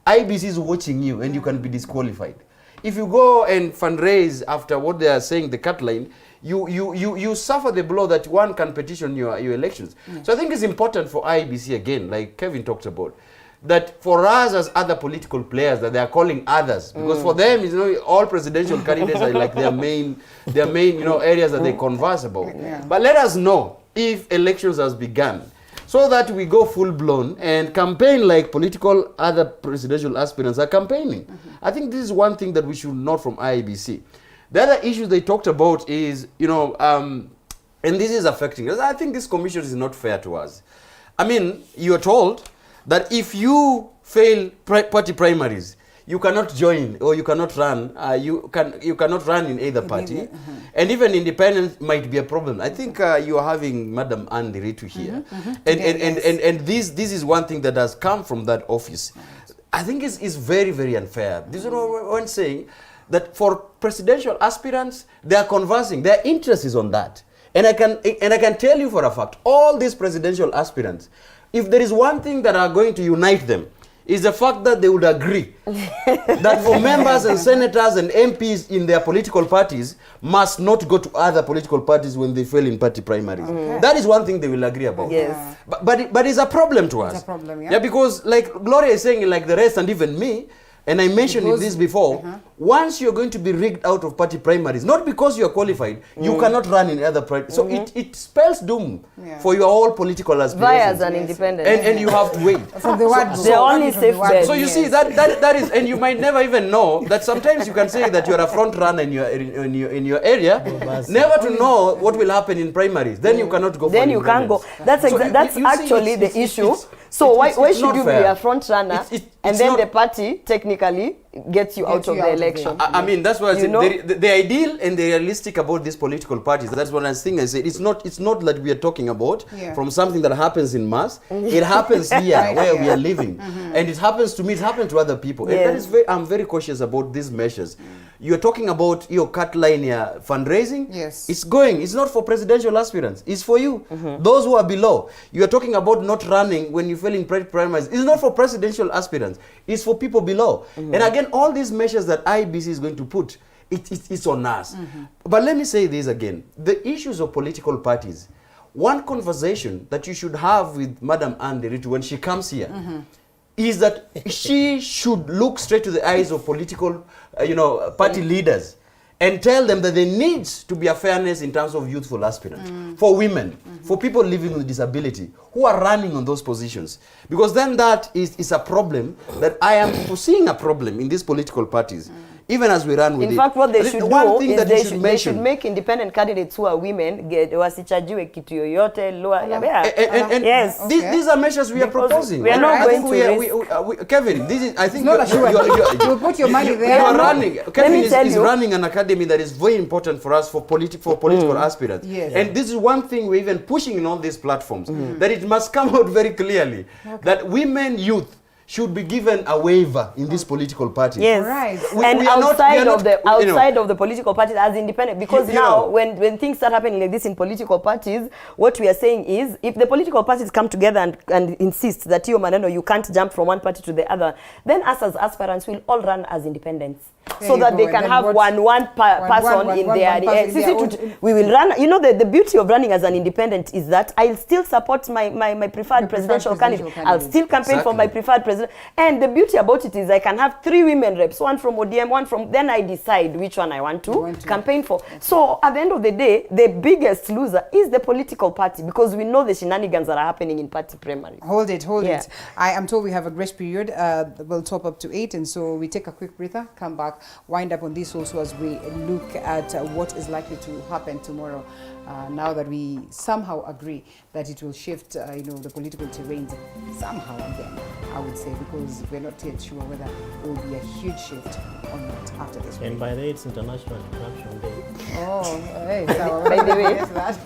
IBC is watching you and you can be disqualified. If you go and fundraise after what they are saying, the cut line, you suffer the blow that one can petition your elections. So I think it's important for IBC, again, like Kevin talked about, that for us as other political players, that they are calling others, because for them, all presidential candidates are like their main areas that they converse about. But let us know if elections has begun, so that we go full-blown and campaign like other presidential aspirants are campaigning. I think this is one thing that we should note from IEBC. The other issue they talked about is, and this is affecting us. I think this commission is not fair to us. I mean, you are told that if you fail party primaries, you cannot join or you cannot run. You cannot run in either party, and even independence might be a problem. I think you are having Madam Andy Ritu here, and this is one thing that has come from that office. I think is very, very unfair. This is what I'm saying, that for presidential aspirants, they are conversing. Their interest is on that, and I can tell you for a fact, all these presidential aspirants, if there is one thing that are going to unite them, is the fact that they would agree that for members and senators and MPs in their political parties must not go to other political parties when they fail in party primaries. Okay. That is one thing they will agree about. Yes. But it's a problem to us. It's a problem, yeah. Yeah, because like Gloria is saying, like the rest and even me, and I mentioned this before, once you're going to be rigged out of party primaries, not because you're qualified, you cannot run in other primaries. So it spells doom for your whole political aspirations. Bias and independence. And you have to wait. From the word the only safe bet. So you see, that is, and you might never even know that sometimes you can say that you're a front runner in your area, never to know what will happen in primaries. Then you cannot go. Then you can't go. That's actually the issue. So why should you be a front runner and then the party technically gets you out of the election? I mean, that's what I said. The ideal and the realistic about these political parties, that's what I think I said. It's not that we are talking about from something that happens in mass. It happens here where we are living. And it happens to me, it happens to other people. And that is I'm very cautious about these measures. You're talking about your cut line here, fundraising. Yes. It's not for presidential aspirants. It's for you. Those who are below. You're talking about not running when you fail in primaries. It's not for presidential aspirants. It's for people below. And again, all these measures that IBC is going to put, it's on us. But let me say this again. The issues of political parties, one conversation that you should have with Madam Anne Deritu when she comes here, is that she should look straight to the eyes of political, party leaders and tell them that there needs to be a fairness in terms of youthful aspirants, for women, for people living with disability, who are running on those positions. Because then that is a problem that I am foreseeing a problem in these political parties. Even as we run with in fact, what they should do is they should make independent candidates who are women wasichajiwe kitu yoyote lower. Yes, these are measures we are proposing. We are not going to Kevin, this is, I think you put your money there. You are running. Kevin is running an academy that is very important for us for political aspirants. Yes. And this is one thing we're even pushing in all these platforms, that it must come out very clearly that women, youth, should be given a waiver in this political party. Yes, right. And outside of the political parties as independent, because now when things start happening like this in political parties, what we are saying is if the political parties come together and insist that you can't jump from one party to the other, then us as aspirants will all run as independents. So that they can have one person in their we will run. The beauty of running as an independent is that I'll still support my preferred presidential candidate. I'll still campaign for my preferred president. And the beauty about it is I can have 3 women reps, one from ODM, one from, then I decide which one I want to campaign for. So at the end of the day, the biggest loser is the political party, because we know the shenanigans that are happening in party primaries. Hold it. I am told we have a grace period. We'll top up to 8, and so we take a quick breather, come back, wind up on this also as we look at what is likely to happen tomorrow. Now that we somehow agree that it will shift, the political terrain somehow again, I would say, because we're not yet sure whether it will be a huge shift or not after this. And by the way, it's International Corruption Day. Oh, hey, so by the way, that.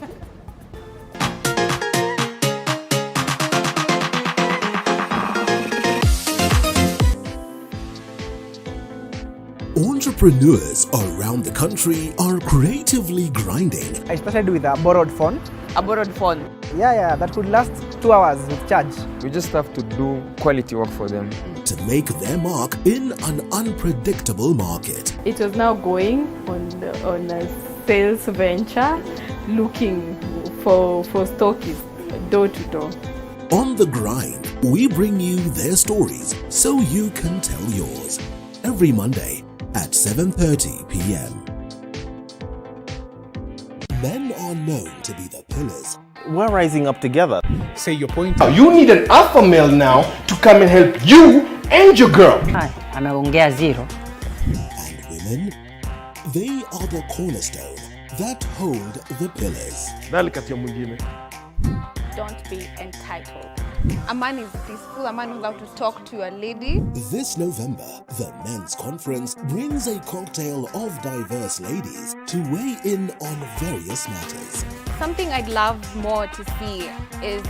Entrepreneurs around the country are creatively grinding. I started with a borrowed phone. A borrowed phone? Yeah, that could last 2 hours with charge. We just have to do quality work for them. To make their mark in an unpredictable market. It was now going on a sales venture, looking for stockists door to door. On the grind, we bring you their stories so you can tell yours. Every Monday at 7:30 p.m. Men are known to be the pillars. We're rising up together. Say your point. You need an alpha male now to come and help you and your girl. Anaongea zero. And women, they are the cornerstone that hold the pillars. Don't be entitled. A man is peaceful, a man knows how to talk to a lady. This November, the Men's Conference brings a cocktail of diverse ladies to weigh in on various matters. Something I'd love more to see is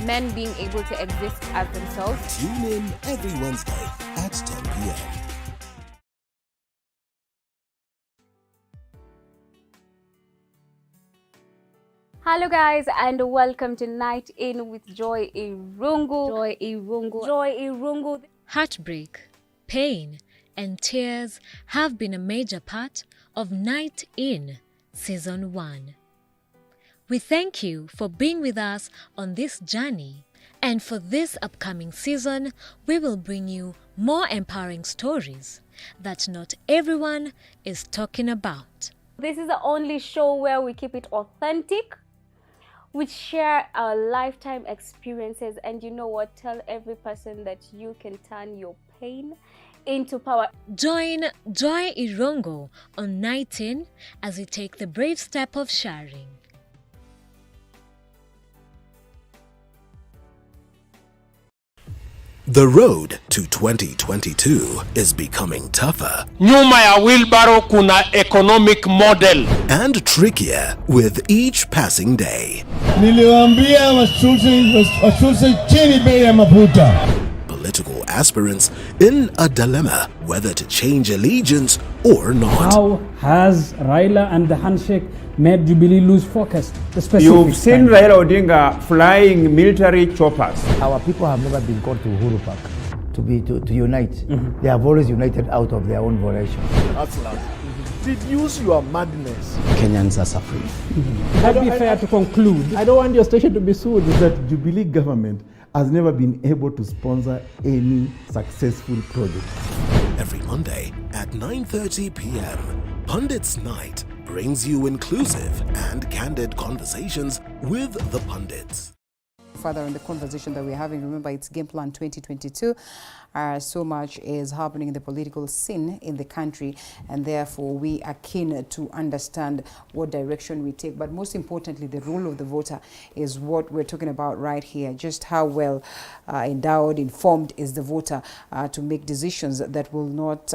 men being able to exist as themselves. Tune in every Wednesday at 10 p.m. Hello guys, and welcome to Night In with Joy Irungu. Joy Irungu. Heartbreak, pain, and tears have been a major part of Night In Season 1. We thank you for being with us on this journey, and for this upcoming season, we will bring you more empowering stories that not everyone is talking about. This is the only show where we keep it authentic. We share our lifetime experiences, and you know what? Tell every person that you can turn your pain into power. Join Joy Irongo on Night In as we take the brave step of sharing. The road to 2022 is becoming tougher. Nyuma ya wheelbarrow kuna economic model. And trickier with each passing day. Niliwaambia washushe chini bei ya mafuta. Political aspirants in a dilemma whether to change allegiance or not. How has Raila and the handshake made Jubilee lose focus? You've seen Raila Odinga flying military choppers. Our people have never been called to Uhuru Park to unite. They have always united out of their own volition. Reduce your madness. Kenyans are suffering. Would it be fair to conclude? I don't want your station to be sued. That Jubilee government has never been able to sponsor any successful project. Every Monday at 9:30 p.m., Pundits Night brings you inclusive and candid conversations with the pundits. Further on the conversation that we're having, remember it's Game Plan 2022. So much is happening in the political scene in the country, and therefore we are keen to understand what direction we take. But most importantly, the role of the voter is what we're talking about right here. Just how well endowed, informed is the voter to make decisions that will not,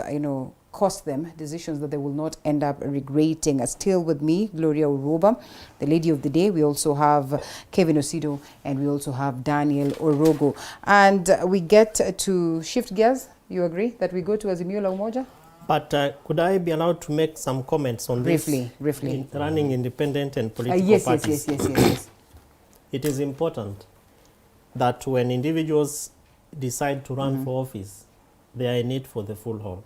cost them, decisions that they will not end up regretting. Still with me, Gloria Uroba, the lady of the day. We also have Kevin Osido, and we also have Daniel Orogo. And we get to shift gears. You agree that we go to Azimio la Umoja? But could I be allowed to make some comments on briefly, this? Briefly. Running independent and political parties. Yes. It is important that when individuals decide to run for office, they are in it for the full haul.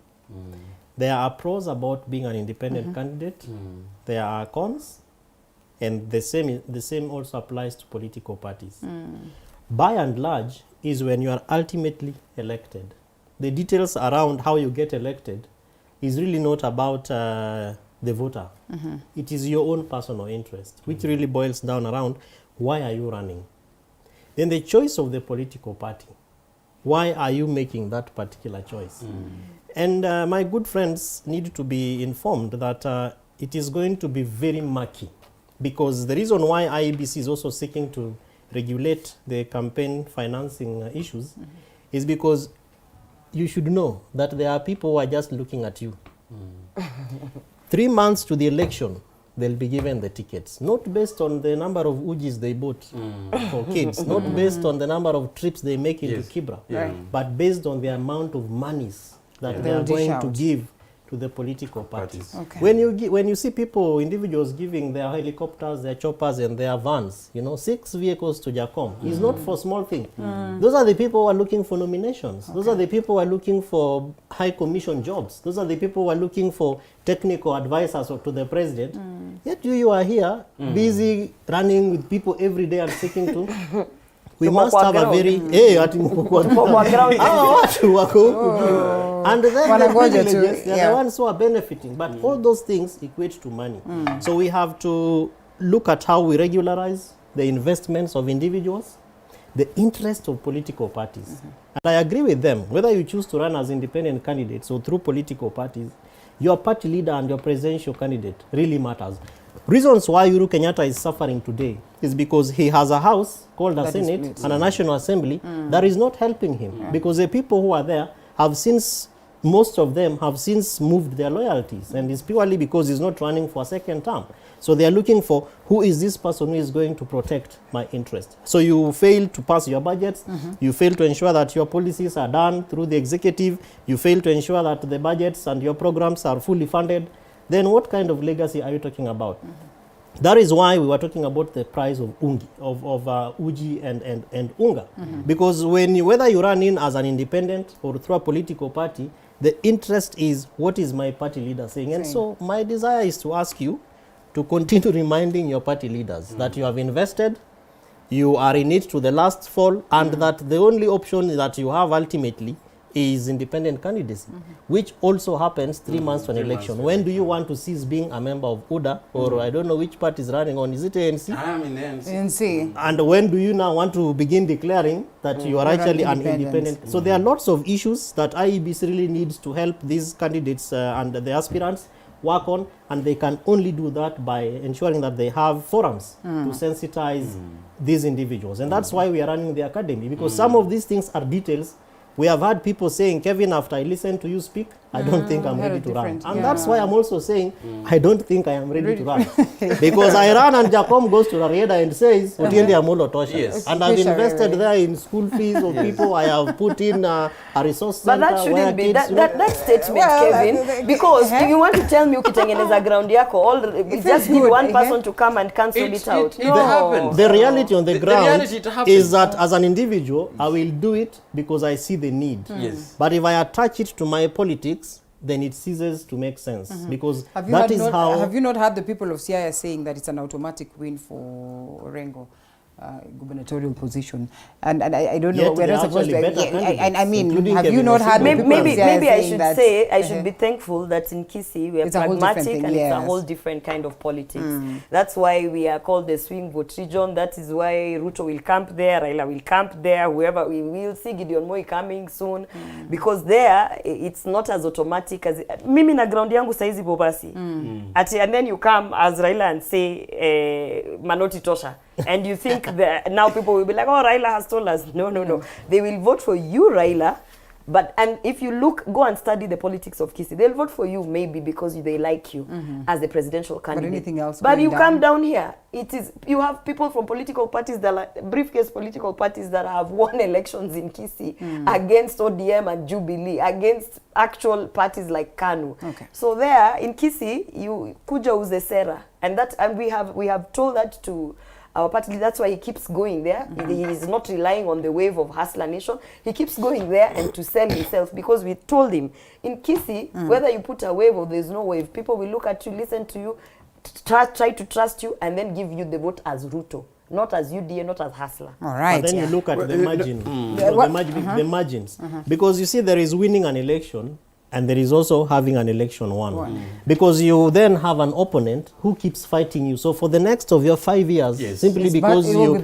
There are pros about being an independent candidate. There are cons, and the same also applies to political parties. By and large, is when you are ultimately elected. The details around how you get elected is really not about the voter. It is your own personal interest, which really boils down around why are you running. Then the choice of the political party. Why are you making that particular choice? And my good friends need to be informed that it is going to be very murky, because the reason why IEBC is also seeking to regulate the campaign financing issues is because you should know that there are people who are just looking at you. 3 months to the election, they'll be given the tickets, not based on the number of ujis they bought for kids, not based on the number of trips they make into Kibra, but based on the amount of monies that they are going to give to the political parties. When you see people, individuals giving their helicopters, their choppers, and their vans, 6 vehicles to Jacom, it's not for small thing. Those are the people who are looking for nominations. Those are the people who are looking for high commission jobs. Those are the people who are looking for technical advisors to the president. Yet you are here, busy running with people every day and seeking to. We must have a very and then they're the ones who are benefiting, but all those things equate to money. So we have to look at how we regularize the investments of individuals, the interest of political parties. And I agree with them, whether you choose to run as independent candidates or through political parties, your party leader and your presidential candidate really matters. Reasons why Uhuru Kenyatta is suffering today is because he has a house called a Senate and a National Assembly that is not helping him, because the people who are there have since, most of them have since moved their loyalties, and it's purely because he's not running for a second term. So they are looking for who is this person who is going to protect my interest. So you fail to pass your budgets, you fail to ensure that your policies are done through the executive, you fail to ensure that the budgets and your programs are fully funded. Then what kind of legacy are you talking about? That is why we were talking about the price of uji and unga. Because whether you run in as an independent or through a political party, the interest is what is my party leader saying. And so my desire is to ask you to continue reminding your party leaders that you have invested, you are in it to the last fall, and that the only option that you have ultimately is independent candidacy, which also happens 3 months to an election. When do you want to cease being a member of UDA, or I don't know which party is running on? Is it ANC? I'm in ANC. ANC. And when do you now want to begin declaring that you are actually an independent? So there are lots of issues that IEBC really needs to help these candidates and the aspirants work on, and they can only do that by ensuring that they have forums to sensitize these individuals. And that's why we are running the academy, because some of these things are details. We have had people saying, Kevin, after I listen to you speak, I don't think I'm ready to run. And that's why I'm also saying, I don't think I am ready to run. Because I run and Jacom goes to Rarieda and says, Otiende Amolo Tosha. Yes. And I've invested there in school fees of people. I have put in a resource center. But that shouldn't be, that statement, Kevin, because if you want to tell me ukitengeneza ground yako, we just need one person to come and cancel it out. It happens. The reality on the ground reality is that as an individual, I will do it because I see the need. Yes. But if I attach it to my politics, then it ceases to make sense. Because that is how... Have you not heard the people of Siaya saying that it's an automatic win for Orengo? Gubernatorial position, and I don't know. We're not supposed to. I mean, have you not had? Maybe I should say I should be thankful that in Kisii we are pragmatic and it's a whole different kind of politics. That's why we are called the swing vote region. That is why Ruto will camp there, Raila will camp there, whoever we will see Gideon Moi coming soon, because there it's not as automatic as mimi na ground yangu saizi bobasi. And then you come as Raila and say Manoti Tosha. And you think that now people will be like, oh, Raila has told us. No. They will vote for you, Raila. And if you go and study the politics of Kisii, they'll vote for you maybe because they like you as the presidential candidate. But anything else? But you come down here, you have people from political parties that are briefcase political parties that have won elections in Kisii against ODM and Jubilee, against actual parties like KANU. So there in Kisii, you kuja uze sera, and we have told that to our party. That's why he keeps going there. He is not relying on the wave of Hustler Nation. He keeps going there and to sell himself, because we told him in Kisii, whether you put a wave or there's no wave, people will look at you, listen to you, try to trust you, and then give you the vote as Ruto, not as UDA, not as Hustler. All right. But then you look at the margin, the margins, because you see there is winning an election, and there is also having an election won. Because you then have an opponent who keeps fighting you. So for the next of your 5 years, simply because you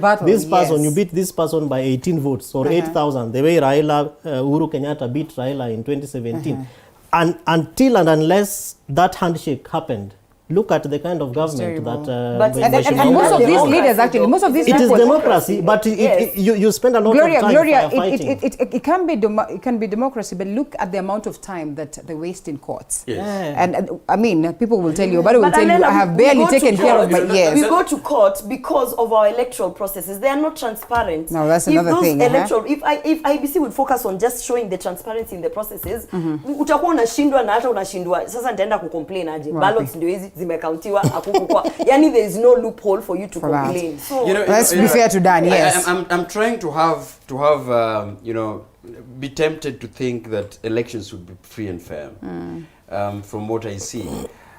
beat this person by 18 votes or 8,000, the way Raila, Uhuru Kenyatta beat Raila in 2017. And until and unless that handshake happened, look at the kind of government that... and most of these leaders, actually, most of these people... It is democracy, but you spend a lot of time fighting. It can be democracy, but look at the amount of time that they waste in courts. And I mean, people will tell you, but will tell you, I have barely taken care of my... We go to court because of our electoral processes. They are not transparent. No, that's another thing. If IBC would focus on just showing the transparency in the processes, utakuwa unashindwa na hata unashindwa. Sasa nitaenda kucomplain aje. Ballots ndio hizi zimekauntiwa akukukwa. Yani there is no loophole for you to complain. So let's be fair to Dan. Yes, I'm trying to have be tempted to think that elections should be free and fair. From what I see,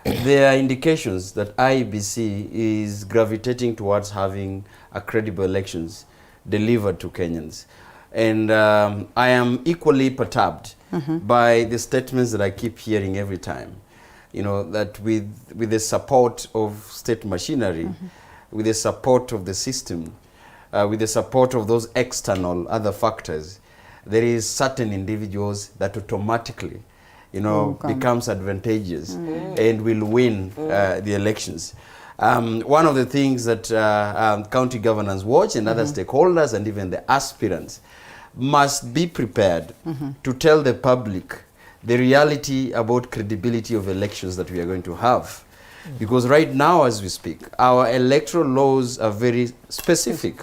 there are indications that IEBC is gravitating towards having a credible elections delivered to Kenyans. And I am equally perturbed by the statements that I keep hearing every time. That with the support of state machinery, with the support of the system, with the support of those external other factors, there is certain individuals that automatically, becomes advantageous and will win the elections. One of the things that county governors watch and other stakeholders and even the aspirants must be prepared to tell the public the reality about credibility of elections that we are going to have. Because right now, as we speak, our electoral laws are very specific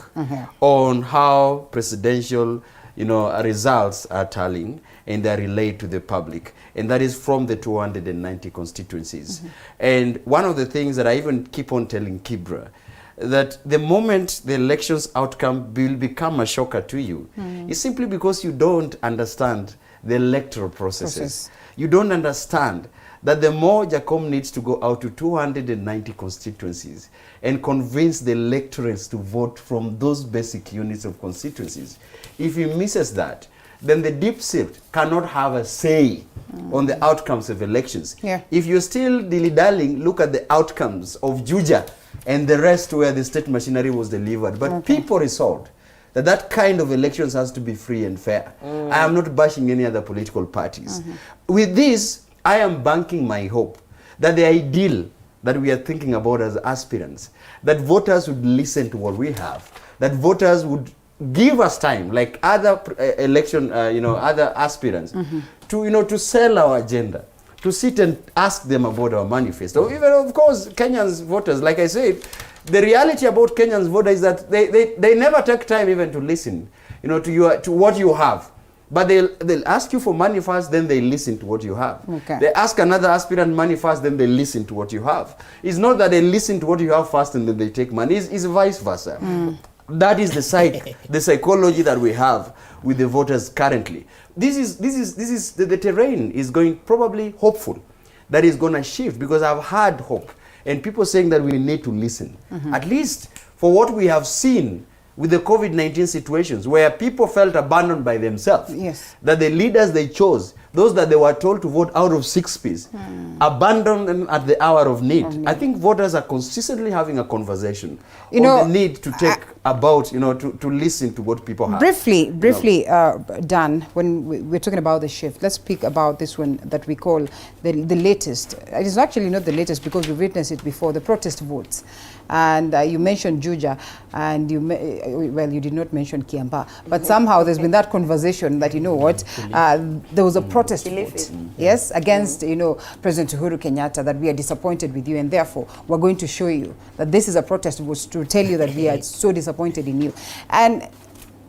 on how presidential results are tallying and they're relayed to the public. And that is from the 290 constituencies. And one of the things that I even keep on telling Kibra, that the moment the election's outcome will become a shocker to you, is simply because you don't understand the electoral processes. You don't understand that the more Jacom needs to go out to 290 constituencies and convince the electorates to vote from those basic units of constituencies. If he misses that, then the deep state cannot have a say on the outcomes of elections. If you're still dilly-dallying, look at the outcomes of Juja and the rest where the state machinery was delivered. But people resolved that that kind of elections has to be free and fair. I am not bashing any other political parties. With this, I am banking my hope that the ideal that we are thinking about as aspirants, that voters would listen to what we have, that voters would give us time, like other other aspirants, to sell our agenda, to sit and ask them about our manifesto. Even, of course, Kenyans voters, like I said, the reality about Kenyans voters is that they never take time even to listen, to what you have. But they'll ask you for money first, then they listen to what you have. They ask another aspirant money first, then they listen to what you have. It's not that they listen to what you have first and then they take money. It's vice versa. That is the psychology that we have with the voters currently. This is the terrain is going probably hopeful that is going to shift, because I've had hope and people saying that we need to listen. At least for what we have seen with the COVID-19 situations where people felt abandoned by themselves. That the leaders they chose, those that they were told to vote out of 6 Ps, abandoned them at the hour of need. I think voters are consistently having a conversation on the need to take about, to listen to what people have. Briefly, Dan, when we're talking about the shift, let's speak about this one that we call the latest. It is actually not the latest because we've witnessed it before, the protest votes. And you mentioned Juja, and you did not mention Kiambaa, but somehow there's been that conversation that, there was a protest vote, yes, against, President Uhuru Kenyatta, that we are disappointed with you, and therefore we're going to show you that this is a protest vote to tell you that we are so disappointed in you. And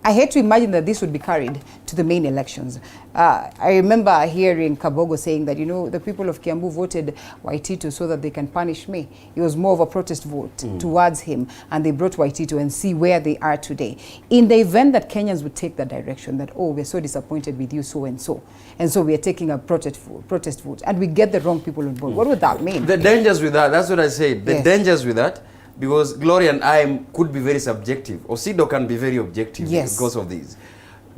I hate to imagine that this would be carried to the main elections. I remember hearing Kabogo saying that, the people of Kiambu voted Waititu so that they can punish me. It was more of a protest vote towards him, and they brought Waititu, and see where they are today. In the event that Kenyans would take that direction, that, we're so disappointed with you so and so we are taking a protest vote, and we get the wrong people on board, what would that mean? The dangers with that, that's what I said, the dangers with that, because Gloria and I could be very subjective. Osido can be very objective because of these.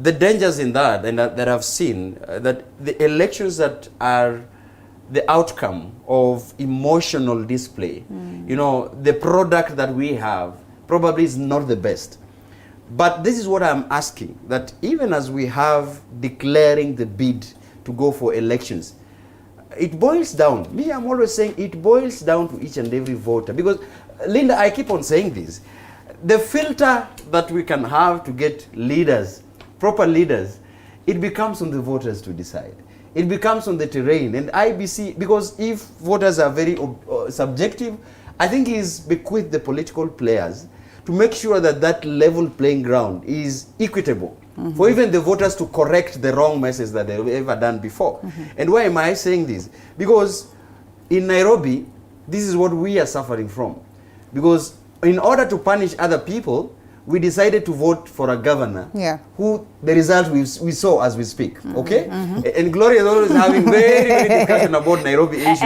The dangers in that, and that I've seen, that the elections that are the outcome of emotional display, the product that we have probably is not the best. But this is what I'm asking, that even as we have declaring the bid to go for elections, it boils down, I'm always saying it boils down to each and every voter. Because, Linda, I keep on saying this, the filter that we can have to get leaders, proper leaders, it becomes on the voters to decide. It becomes on the terrain. And IBC, because if voters are very subjective, I think it's bequeathed the political players to make sure that that level playing ground is equitable. For even the voters to correct the wrong message that they've ever done before. And why am I saying this? Because in Nairobi, this is what we are suffering from. Because in order to punish other people, we decided to vote for a governor who the result we saw as we speak. And Gloria is always having very discussion about Nairobi issues.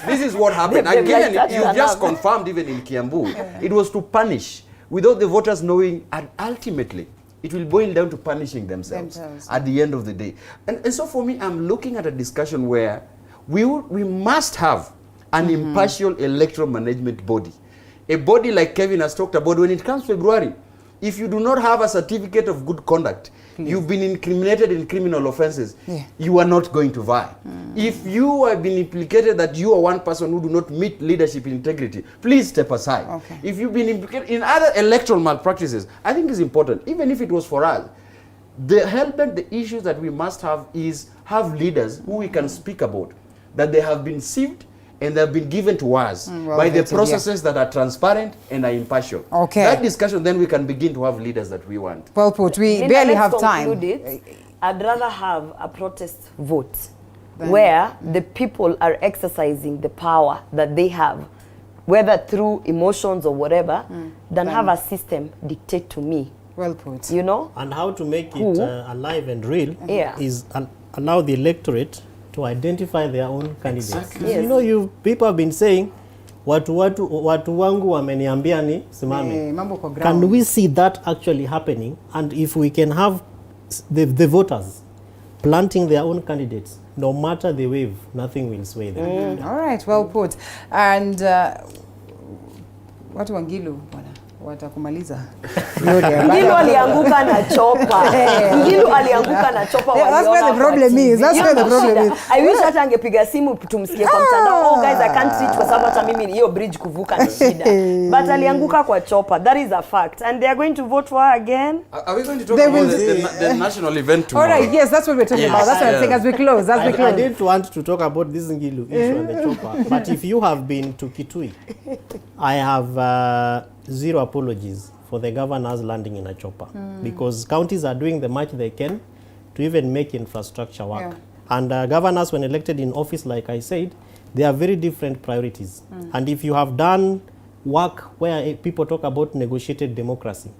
This is what happened. Again, you just confirmed even in Kiambu, it was to punish without the voters knowing, and ultimately it will boil down to punishing themselves at the end of the day. And so for me, I'm looking at a discussion where we must have an impartial electoral management body. A body like Kevin has talked about. When it comes February, if you do not have a certificate of good conduct, you've been incriminated in criminal offenses, you are not going to vie. If you have been implicated that you are one person who do not meet leadership integrity, please step aside. If you've been implicated in other electoral malpractices, I think it's important, even if it was for us, the issues that we must have is have leaders who we can speak about, that they have been sieved and they've been given to us by the processes that are transparent and are impartial. Okay. That discussion, then we can begin to have leaders that we want. Well put. We Linda, barely let's have time. conclude it. I'd rather have a protest vote where the people are exercising the power that they have, whether through emotions or whatever, than have a system dictate to me. Well put. You know? And how to make it alive and real is allow the electorate to identify their own candidates. Exactly. Yes. You know, people have been saying, watu wangu wameniambia ni simame. Can we see that actually happening? And if we can have the voters planting their own candidates, no matter the wave, nothing will sway them. All right, well put. And watu wangilu watakumaliza. Ngilu alianguka na chopa. Ngilu alianguka na chopa. That's where the problem is. That's where the problem is. I wish hata angepiga simu tumsikie kwa mtandao. Oh guys, I can't reach kwa sababu hata mimi hiyo bridge kuvuka ni shida. But alianguka kwa chopa. That is a fact. And they are going to vote for her again. Are we going to talk about the national event tomorrow? All right, yes, that's what we're talking about. That's what I'm saying as we close. As we close. I didn't want to talk about this Ngilu issue and the chopper. But if you have been to Kitui, I have zero apologies for the governors landing in a chopper because counties are doing the much they can to even make infrastructure work. And governors, when elected in office, like I said, they have very different priorities. And if you have done work where people talk about negotiated democracy,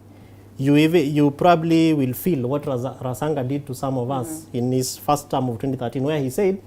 you probably will feel what Rasanga did to some of us in his first term of 2013, where he said,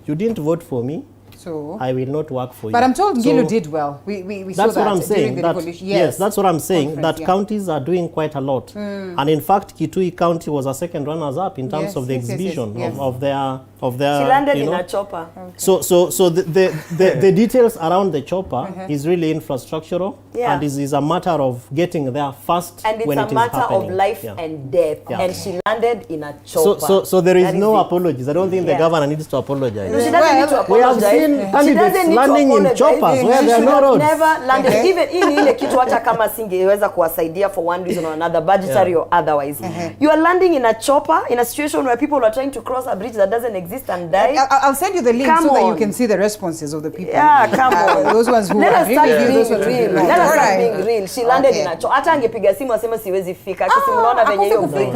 you didn't vote for me, so I will not work for you. But I'm told Ngilu did well. We saw that what I'm saying. during the revolution. Yes, that's what I'm saying. That counties are doing quite a lot. And in fact, Kitui County was a second runners-up in terms of the exhibition of their. She landed in a chopper. Okay. So the details around the chopper is really infrastructural, and is a matter of getting there fast. And it's a matter of life and death. And she landed in a chopper. So there is no apologies. I don't think the governor needs to apologize. No, she doesn't need to apologize. We have seen candidates landing in choppers where there are no roads. Never landed. Even in ile kitu hata kama singeweza kuwasaidia for one reason or another, budgetary or otherwise. You are landing in a chopper in a situation where people are trying to cross a bridge that doesn't exist and die. I'll send you the link so that you can see the responses of the people. Yeah, come on. Those ones who let us start agree with you. being real. Let us start being real. She landed in a chopper. Hata angepiga simu asema siwezi fika. Kisi mnaona venye hiyo bridge.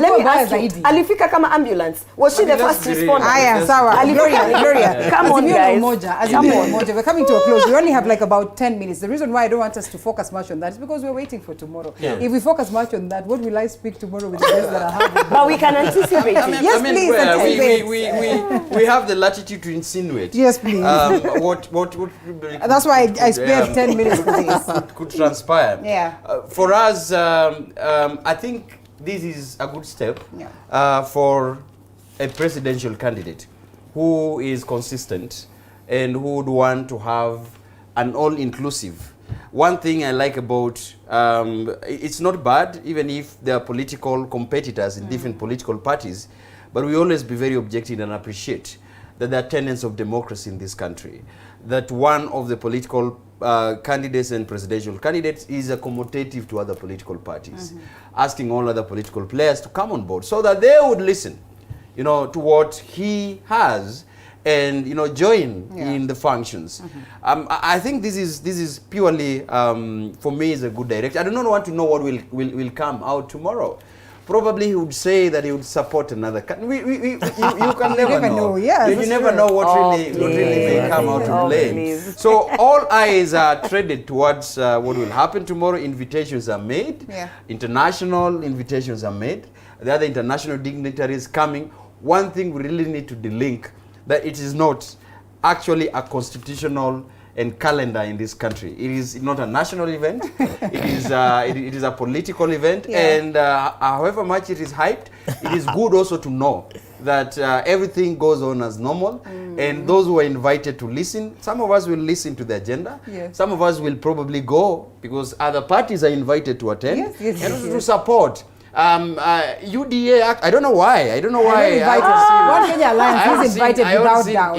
Let me ask you. Alifika kama ambulance. Was she the first responder? Aya, sawa. Gloria. Come on, guys. We're coming to a close. We only have like about 10 minutes. The reason why I don't want us to focus much on that is because we're waiting for tomorrow. If we focus much on that, what will I speak tomorrow with the guests that I have? But we can anticipate it. Yes, please. We have the latitude to insinuate. Yes, please. What that's why I spared 10 minutes for this. Could transpire. Yeah. For us, I think this is a good step for a presidential candidate who is consistent and who would want to have an all-inclusive. One thing I like about, it's not bad, even if there are political competitors in different political parties, but we always be very objective and appreciate that there are tenets of democracy in this country. That one of the political candidates and presidential candidates is accommodative to other political parties, asking all other political players to come on board so that they would listen, to what he has and join in the functions. I think this is purely for me is a good direction. I do not want to know what will come out tomorrow. Probably he would say that he would support another. You can never know. Yes, you never know what really may come out to play. So all eyes are treaded towards what will happen tomorrow. Invitations are made. International invitations are made. The other international dignitaries coming. One thing we really need to delink that it is not actually a constitutional and calendar in this country. It is not a national event. It is a political event, and however much it is hyped, it is good also to know that everything goes on as normal, and those who are invited to listen, some of us will listen to the agenda, some of us will probably go because other parties are invited to attend, and also to support UDA, I don't know why. I don't know why. One Kenya Alliance is invited without doubt.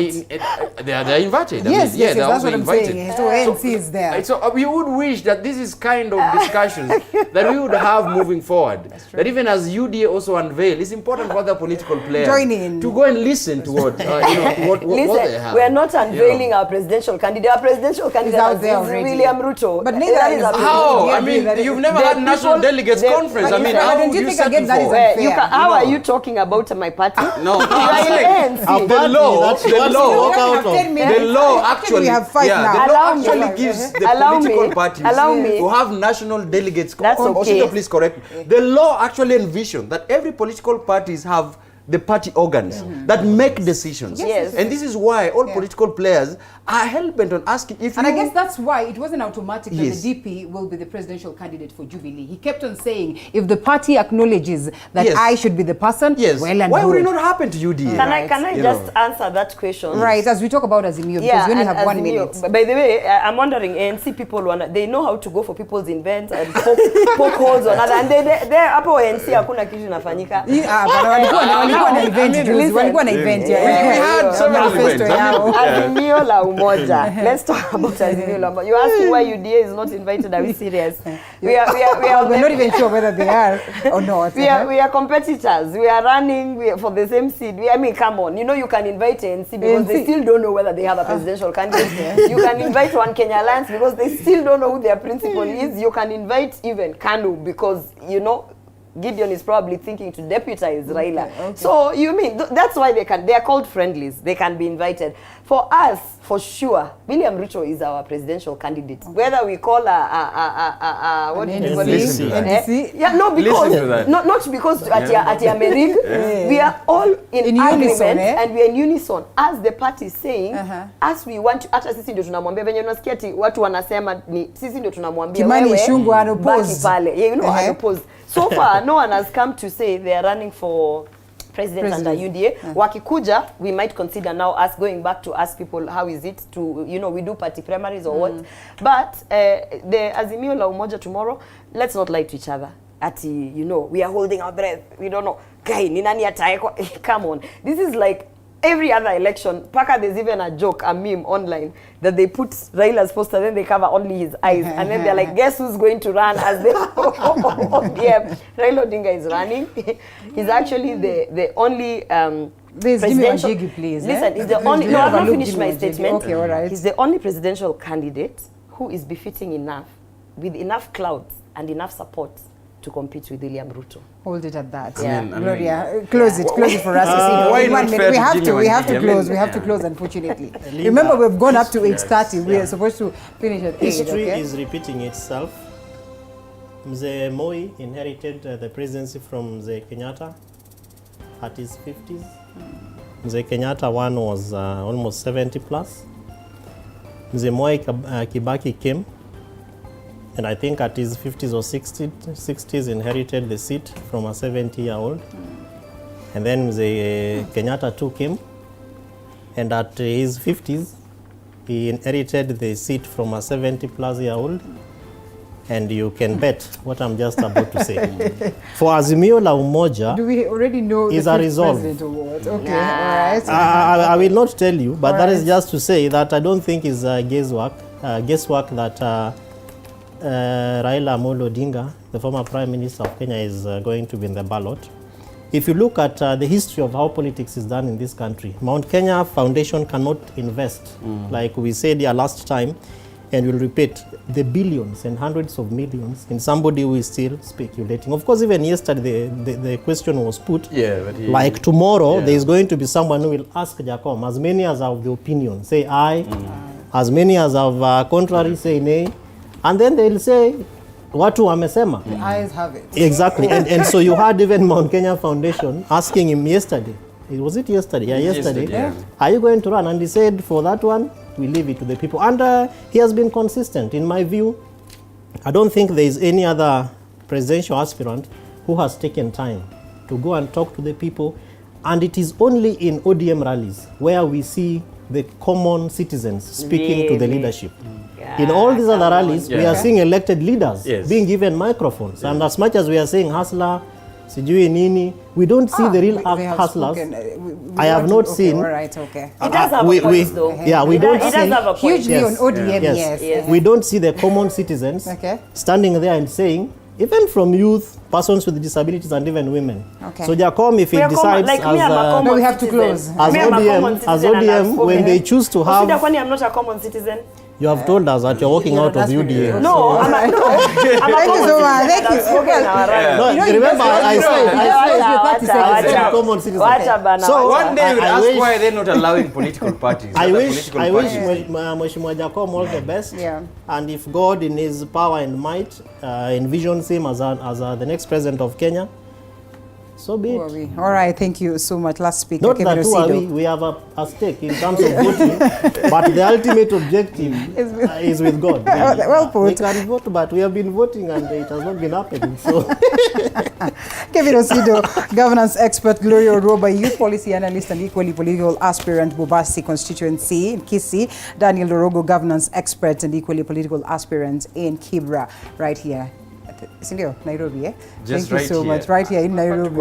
They're invited. Yes, I mean, that's what I'm saying. So ANC is there. So we would wish that this is kind of discussions that we would have moving forward. That even as UDA also unveil, it's important for other political players to go and listen to what, what they have. We are not unveiling our presidential candidate. Our presidential candidate is William Ruto. But neither is how? I mean, you've never had national delegates conference. I mean, how would you set how are you talking about my party? No, the law actually gives the political parties to have national delegates. Please correct me. The law actually envisions that every political parties have the party organs that make decisions. Yes. And this is why all political players are hell-bent on asking if I guess that's why it wasn't automatic that the DP will be the presidential candidate for Jubilee. He kept on saying, if the party acknowledges that I should be the person, well and why would it good. not happen to UDA? Can I just answer that question? Right, as we talk about Azimio, because we only have 1 minute. By the way, I'm wondering, ANC people, they know how to go for people's events and poke holes on other, and they're hapo ANC hakuna kitu inafanyika. Walikuwa na event. We had several events. Azimio la Umoja. Let's talk about Azimio la Umoja. You asking why UDA is not invited? Are we serious? We're not even sure whether they are or not. We are competitors. We are running for the same seat. I mean, come on. You know, you can invite ANC because they still don't know whether they have a presidential candidate. You can invite One Kenya Alliance because they still don't know who their principal is. You can invite even KANU because, you know, Gideon is probably thinking to deputize Raila. Okay. So you mean that's why they are called friendlies. They can be invited. For us, for sure, William Ruto is our presidential candidate. Okay. Whether we call what do you call it? Yeah, no, because not because at Amerig, we are all in agreement and we are in unison as the party is saying, as we want to. Hata sisi ndio tunamwambia venye unasikia ati watu wanasema ni sisi ndio tunamwambia Kimani Ichung'wah unopposed pale. You know, unopposed. So far, no one has come to say they are running for president under UDA. Wakikuja, we might consider now us going back to ask people how is it to, you know, we do party primaries or what. But the Azimio la Umoja tomorrow, let's not lie to each other. Ati, you know, we are holding our breath. We don't know. Guy, ni nani ataekwa? Come on. This is like every other election. Paka, there's even a joke, a meme online that they put Raila's poster, then they cover only his eyes, and then they're like, guess who's going to run as the Raila Odinga is running. He's actually the only presidential. Listen, he's the only. No, I've not finished my statement. Okay, all right. He's the only presidential candidate who is befitting enough, with enough clout and enough support to compete with William Ruto. Hold it at that. Yeah. Gloria, close it for us. We have to close, unfortunately. Remember, we've gone up to 8:30. We are supposed to finish at 8. History is repeating itself. Mzee Moi inherited the presidency from Mzee Kenyatta at his 50s. Mzee Kenyatta one was almost 70 plus. Mzee Moi Kibaki came, and I think at his 50s or 60s inherited the seat from a 70-year-old. And then the Kenyatta took him, and at his 50s, he inherited the seat from a 70-plus-year-old. And you can bet what I'm just about to say. For Azimio la Umoja, do we already know is a resolve. Okay, all right. I will not tell you, but all that is just to say that I don't think it's guesswork that Raila Amolo Odinga, the former Prime Minister of Kenya, is going to be in the ballot. If you look at the history of how politics is done in this country, Mount Kenya Foundation cannot invest, like we said here last time, and we'll repeat, the billions and hundreds of millions in somebody who is still speculating. Of course, even yesterday, the question was put, like tomorrow, there is going to be someone who will ask Jacom, as many as have the opinion, say aye, as many as have contrary, say nay, and then they'll say, watu wamesema. The eyes have it. Exactly. and so you had even Mount Kenya Foundation asking him yesterday, was it yesterday? Yeah, yesterday. Yeah. Are you going to run? And he said, for that one, we leave it to the people. And he has been consistent. In my view, I don't think there is any other presidential aspirant who has taken time to go and talk to the people. And it is only in ODM rallies where we see the common citizens speaking to the leadership. In all these other rallies, we are seeing elected leaders being given microphones. And as much as we are saying hustler, sijui nini. We don't see the real hustlers. I have not seen. All right, okay. It does have a voice, though. Yeah, we don't see. It does have a point. Hugely on ODM, yes. We don't see the common citizens standing there and saying, even from youth, persons with disabilities, and even women. Okay. So Jacom, if he decides like me, I'm a common we have to close. citizen. As ODM, when they choose to have, I'm not a common citizen. you have told us that you're walking out of UDA. No, I'm a Thank you. Remember, I said common citizen. So one day we'll ask why they're not allowing political parties. I wish Mheshimiwa Jacom all the best. Yeah. And if God in his power and might envisions him as the next president of Kenya, so be it. All right, thank you so much. Last speaker, not that we have a stake in terms of voting, but the ultimate objective is with God. Well put. We can vote, but we have been voting and it has not been happening. So, Kevin Osido, governance expert, Gloria Oroba, youth policy analyst and equally political aspirant, Bobasi constituency in Kisii, Daniel Dorogo, governance expert and equally political aspirant in Kibra, right here. Sindio, Nairobi, Just thank you so much. Right here in Nairobi.